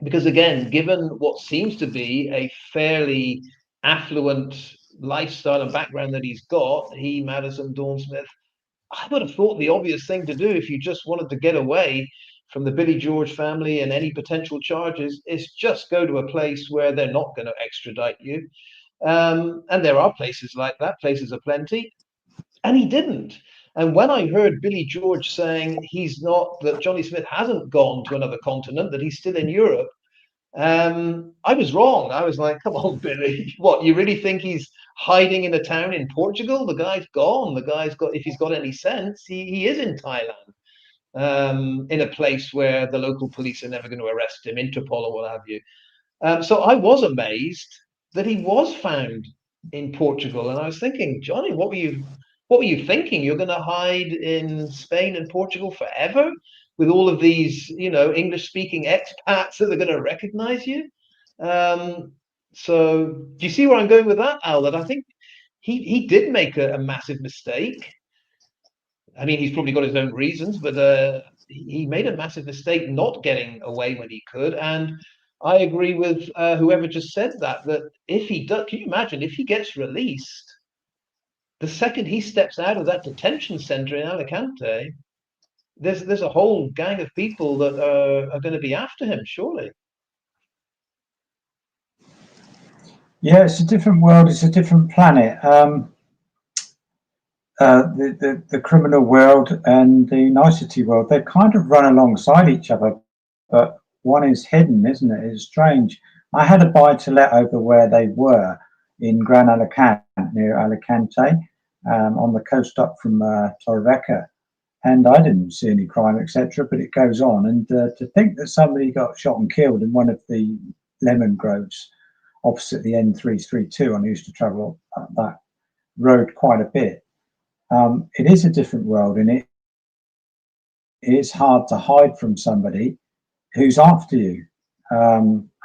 Because again, given what seems to be a fairly affluent lifestyle and background that he's got, Madison, Dawn Smith, I would have thought the obvious thing to do if you just wanted to get away from the Billy George family and any potential charges is just go to a place where they're not going to extradite you. And there are places like that, places aplenty. And he didn't. And when I heard Billy George saying that Johnny Smith hasn't gone to another continent, that he's still in Europe, I was wrong. I was like, come on, Billy, what, you really think he's hiding in a town in Portugal? The guy's gone. The guy's got, if he's got any sense, he is in Thailand, in a place where the local police are never going to arrest him, Interpol or what have you. So I was amazed that he was found in Portugal. And I was thinking, Johnny, what were you thinking? You're going to hide in Spain and Portugal forever with all of these, English-speaking expats that are going to recognize you? So do you see where I'm going with that, Al? That I think he did make a massive mistake. I mean, he's probably got his own reasons, but he made a massive mistake not getting away when he could. And I agree with whoever just said that if he does, can you imagine if he gets released, the second he steps out of that detention center in Alicante, there's a whole gang of people that are going to be after him, surely. Yeah, it's a different world. It's a different planet. The criminal world and the nicety world, they kind of run alongside each other, but one is hidden, isn't it? It's strange. I had a buy to let over where they were in Gran Alicante, near Alicante, on the coast up from Torrevieja, and I didn't see any crime, etc. But it goes on, and to think that somebody got shot and killed in one of the lemon groves opposite the N332, I used to travel up that road quite a bit. It is a different world, and it's hard to hide from somebody who's after you,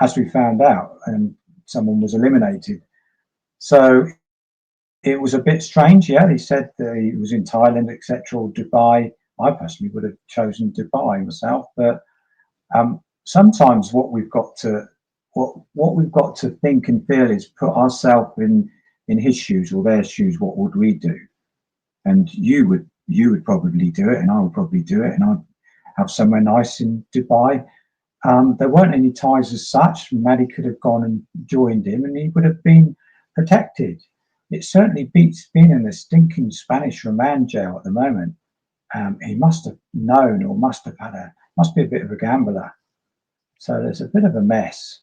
as we found out, and someone was eliminated. So it was a bit strange. Yeah, he said that he was in Thailand, etc., or Dubai. I personally would have chosen Dubai myself, but sometimes what we've got to think and feel is put ourselves in his shoes or their shoes. What would we do? And you would probably do it, and I would probably do it, and I'd have somewhere nice in Dubai. There weren't any ties as such. Maddie could have gone and joined him, and he would have been protected. It certainly beats being in a stinking Spanish remand jail at the moment. He must have known, or must be a bit of a gambler. So there's a bit of a mess,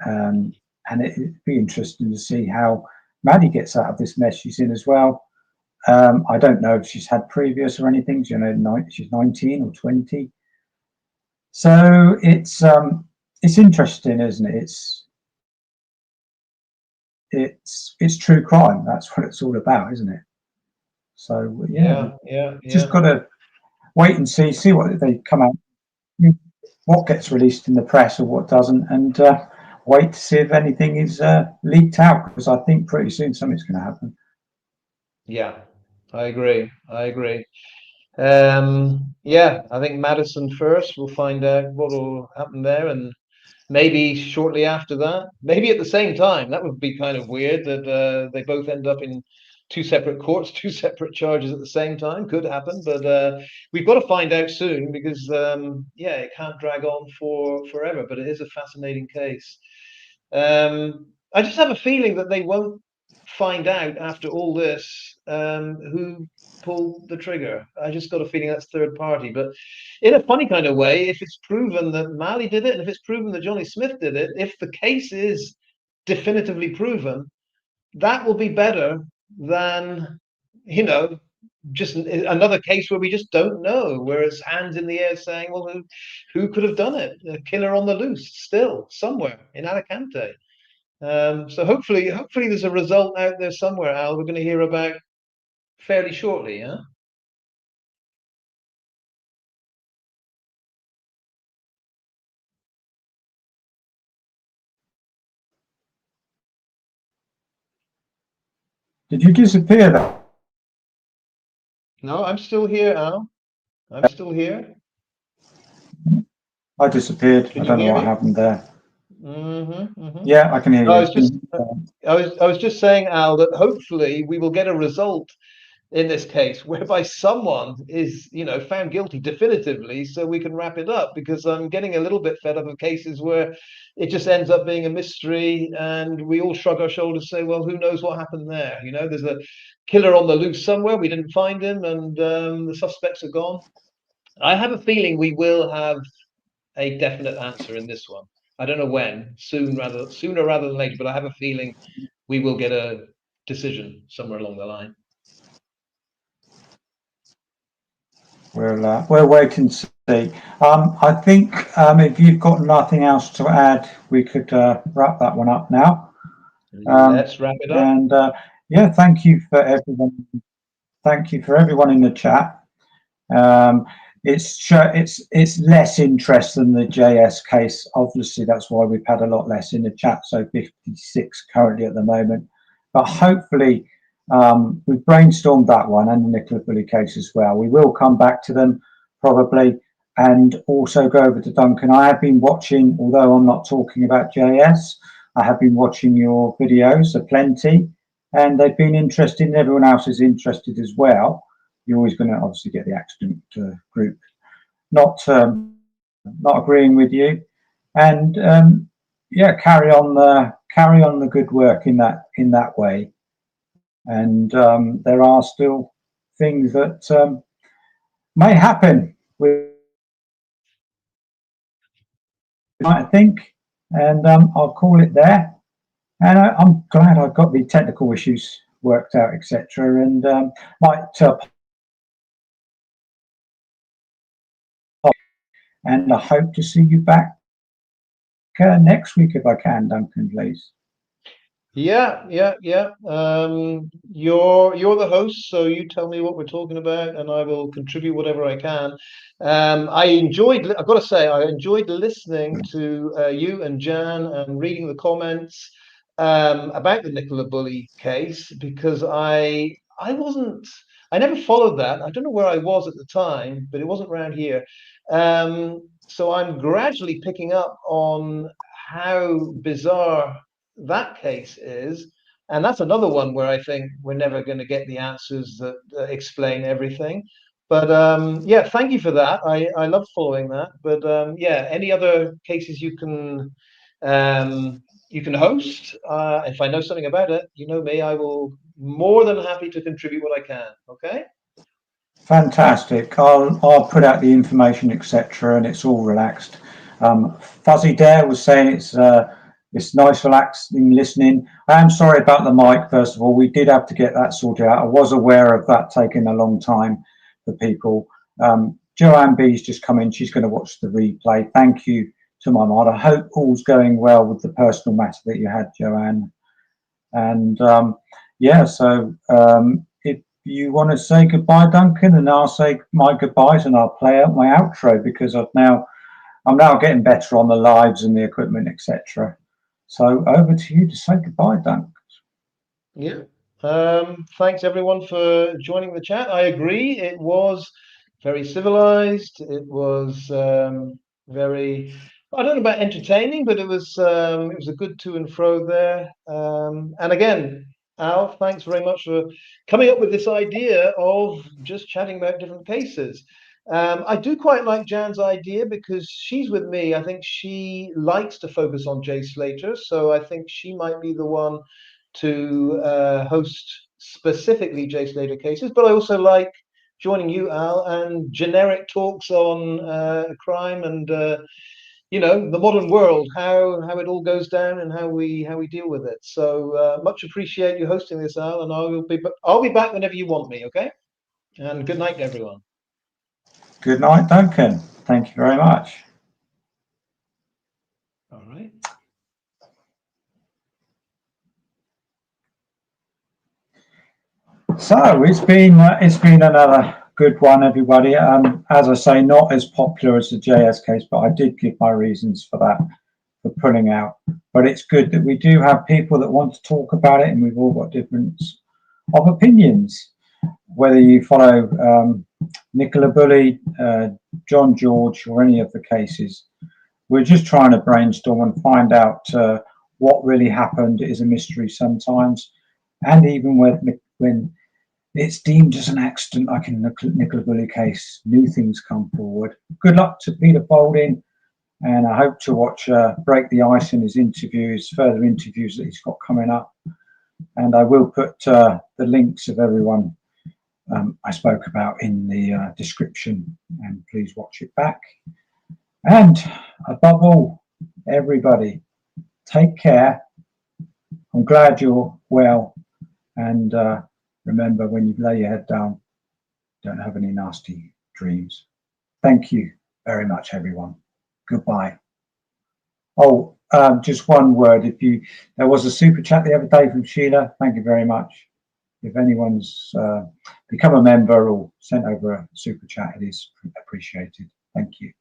and it'd be interesting to see how Maddie gets out of this mess she's in as well. I don't know if she's had previous or anything. You know, she's 19 or 20. So it's interesting, isn't it? It's true crime. That's what it's all about, isn't it? So yeah. Just got to wait and see what they come out, what gets released in the press or what doesn't, and wait to see if anything is leaked out, because I think pretty soon something's going to happen. Yeah, I agree. Yeah, I think Madison first. We'll find out what will happen there, and maybe shortly after that, maybe at the same time. That would be kind of weird that they both end up in two separate courts, two separate charges at the same time. Could happen, but we've got to find out soon, because yeah, it can't drag on for forever. But it is a fascinating case. I just have a feeling that they won't find out after all this who pulled the trigger. I just got a feeling that's third party, but in a funny kind of way, if it's proven that Mali did it, and if it's proven that Johnny Smyth did it, if the case is definitively proven, that will be better than, you know, just another case where we just don't know, where it's hands in the air saying, well, who could have done it? A killer on the loose still somewhere in Alicante. So hopefully there's a result out there somewhere, Al, we're going to hear about fairly shortly, yeah? Did you disappear though? No, I'm still here, Al. I'm still here. I disappeared. Can I you don't know hear what me? happened there. Mm-hmm. Yeah, I can hear No, I you. was just I was just saying, Al, that hopefully we will get a result in this case whereby someone is, you know, found guilty definitively, so we can wrap it up, because I'm getting a little bit fed up of cases where it just ends up being a mystery and we all shrug our shoulders, say, well, who knows what happened there? You know, there's a killer on the loose somewhere, we didn't find him, and the suspects are gone. I have a feeling we will have a definite answer in this one. I don't know when, sooner rather than later, but I have a feeling we will get a decision somewhere along the line. We'll wait and see. I think if you've got nothing else to add, we could wrap that one up now. Let's wrap it up. And yeah, thank you for everyone. Thank you for everyone in the chat. It's less interest than the JS case. Obviously, that's why we've had a lot less in the chat. So 56 currently at the moment, but hopefully we've brainstormed that one and the Nicola Bulley case as well. We will come back to them probably, and also go over to Duncan. I have been watching, although I'm not talking about JS, I have been watching your videos aplenty, and they've been interested, and everyone else is interested as well. You're always going to obviously get the accident group not agreeing with you, and yeah, carry on the good work in that way. And there are still things that may happen with, I think, and I'll call it there. And I'm glad I've got the technical issues worked out, etc. And might and I hope to see you back next week if I can, Duncan, please. Yeah. You're the host, so you tell me what we're talking about, and I will contribute whatever I can. I've got to say, I enjoyed listening to you and Jan and reading the comments about the Nicola Bulley case, because I never followed that. I don't know where I was at the time, but it wasn't around here. So I'm gradually picking up on how bizarre that case is. And that's another one where I think we're never going to get the answers that explain everything. But yeah, thank you for that. I love following that. But yeah, any other cases you can host. If I know something about it, you know me, I will more than happy to contribute what I can. Okay. Fantastic. I'll put out the information, etc., and it's all relaxed. Fuzzy Dare was saying it's nice, relaxing listening. I am sorry about the mic. First of all, we did have to get that sorted out. I was aware of that taking a long time for people. Joanne B's just come in. She's going to watch the replay. Thank you to my mod. I hope all's going well with the personal matter that you had, Joanne. And yeah, so if you want to say goodbye, Duncan, and I'll say my goodbyes, and I'll play out my outro, because I'm now getting better on the lives and the equipment, etc. So over to you to say goodbye, Duncan. Yeah. Thanks everyone for joining the chat. I agree. It was very civilized. It was very, I don't know about entertaining, but it was a good to and fro there. And again, Al, thanks very much for coming up with this idea of just chatting about different cases. I do quite like Jan's idea, because she's with me. I think she likes to focus on Jay Slater, so I think she might be the one to host specifically Jay Slater cases. But I also like joining you, Al, and generic talks on crime and the modern world, how it all goes down and how we deal with it. So much appreciate you hosting this, Al, and I'll be back whenever you want me. Okay, and good night, everyone. Good night, Duncan. Thank you very much. All right. So it's been another good one, everybody. As I say, not as popular as the JS case, but I did give my reasons for that, for pulling out. But it's good that we do have people that want to talk about it, and we've all got difference of opinions. Whether you follow Nicola Bulley, John George, or any of the cases, we're just trying to brainstorm and find out what really happened. It is a mystery sometimes, and even when it's deemed as an accident, like in the Nicola Bulley case, new things come forward. Good luck to Peter Faulding, and I hope to watch Break the Ice in his interviews, further interviews that he's got coming up. And I will put the links of everyone I spoke about in the description, and please watch it back. And above all, everybody, take care. I'm glad you're well, and remember, when you lay your head down, don't have any nasty dreams. Thank you very much, everyone. Goodbye. Oh, just one word. There was a super chat the other day from Sheila. Thank you very much. If anyone's become a member or sent over a super chat, it is appreciated. Thank you.